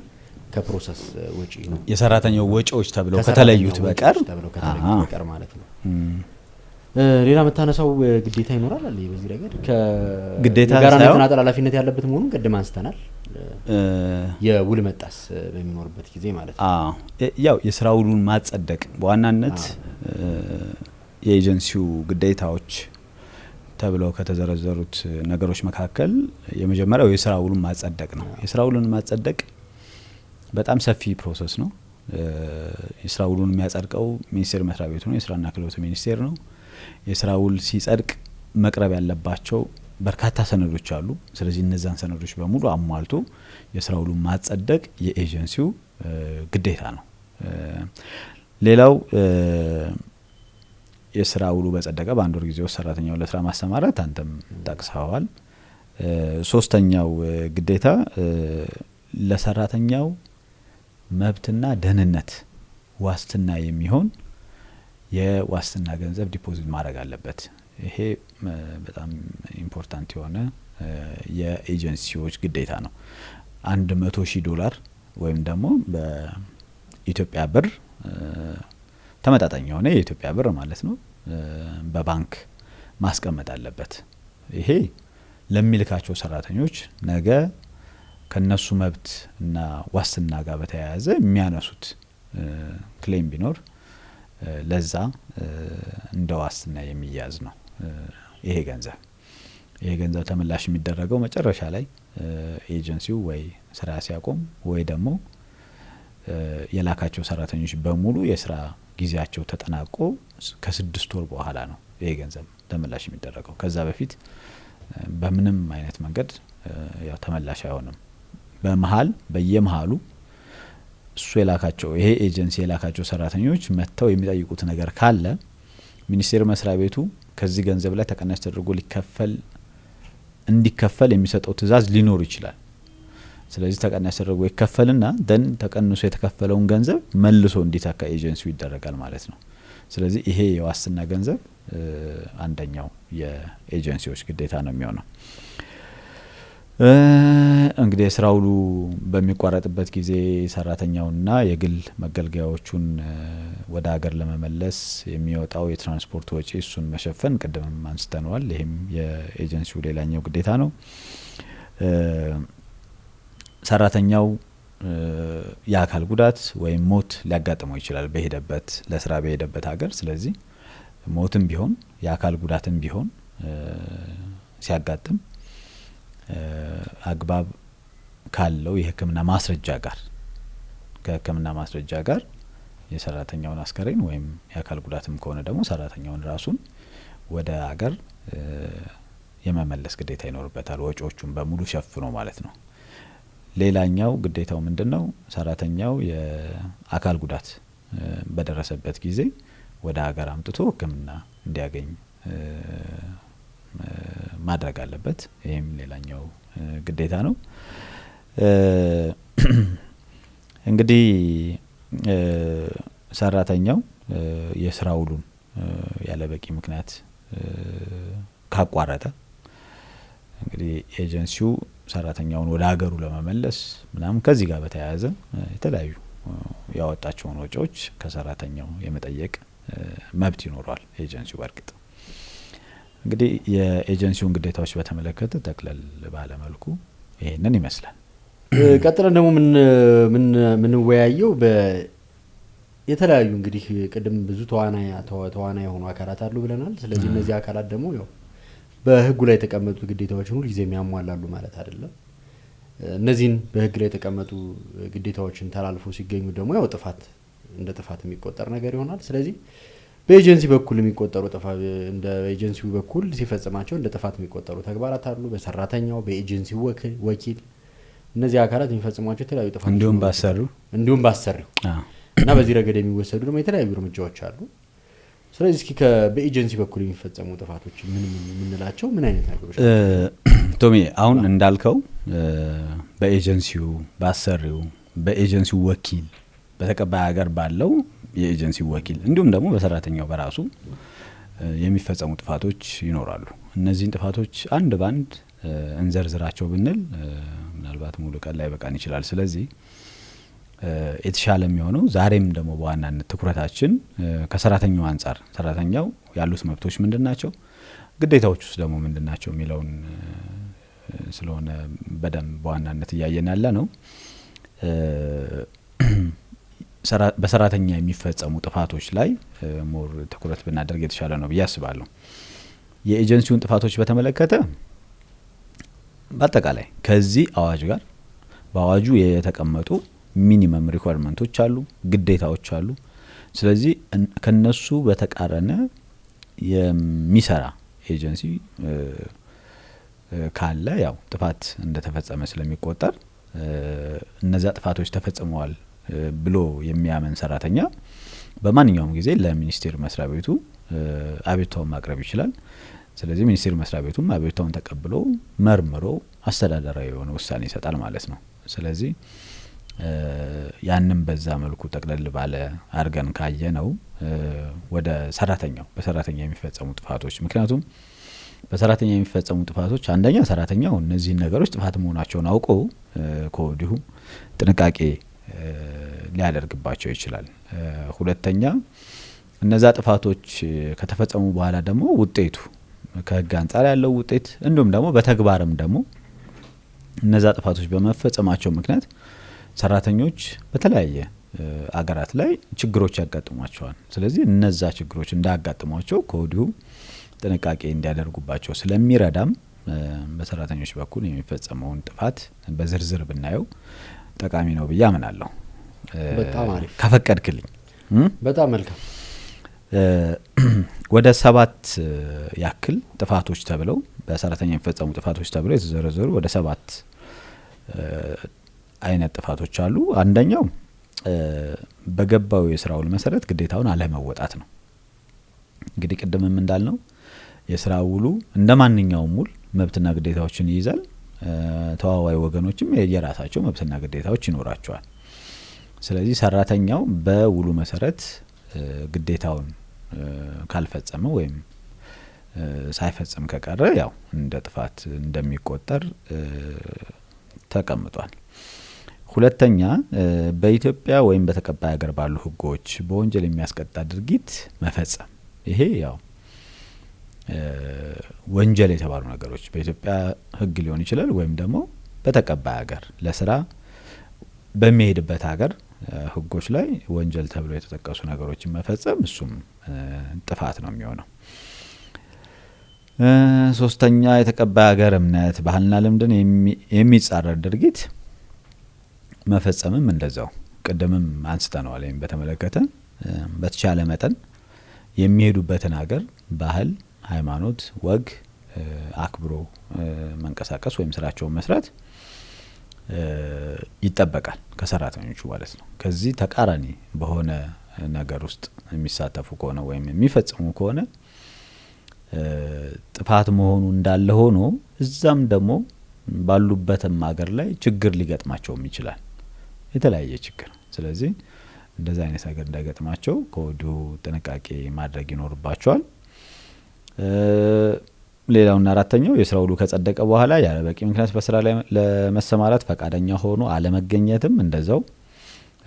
ከፕሮሰስ ወጪ ነው የሰራተኛው ወጪዎች ተብለው ከተለዩት በቀር ማለት ነው። ሌላ መታነሳው ግዴታ ይኖራል አለ በዚህ ረገድ ግዴታ ጋራንቲና ተናጠል ኃላፊነት ያለበት መሆኑን ቀደም አንስተናል። የውል መጣስ በሚኖርበት ጊዜ ማለት ነው። ያው የስራ ውሉን ማጸደቅ በዋናነት የኤጀንሲው ግዴታዎች ተብለው ከተዘረዘሩት ነገሮች መካከል የመጀመሪያው የስራ ውሉን ማጸደቅ ነው። የስራ ውሉን ማጸደቅ በጣም ሰፊ ፕሮሰስ ነው። የስራ ውሉን የሚያጸድቀው ሚኒስቴር መስሪያ ቤቱ ነው፣ የስራና ክህሎት ሚኒስቴር ነው። የስራ ውል ሲጸድቅ መቅረብ ያለባቸው በርካታ ሰነዶች አሉ። ስለዚህ እነዛን ሰነዶች በሙሉ አሟልቶ የስራ ውሉን ማጸደቅ የኤጀንሲው ግዴታ ነው። ሌላው የስራ ውሉ በጸደቀ በአንድ ወር ጊዜ ውስጥ ሰራተኛውን ለስራ ማሰማራት አንተም ጠቅሰዋል። ሶስተኛው ግዴታ ለሰራተኛው መብትና ደህንነት ዋስትና የሚሆን የዋስትና ገንዘብ ዲፖዚት ማድረግ አለበት። ይሄ በጣም ኢምፖርታንት የሆነ የኤጀንሲዎች ግዴታ ነው። $100,000 ወይም ደግሞ በኢትዮጵያ ብር ተመጣጣኝ የሆነ የኢትዮጵያ ብር ማለት ነው በባንክ ማስቀመጥ አለበት። ይሄ ለሚልካቸው ሰራተኞች ነገ ከነሱ መብት እና ዋስትና ጋር በተያያዘ የሚያነሱት ክሌም ቢኖር ለዛ እንደ ዋስትና የሚያዝ ነው። ይሄ ገንዘብ ተመላሽ የሚደረገው መጨረሻ ላይ ኤጀንሲው ወይ ስራ ሲያቆም ወይ ደግሞ የላካቸው ሰራተኞች በሙሉ የስራ ጊዜያቸው ተጠናቆ ከ6 ወር በኋላ ነው ይሄ ገንዘብ ተመላሽ የሚደረገው። ከዛ በፊት በምንም አይነት መንገድ ያው ተመላሽ አይሆንም። በየመሃሉ እሱ የላካቸው ይሄ ኤጀንሲ የላካቸው ሰራተኞች መጥተው የሚጠይቁት ነገር ካለ ሚኒስቴር መስሪያ ቤቱ ከዚህ ገንዘብ ላይ ተቀናሽ ተደርጎ እንዲከፈል የሚሰጠው ትእዛዝ ሊኖር ይችላል። ስለዚህ ተቀናሽ ተደርጎ ይከፈልና ደን ተቀንሶ የተከፈለውን ገንዘብ መልሶ እንዲተካ ኤጀንሲው ይደረጋል ማለት ነው። ስለዚህ ይሄ የዋስትና ገንዘብ አንደኛው የኤጀንሲዎች ግዴታ ነው የሚሆነው። እንግዲህ የስራ ውሉ በሚቋረጥበት ጊዜ ሰራተኛውና የግል መገልገያዎቹን ወደ ሀገር ለመመለስ የሚወጣው የትራንስፖርት ወጪ እሱን መሸፈን ቅድምም አንስተነዋል። ይሄም የኤጀንሲው ሌላኛው ግዴታ ነው። ሰራተኛው የአካል ጉዳት ወይም ሞት ሊያጋጥመው ይችላል ለስራ በሄደበት ሀገር። ስለዚህ ሞትም ቢሆን የአካል ጉዳትም ቢሆን ሲያጋጥም አግባብ ካለው የሕክምና ማስረጃ ጋር የሰራተኛውን አስከሬን ወይም የአካል ጉዳትም ከሆነ ደግሞ ሰራተኛውን ራሱን ወደ ሀገር የመመለስ ግዴታ ይኖርበታል፣ ወጪዎቹን በሙሉ ሸፍኖ ማለት ነው። ሌላኛው ግዴታው ምንድነው? ሰራተኛው የአካል ጉዳት በደረሰበት ጊዜ ወደ ሀገር አምጥቶ ሕክምና እንዲያገኝ ማድረግ አለበት። ይሄም ሌላኛው ግዴታ ነው። እንግዲህ ሰራተኛው የስራ ውሉን ያለ በቂ ምክንያት ካቋረጠ እንግዲህ ኤጀንሲው ሰራተኛውን ወደ ሀገሩ ለመመለስ ምናምን ከዚህ ጋር በተያያዘ የተለያዩ ያወጣቸውን ወጪዎች ከሰራተኛው የመጠየቅ መብት ይኖረዋል ኤጀንሲው። በርግጥ እንግዲህ የኤጀንሲውን ግዴታዎች በተመለከተ ጠቅለል ባለ መልኩ ይሄንን ይመስላል። ቀጥለን ደግሞ ምን ወያየው የተለያዩ እንግዲህ ቅድም ብዙ ተዋናይ የሆኑ አካላት አሉ ብለናል። ስለዚህ እነዚህ አካላት ደግሞ ያው በህጉ ላይ የተቀመጡ ግዴታዎችን ሁሉ ጊዜ የሚያሟላሉ ማለት አይደለም። እነዚህን በህግ ላይ የተቀመጡ ግዴታዎችን ተላልፎ ሲገኙ ደግሞ ያው እንደ ጥፋት የሚቆጠር ነገር ይሆናል። ስለዚህ በኤጀንሲ በኩል የሚቆጠሩ እንደ ኤጀንሲው በኩል ሲፈጽማቸው እንደ ጥፋት የሚቆጠሩ ተግባራት አሉ። በሰራተኛው በኤጀንሲው ወኪል እነዚህ አካላት የሚፈጽሟቸው የተለያዩ ጥፋቶች እንዲሁም ባሰሪው እና በዚህ ረገድ የሚወሰዱ ደግሞ የተለያዩ እርምጃዎች አሉ። ስለዚህ እስኪ በኤጀንሲ በኩል የሚፈጸሙ ጥፋቶች ምንላቸው ምን አይነት ነገሮች? ቶሚ አሁን እንዳልከው በኤጀንሲው ባሰሪው በኤጀንሲው ወኪል በተቀባይ ሀገር ባለው የኤጀንሲው ወኪል እንዲሁም ደግሞ በሰራተኛው በራሱ የሚፈጸሙ ጥፋቶች ይኖራሉ። እነዚህን ጥፋቶች አንድ ባንድ እንዘርዝራቸው ብንል ምናልባት ሙሉ ቀን ላይ በቃን ይችላል። ስለዚህ የተሻለ የሚሆነው ዛሬም ደግሞ በዋናነት ትኩረታችን ከሰራተኛው አንፃር ሰራተኛው ያሉት መብቶች ምንድናቸው፣ ግዴታዎች ውስጥ ደግሞ ምንድናቸው የሚለውን ስለሆነ በደንብ በዋናነት እያየን ያለ ነው። በሰራተኛ የሚፈጸሙ ጥፋቶች ላይ ሞር ትኩረት ብናደርግ የተሻለ ነው ብዬ አስባለሁ። የኤጀንሲውን ጥፋቶች በተመለከተ በአጠቃላይ ከዚህ አዋጅ ጋር በአዋጁ የተቀመጡ ሚኒመም ሪኳየርመንቶች አሉ፣ ግዴታዎች አሉ። ስለዚህ ከነሱ በተቃረነ የሚሰራ ኤጀንሲ ካለ ያው ጥፋት እንደተፈጸመ ስለሚቆጠር እነዛ ጥፋቶች ተፈጽመዋል ብሎ የሚያመን ሰራተኛ በማንኛውም ጊዜ ለሚኒስቴር መስሪያ ቤቱ አቤቱታውን ማቅረብ ይችላል። ስለዚህ ሚኒስቴር መስሪያ ቤቱም አቤቱታውን ተቀብሎ መርምሮ አስተዳደራዊ የሆነ ውሳኔ ይሰጣል ማለት ነው። ስለዚህ ያንን በዛ መልኩ ጠቅለል ባለ አድርገን ካየ ነው ወደ ሰራተኛው በሰራተኛ የሚፈጸሙ ጥፋቶች። ምክንያቱም በሰራተኛ የሚፈጸሙ ጥፋቶች አንደኛ ሰራተኛው እነዚህን ነገሮች ጥፋት መሆናቸውን አውቆ ከወዲሁ ጥንቃቄ ሊያደርግባቸው ይችላል። ሁለተኛ እነዛ ጥፋቶች ከተፈጸሙ በኋላ ደግሞ ውጤቱ ከህግ አንጻር ያለው ውጤት እንዲሁም ደግሞ በተግባርም ደግሞ እነዛ ጥፋቶች በመፈጸማቸው ምክንያት ሰራተኞች በተለያየ አገራት ላይ ችግሮች ያጋጥሟቸዋል። ስለዚህ እነዛ ችግሮች እንዳያጋጥሟቸው ከወዲሁ ጥንቃቄ እንዲያደርጉባቸው ስለሚረዳም በሰራተኞች በኩል የሚፈጸመውን ጥፋት በዝርዝር ብናየው ጠቃሚ ነው ብዬ አምናለሁ። በጣም አሪፍ ከፈቀድክልኝ። በጣም መልካም። ወደ 7 ያክል ጥፋቶች ተብለው በሰራተኛ የሚፈጸሙ ጥፋቶች ተብለው የተዘረዘሩ ወደ 7 አይነት ጥፋቶች አሉ። አንደኛው በገባው የስራ ውል መሰረት ግዴታውን አለመወጣት ነው። እንግዲህ ቅድምም እንዳልነው የስራ ውሉ እንደማንኛውም ውል መብትና ግዴታዎችን ይይዛል። ተዋዋይ ወገኖችም የራሳቸው መብትና ግዴታዎች ይኖራቸዋል። ስለዚህ ሰራተኛው በውሉ መሰረት ግዴታውን ካልፈጸመ ወይም ሳይፈጽም ከቀረ ያው እንደ ጥፋት እንደሚቆጠር ተቀምጧል። ሁለተኛ በኢትዮጵያ ወይም በተቀባይ ሀገር ባሉ ህጎች በወንጀል የሚያስቀጣ ድርጊት መፈጸም። ይሄ ያው ወንጀል የተባሉ ነገሮች በኢትዮጵያ ህግ ሊሆን ይችላል ወይም ደግሞ በተቀባይ ሀገር ለስራ በሚሄድበት ሀገር ህጎች ላይ ወንጀል ተብሎ የተጠቀሱ ነገሮችን መፈጸም እሱም ጥፋት ነው የሚሆነው። ሶስተኛ የተቀባይ ሀገር እምነት ባህልና ልምድን የሚጻረር ድርጊት መፈጸምም እንደዛው ቅድምም አንስተነዋል። ይሄን በተመለከተ በተቻለ መጠን የሚሄዱበትን ሀገር ባህል፣ ሃይማኖት፣ ወግ አክብሮ መንቀሳቀስ ወይም ስራቸውን መስራት ይጠበቃል ከሰራተኞቹ ማለት ነው። ከዚህ ተቃራኒ በሆነ ነገር ውስጥ የሚሳተፉ ከሆነ ወይም የሚፈጽሙ ከሆነ ጥፋት መሆኑ እንዳለ ሆኖ እዛም ደግሞ ባሉበትም ሀገር ላይ ችግር ሊገጥማቸውም ይችላል፣ የተለያየ ችግር። ስለዚህ እንደዛ አይነት ነገር እንዳይገጥማቸው ከወዲሁ ጥንቃቄ ማድረግ ይኖርባቸዋል። ሌላውና አራተኛው የስራ ውሉ ከጸደቀ በኋላ ያለ በቂ ምክንያት በስራ ላይ ለመሰማራት ፈቃደኛ ሆኖ አለመገኘትም እንደዛው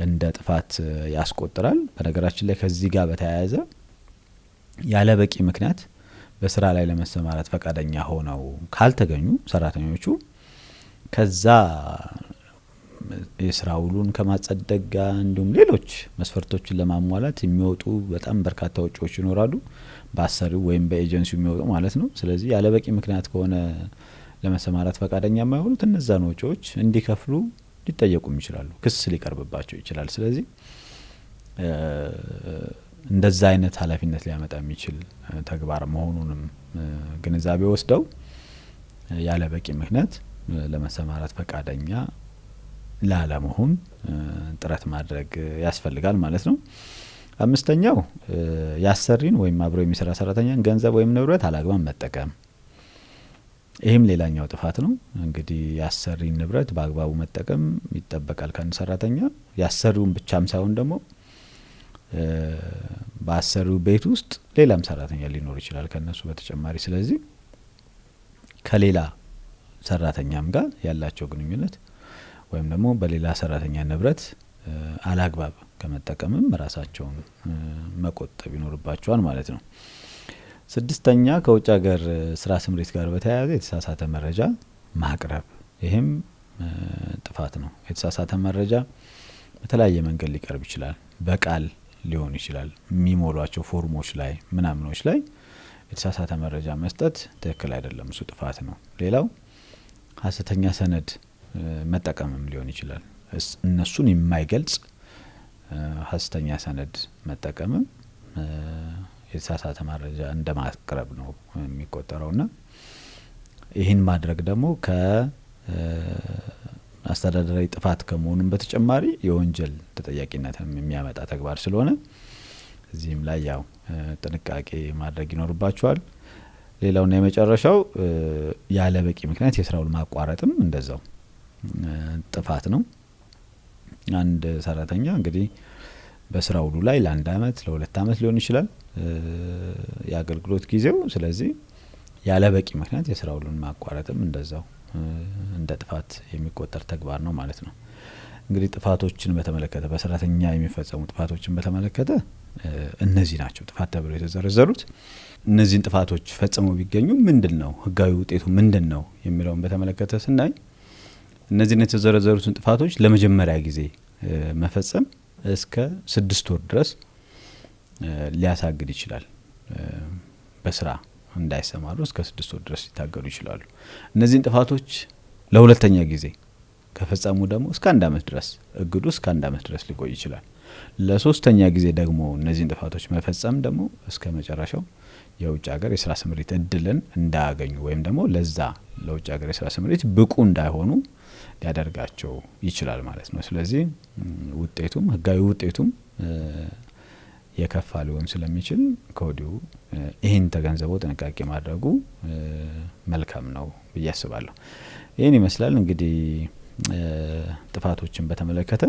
እንደ ጥፋት ያስቆጥራል። በነገራችን ላይ ከዚህ ጋር በተያያዘ ያለ በቂ ምክንያት በስራ ላይ ለመሰማራት ፈቃደኛ ሆነው ካልተገኙ ሰራተኞቹ ከዛ የስራ ውሉን ከማጸደቅ ጋር እንዲሁም ሌሎች መስፈርቶችን ለማሟላት የሚወጡ በጣም በርካታ ወጪዎች ይኖራሉ፣ በአሰሪው ወይም በኤጀንሲው የሚወጡ ማለት ነው። ስለዚህ ያለ በቂ ምክንያት ከሆነ ለመሰማራት ፈቃደኛ የማይሆኑት እነዛን ወጪዎች እንዲከፍሉ ሊጠየቁም ይችላሉ፣ ክስ ሊቀርብባቸው ይችላል። ስለዚህ እንደዛ አይነት ኃላፊነት ሊያመጣ የሚችል ተግባር መሆኑንም ግንዛቤ ወስደው ያለ በቂ ምክንያት ለመሰማራት ፈቃደኛ ላለመሆን ጥረት ማድረግ ያስፈልጋል ማለት ነው። አምስተኛው ያሰሪን ወይም አብሮ የሚሰራ ሰራተኛን ገንዘብ ወይም ንብረት አላግባብ መጠቀም። ይህም ሌላኛው ጥፋት ነው። እንግዲህ ያሰሪን ንብረት በአግባቡ መጠቀም ይጠበቃል ከአንድ ሰራተኛ። ያሰሪውን ብቻም ሳይሆን ደግሞ በአሰሪው ቤት ውስጥ ሌላም ሰራተኛ ሊኖር ይችላል ከነሱ በተጨማሪ። ስለዚህ ከሌላ ሰራተኛም ጋር ያላቸው ግንኙነት ወይም ደግሞ በሌላ ሰራተኛ ንብረት አላግባብ ከመጠቀምም ራሳቸውን መቆጠብ ይኖርባቸዋል ማለት ነው። ስድስተኛ ከውጭ ሀገር ስራ ስምሪት ጋር በተያያዘ የተሳሳተ መረጃ ማቅረብ። ይህም ጥፋት ነው። የተሳሳተ መረጃ በተለያየ መንገድ ሊቀርብ ይችላል። በቃል ሊሆን ይችላል፣ የሚሞሏቸው ፎርሞች ላይ ምናምኖች ላይ የተሳሳተ መረጃ መስጠት ትክክል አይደለም፣ እሱ ጥፋት ነው። ሌላው ሀሰተኛ ሰነድ መጠቀምም ሊሆን ይችላል። እነሱን የማይገልጽ ሀሰተኛ ሰነድ መጠቀምም የተሳሳተ መረጃ እንደማቅረብ ነው የሚቆጠረውና ይህን ማድረግ ደግሞ አስተዳደራዊ ጥፋት ከመሆኑም በተጨማሪ የወንጀል ተጠያቂነትንም የሚያመጣ ተግባር ስለሆነ እዚህም ላይ ያው ጥንቃቄ ማድረግ ይኖርባቸዋል። ሌላውና የመጨረሻው ያለ በቂ ምክንያት የስራ ውል ማቋረጥም እንደዛው ጥፋት ነው። አንድ ሰራተኛ እንግዲህ በስራ ውሉ ላይ ለ1 አመት ለ2 አመት ሊሆን ይችላል የአገልግሎት ጊዜው። ስለዚህ ያለ በቂ ምክንያት የስራ ውሉን ማቋረጥም እንደዛው እንደ ጥፋት የሚቆጠር ተግባር ነው ማለት ነው። እንግዲህ ጥፋቶችን በተመለከተ በሰራተኛ የሚፈጸሙ ጥፋቶችን በተመለከተ እነዚህ ናቸው ጥፋት ተብለው የተዘረዘሩት። እነዚህን ጥፋቶች ፈጽመው ቢገኙ ምንድነው ህጋዊ ውጤቱ ምንድነው የሚለውን በተመለከተ ስናይ እነዚህን የተዘረዘሩትን ጥፋቶች ለመጀመሪያ ጊዜ መፈጸም እስከ 6 ወር ድረስ ሊያሳግድ ይችላል። በስራ እንዳይሰማሩ እስከ 6 ወር ድረስ ሊታገዱ ይችላሉ። እነዚህን ጥፋቶች ለሁለተኛ ጊዜ ከፈጸሙ ደግሞ እስከ 1 አመት ድረስ እግዱ እስከ 1 አመት ድረስ ሊቆይ ይችላል። ለሶስተኛ ጊዜ ደግሞ እነዚህን ጥፋቶች መፈጸም ደግሞ እስከ መጨረሻው የውጭ ሀገር የስራ ስምሪት እድልን እንዳያገኙ ወይም ደግሞ ለዛ ለውጭ ሀገር የስራ ስምሪት ብቁ እንዳይሆኑ ሊያደርጋቸው ይችላል ማለት ነው። ስለዚህ ውጤቱም ህጋዊ ውጤቱም የከፋ ሊሆን ስለሚችል ከወዲሁ ይህን ተገንዝበው ጥንቃቄ ማድረጉ መልካም ነው ብዬ አስባለሁ። ይህን ይመስላል እንግዲህ ጥፋቶችን በተመለከተ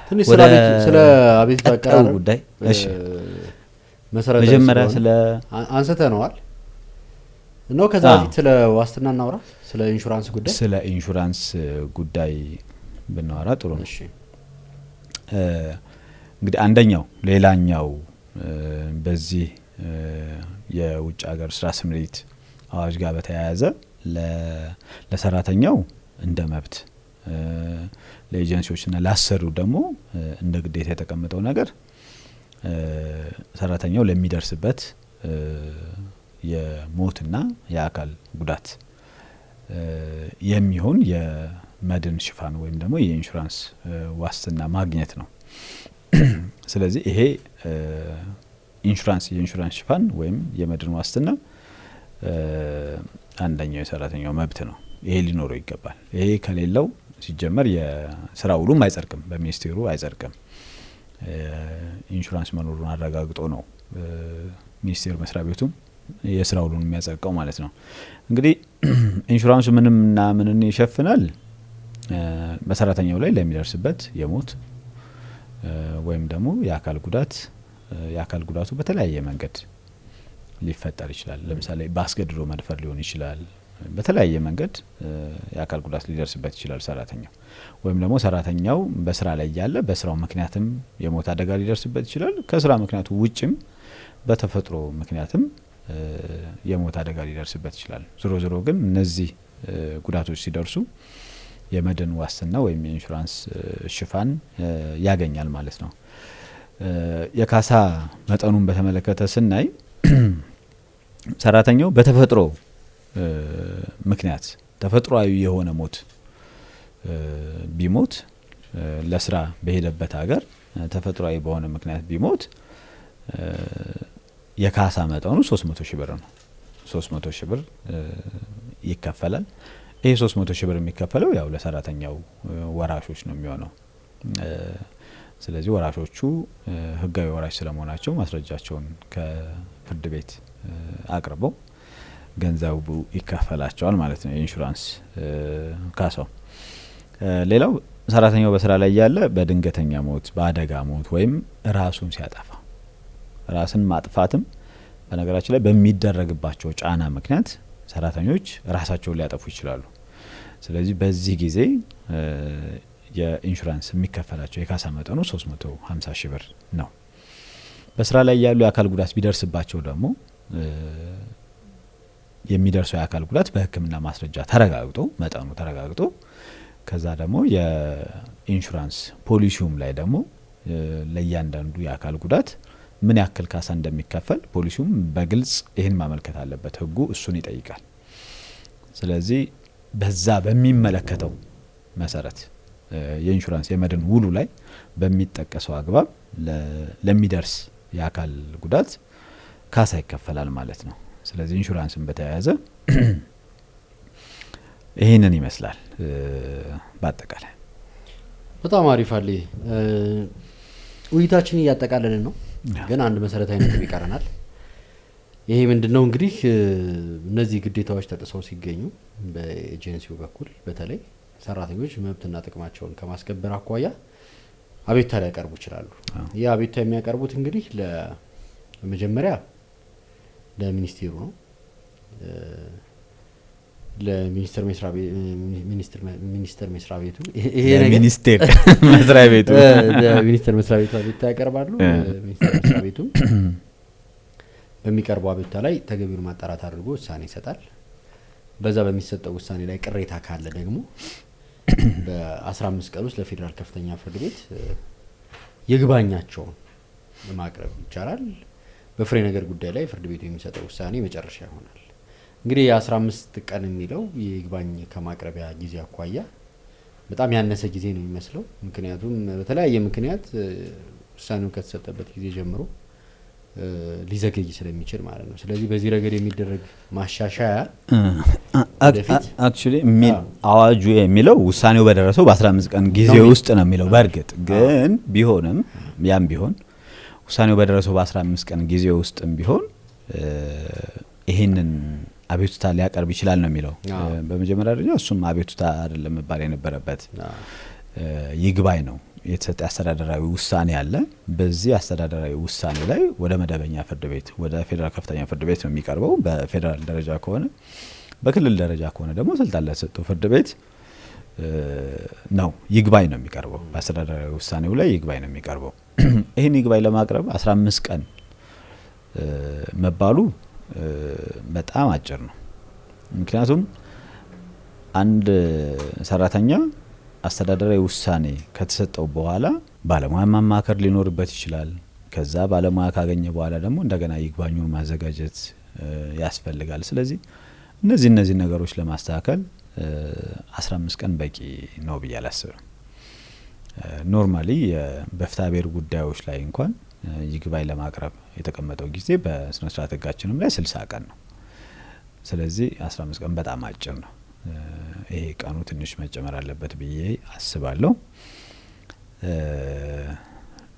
ትንሽ ስለ አቤቱታ አቀራረብ ጉዳይ እሺ መሰረታዊ መጀመሪያ ስለ አንስተነዋል ነው። ከዛ በፊት ስለ ዋስትና እናውራ፣ ስለ ኢንሹራንስ ጉዳይ ጉዳይ ብናወራ ጥሩ ነው። እሺ እንግዲህ አንደኛው ሌላኛው በዚህ የውጭ ሀገር ስራ ስምሪት አዋጅ ጋር በተያያዘ ለሰራተኛው እንደ መብት ለኤጀንሲዎችና ላሰሩ ደግሞ እንደ ግዴታ የተቀመጠው ነገር ሰራተኛው ለሚደርስበት የሞትና የአካል ጉዳት የሚሆን የመድን ሽፋን ወይም ደግሞ የኢንሹራንስ ዋስትና ማግኘት ነው። ስለዚህ ይሄ የኢንሹራንስ ሽፋን ወይም የመድን ዋስትና አንደኛው የሰራተኛው መብት ነው። ይሄ ሊኖረው ይገባል። ይሄ ከሌለው ሲጀመር የስራ ውሉም አይጸድቅም፣ በሚኒስቴሩ አይጸድቅም። ኢንሹራንስ መኖሩን አረጋግጦ ነው ሚኒስቴር መስሪያ ቤቱም የስራ ውሉን የሚያጸድቀው ማለት ነው። እንግዲህ ኢንሹራንሱ ምንምና ምንን ይሸፍናል? በሰራተኛው ላይ ለሚደርስበት የሞት ወይም ደግሞ የአካል ጉዳቱ በተለያየ መንገድ ሊፈጠር ይችላል። ለምሳሌ በአስገድዶ መድፈር ሊሆን ይችላል። በተለያየ መንገድ የአካል ጉዳት ሊደርስበት ይችላል ሰራተኛው። ወይም ደግሞ ሰራተኛው በስራ ላይ ያለ በስራው ምክንያትም የሞት አደጋ ሊደርስበት ይችላል። ከስራ ምክንያቱ ውጭም በተፈጥሮ ምክንያትም የሞት አደጋ ሊደርስበት ይችላል። ዞሮ ግን እነዚህ ጉዳቶች ሲደርሱ የመድን ዋስትና ወይም የኢንሹራንስ ሽፋን ያገኛል ማለት ነው። የካሳ መጠኑን በተመለከተ ስናይ ሰራተኛው በተፈጥሮ ምክንያት ተፈጥሯዊ የሆነ ሞት ቢሞት ለስራ በሄደበት ሀገር ተፈጥሯዊ በሆነ ምክንያት ቢሞት የካሳ መጠኑ 300 ሺህ ብር ነው። 300 ሺህ ብር ይከፈላል። ይሄ 300 ሺህ ብር የሚከፈለው ያው ለሰራተኛው ወራሾች ነው የሚሆነው። ስለዚህ ወራሾቹ ህጋዊ ወራሽ ስለመሆናቸው ማስረጃቸውን ከፍርድ ቤት አቅርበው ገንዘቡ ይከፈላቸዋል ማለት ነው የኢንሹራንስ ካሳው። ሌላው ሰራተኛው በስራ ላይ ያለ በድንገተኛ ሞት፣ በአደጋ ሞት ወይም ራሱን ሲያጠፋ፣ ራስን ማጥፋትም በነገራችን ላይ በሚደረግባቸው ጫና ምክንያት ሰራተኞች ራሳቸውን ሊያጠፉ ይችላሉ። ስለዚህ በዚህ ጊዜ የኢንሹራንስ የሚከፈላቸው የካሳ መጠኑ 350 ሺህ ብር ነው። በስራ ላይ ያሉ የአካል ጉዳት ቢደርስባቸው ደግሞ የሚደርሰው የአካል ጉዳት በሕክምና ማስረጃ ተረጋግጦ መጠኑ ተረጋግጦ ከዛ ደግሞ የኢንሹራንስ ፖሊሲውም ላይ ደግሞ ለእያንዳንዱ የአካል ጉዳት ምን ያክል ካሳ እንደሚከፈል ፖሊሲውም በግልጽ ይህን ማመልከት አለበት። ህጉ እሱን ይጠይቃል። ስለዚህ በዛ በሚመለከተው መሰረት የኢንሹራንስ የመድን ውሉ ላይ በሚጠቀሰው አግባብ ለሚደርስ የአካል ጉዳት ካሳ ይከፈላል ማለት ነው። ስለዚህ ኢንሹራንስን በተያያዘ ይህንን ይመስላል። በአጠቃላይ በጣም አሪፍ አለ። ውይይታችን እያጠቃለልን ነው፣ ግን አንድ መሰረታዊ ነጥብ ይቀረናል። ይሄ ምንድነው? እንግዲህ እነዚህ ግዴታዎች ተጥሰው ሲገኙ በኤጀንሲው በኩል በተለይ ሰራተኞች መብትና ጥቅማቸውን ከማስከበር አኳያ አቤቱታ ሊያቀርቡ ይችላሉ። ይህ አቤቱታ የሚያቀርቡት እንግዲህ ለመጀመሪያ ለሚኒስቴሩ ነው። ለሚኒስቴር መስሪያ ቤቱ ይሄ ነገር ሚኒስቴር መስሪያ ቤቱ ለሚኒስቴር መስሪያ ቤቱ አቤቱታ ያቀርባሉ። ሚኒስቴር መስሪያ ቤቱ በሚቀርበው አቤቱታ ላይ ተገቢውን ማጣራት አድርጎ ውሳኔ ይሰጣል። በዛ በሚሰጠው ውሳኔ ላይ ቅሬታ ካለ ደግሞ በ15 ቀን ውስጥ ለፌዴራል ከፍተኛ ፍርድ ቤት ይግባኛቸውን ማቅረብ ይቻላል። በፍሬ ነገር ጉዳይ ላይ ፍርድ ቤቱ የሚሰጠው ውሳኔ መጨረሻ ይሆናል። እንግዲህ የ15 ቀን የሚለው ይግባኝ ከማቅረቢያ ጊዜ አኳያ በጣም ያነሰ ጊዜ ነው የሚመስለው። ምክንያቱም በተለያየ ምክንያት ውሳኔው ከተሰጠበት ጊዜ ጀምሮ ሊዘገይ ስለሚችል ማለት ነው። ስለዚህ በዚህ ረገድ የሚደረግ ማሻሻያ አክቹሊ አዋጁ የሚለው ውሳኔው በደረሰው በ15 ቀን ጊዜ ውስጥ ነው የሚለው። በእርግጥ ግን ቢሆንም ያም ቢሆን ውሳኔው በደረሰው በ15 ቀን ጊዜ ውስጥም ቢሆን ይሄንን አቤቱታ ሊያቀርብ ይችላል ነው የሚለው። በመጀመሪያ ደረጃ እሱም አቤቱታ አይደለም መባል የነበረበት ይግባኝ ነው። የተሰጠ አስተዳደራዊ ውሳኔ አለ። በዚህ አስተዳደራዊ ውሳኔ ላይ ወደ መደበኛ ፍርድ ቤት ወደ ፌዴራል ከፍተኛ ፍርድ ቤት ነው የሚቀርበው በፌዴራል ደረጃ ከሆነ። በክልል ደረጃ ከሆነ ደግሞ ስልጣን ለተሰጠው ፍርድ ቤት ነው ይግባኝ ነው የሚቀርበው። በአስተዳደራዊ ውሳኔው ላይ ይግባኝ ነው የሚቀርበው። ይሄን ይግባኝ ለማቅረብ 15 ቀን መባሉ በጣም አጭር ነው። ምክንያቱም አንድ ሰራተኛ አስተዳደራዊ ውሳኔ ከተሰጠው በኋላ ባለሙያ ማማከር ሊኖርበት ይችላል። ከዛ ባለሙያ ካገኘ በኋላ ደግሞ እንደገና ይግባኙን ማዘጋጀት ያስፈልጋል። ስለዚህ እነዚህ ነገሮች ለማስተካከል 15 ቀን በቂ ነው ብዬ አላስብም። ኖርማሊ በፍትሐብሔር ጉዳዮች ላይ እንኳን ይግባኝ ለማቅረብ የተቀመጠው ጊዜ በስነ ስርዓት ህጋችንም ላይ 60 ቀን ነው። ስለዚህ 15 ቀን በጣም አጭር ነው። ይሄ ቀኑ ትንሽ መጨመር አለበት ብዬ አስባለሁ።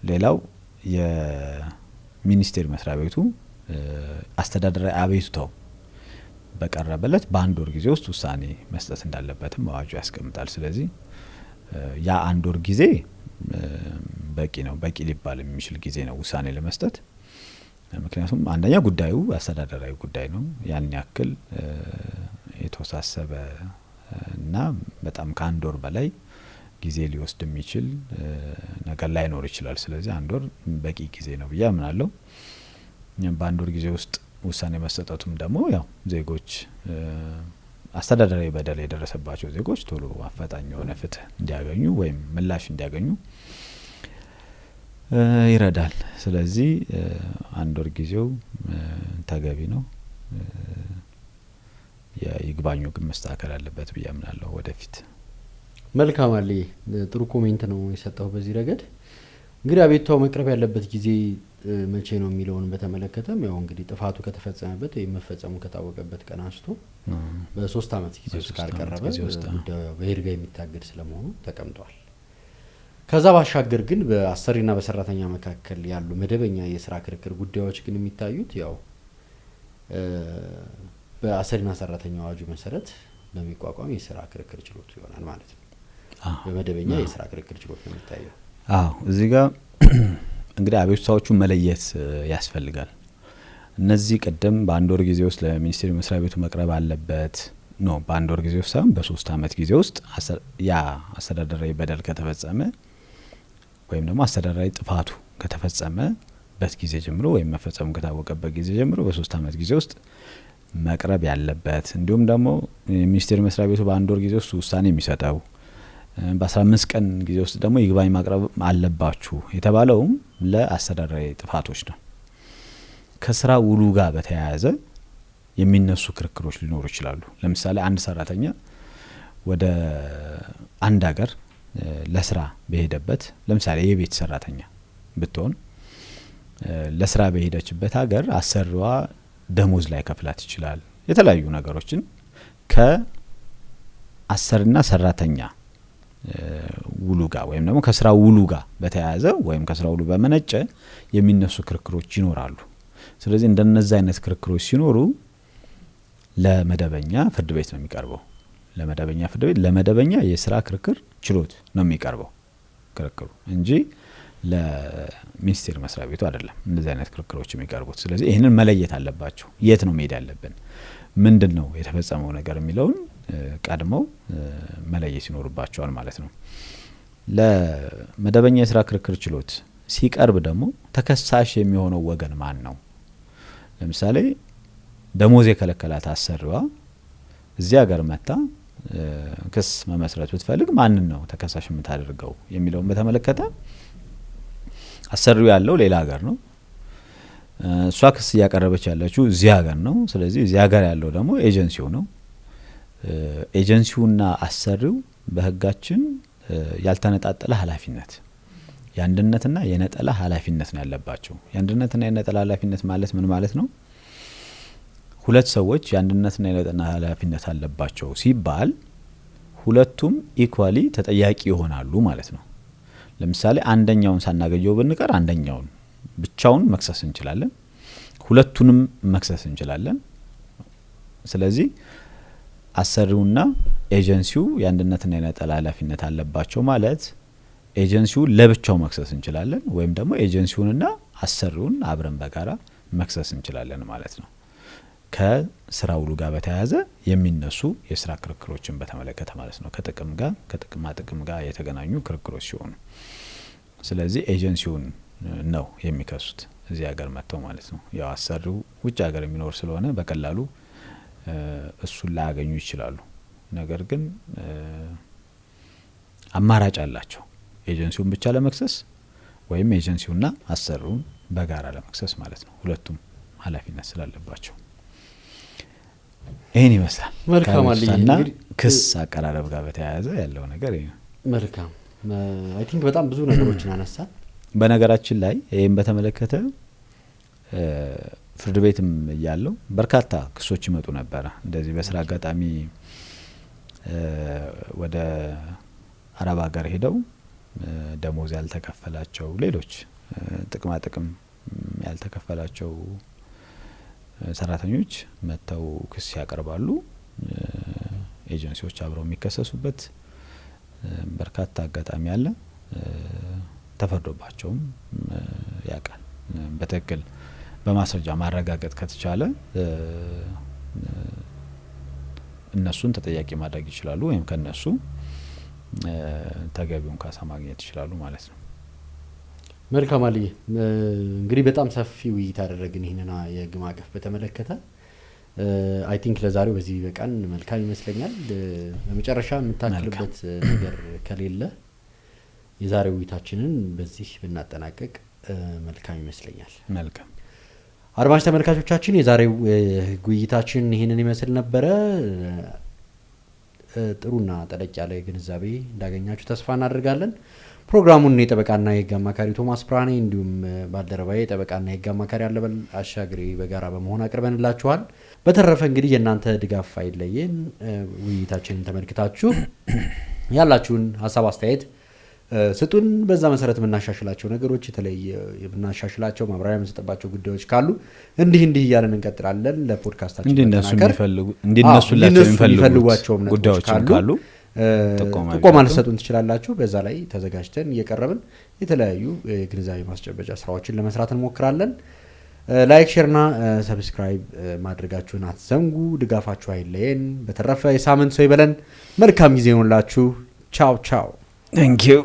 ሌላው የሚኒስቴር መስሪያ ቤቱ አስተዳደራዊ አቤቱታው በቀረበለት በአንድ ወር ጊዜ ውስጥ ውሳኔ መስጠት እንዳለበትም አዋጁ ያስቀምጣል። ስለዚህ ያ አንድ ወር ጊዜ በቂ ነው። በቂ ሊባል የሚችል ጊዜ ነው ውሳኔ ለመስጠት። ምክንያቱም አንደኛ ጉዳዩ አስተዳደራዊ ጉዳይ ነው። ያን ያክል የተወሳሰበ እና በጣም ከአንድ ወር በላይ ጊዜ ሊወስድ የሚችል ነገር ላይኖር ይችላል። ስለዚህ አንድ ወር በቂ ጊዜ ነው ብዬ አምናለሁ። በአንድ ወር ጊዜ ውስጥ ውሳኔ መሰጠቱም ደግሞ ያው ዜጎች አስተዳደራዊ በደል የደረሰባቸው ዜጎች ቶሎ አፋጣኝ የሆነ ፍትህ እንዲያገኙ ወይም ምላሽ እንዲያገኙ ይረዳል። ስለዚህ አንድ ወር ጊዜው ተገቢ ነው። የይግባኙ ግን መስተካከል አለበት ብዬ አምናለሁ ወደፊት። መልካም አለ። ጥሩ ኮሜንት ነው የሰጠው በዚህ ረገድ። እንግዲህ አቤቱታው መቅረብ ያለበት ጊዜ መቼ ነው የሚለውን በተመለከተም ያው እንግዲህ ጥፋቱ ከተፈጸመበት ወይም መፈጸሙ ከታወቀበት ቀን አንስቶ በ3 አመት ጊዜ ውስጥ ካልቀረበ ጉዳዩ በይርጋ የሚታገድ ስለመሆኑ ተቀምጧል። ከዛ ባሻገር ግን በአሰሪና በሰራተኛ መካከል ያሉ መደበኛ የስራ ክርክር ጉዳዮች ግን የሚታዩት ያው በአሰሪና ሰራተኛ አዋጁ መሰረት በሚቋቋም የስራ ክርክር ችሎት ይሆናል ማለት ነው። በመደበኛ የስራ ክርክር ችሎት ነው የሚታየው። እዚህ ጋር እንግዲህ አቤቱታዎቹ መለየት ያስፈልጋል። እነዚህ ቀደም በአንድ ወር ጊዜ ውስጥ ለሚኒስቴር መስሪያ ቤቱ መቅረብ አለበት ነው። በአንድ ወር ጊዜ ውስጥ ሳይሆን በ3 አመት ጊዜ ውስጥ ያ አስተዳደራዊ በደል ከተፈጸመ ወይም ደግሞ አስተዳደራዊ ጥፋቱ ከተፈጸመበት ጊዜ ጀምሮ ወይም መፈጸሙ ከታወቀበት ጊዜ ጀምሮ በ3 አመት ጊዜ ውስጥ መቅረብ ያለበት። እንዲሁም ደግሞ ሚኒስቴር መስሪያ ቤቱ በአንድ ወር ጊዜ ውስጥ ውሳኔ የሚሰጠው በ15 ቀን ጊዜ ውስጥ ደግሞ ይግባኝ ማቅረብ አለባችሁ የተባለውም ለአስተዳደራዊ ጥፋቶች ነው። ከስራ ውሉ ጋር በተያያዘ የሚነሱ ክርክሮች ሊኖሩ ይችላሉ። ለምሳሌ አንድ ሰራተኛ ወደ አንድ ሀገር ለስራ በሄደበት ለምሳሌ የቤት ሰራተኛ ብትሆን ለስራ በሄደችበት ሀገር አሰሪዋ ደሞዝ ላይ ከፍላት ይችላል። የተለያዩ ነገሮችን ከአሰሪና ሰራተኛ ውሉ ጋር ወይም ደግሞ ከስራ ውሉ ጋር በተያያዘ ወይም ከስራ ውሉ በመነጨ የሚነሱ ክርክሮች ይኖራሉ። ስለዚህ እንደነዚህ አይነት ክርክሮች ሲኖሩ ለመደበኛ ፍርድ ቤት ነው የሚቀርበው። ለመደበኛ ፍርድ ቤት ለመደበኛ የስራ ክርክር ችሎት ነው የሚቀርበው ክርክሩ እንጂ ለሚኒስቴር መስሪያ ቤቱ አይደለም እንደዚህ አይነት ክርክሮች የሚቀርቡት። ስለዚህ ይሄንን መለየት አለባቸው። የት ነው መሄድ ያለብን፣ ምንድነው የተፈጸመው ነገር የሚለውን ቀድመው መለየት ይኖርባቸዋል ማለት ነው። ለመደበኛ የስራ ክርክር ችሎት ሲቀርብ ደግሞ ተከሳሽ የሚሆነው ወገን ማን ነው? ለምሳሌ ደሞዝ የከለከላት አሰሪዋ እዚህ ሀገር መታ ክስ መመስረት ብትፈልግ ማንን ነው ተከሳሽ የምታደርገው የሚለውን በተመለከተ አሰሪው ያለው ሌላ ሀገር ነው፣ እሷ ክስ እያቀረበች ያለችው እዚህ ሀገር ነው። ስለዚህ እዚህ ሀገር ያለው ደግሞ ኤጀንሲው ነው። ኤጀንሲውና አሰሪው በህጋችን ያልተነጣጠለ ኃላፊነት የአንድነትና የነጠላ ኃላፊነት ነው ያለባቸው። የአንድነትና የነጠላ ኃላፊነት ማለት ምን ማለት ነው? ሁለት ሰዎች የአንድነትና የነጠላ ኃላፊነት አለባቸው ሲባል ሁለቱም ኢኳሊ ተጠያቂ ይሆናሉ ማለት ነው። ለምሳሌ አንደኛውን ሳናገኘው ብንቀር አንደኛውን ብቻውን መክሰስ እንችላለን፣ ሁለቱንም መክሰስ እንችላለን። ስለዚህ አሰሪውና ኤጀንሲው የአንድነትና የነጠላ ኃላፊነት አለባቸው ማለት ኤጀንሲው ለብቻው መክሰስ እንችላለን ወይም ደግሞ ኤጀንሲውንና አሰሪውን አብረን በጋራ መክሰስ እንችላለን ማለት ነው። ከስራ ውሉ ጋር በተያያዘ የሚነሱ የስራ ክርክሮችን በተመለከተ ማለት ነው። ከጥቅም ጋር ከጥቅማ ጥቅም ጋር የተገናኙ ክርክሮች ሲሆኑ ስለዚህ ኤጀንሲውን ነው የሚከሱት እዚህ ሀገር መጥተው ማለት ነው። ያው አሰሪው ውጭ ሀገር የሚኖር ስለሆነ በቀላሉ እሱን ላያገኙ ይችላሉ። ነገር ግን አማራጭ አላቸው ኤጀንሲውን ብቻ ለመክሰስ ወይም ኤጀንሲውና አሰሪውን በጋራ ለመክሰስ ማለት ነው። ሁለቱም ኃላፊነት ስላለባቸው ይሄን ይመስላል። መልካም አለና ክስ አቀራረብ ጋር በተያያዘ ያለው ነገር ይሄ ነው። መልካም አይ ቲንክ በጣም ብዙ ነገሮችን አነሳ። በነገራችን ላይ ይሄን በተመለከተ ፍርድ ቤትም ያለው በርካታ ክሶች ይመጡ ነበር። እንደዚህ በስራ አጋጣሚ ወደ አረብ ሀገር ሄደው ደሞዝ ያልተከፈላቸው ሌሎች ጥቅማ ጥቅም ያልተከፈላቸው ሰራተኞች መተው ክስ ያቀርባሉ። ኤጀንሲዎች አብረው የሚከሰሱበት በርካታ አጋጣሚ አለ። ተፈርዶባቸውም ያቃል። በትክክል በማስረጃ ማረጋገጥ ከተቻለ እነሱን ተጠያቂ ማድረግ ይችላሉ ወይም ከነሱ ተገቢውን ካሳ ማግኘት ይችላሉ ማለት ነው። መልካም አለኝ። እንግዲህ በጣም ሰፊ ውይይት አደረግን ይሄንና የህግ ማዕቀፍ በተመለከተ። አይ ቲንክ ለዛሬው በዚህ በቃን መልካም ይመስለኛል። በመጨረሻ የምታክልበት ነገር ከሌለ የዛሬው ውይይታችንን በዚህ ብናጠናቀቅ መልካም ይመስለኛል። መልካም አድማጭ ተመልካቾቻችን የዛሬው ውይይታችን ይሄንን ይመስል ነበረ። ጥሩና ጠለቅ ያለ ግንዛቤ እንዳገኛችሁ ተስፋ እናደርጋለን። ፕሮግራሙን የጠበቃና የህግ አማካሪ ቶማስ ብርሃኔ እንዲሁም ባልደረባዬ የጠበቃና የህግ አማካሪ አለበል አሻግሬ በጋራ በመሆን አቅርበንላችኋል። በተረፈ እንግዲህ የእናንተ ድጋፍ አይለየን። ውይይታችንን ተመልክታችሁ ያላችሁን ሀሳብ አስተያየት ስጡን። በዛ መሰረት የምናሻሽላቸው ነገሮች የተለየ የምናሻሽላቸው ማብራሪያ የምንሰጥባቸው ጉዳዮች ካሉ እንዲህ እያለን እንቀጥላለን። ለፖድካስታችን እንዲነሱላቸው የሚፈልጓቸው ጉዳዮች ካሉ ጥቆማ ልትሰጡን ትችላላችሁ። በዛ ላይ ተዘጋጅተን እየቀረብን የተለያዩ ግንዛቤ ማስጨበጫ ስራዎችን ለመስራት እንሞክራለን። ላይክ፣ ሼርና ሰብስክራይብ ማድረጋችሁን አትዘንጉ። ድጋፋችሁ አይለየን። በተረፈ የሳምንት ሰው ይበለን። መልካም ጊዜ ይሁንላችሁ። ቻው ቻው። Thank you.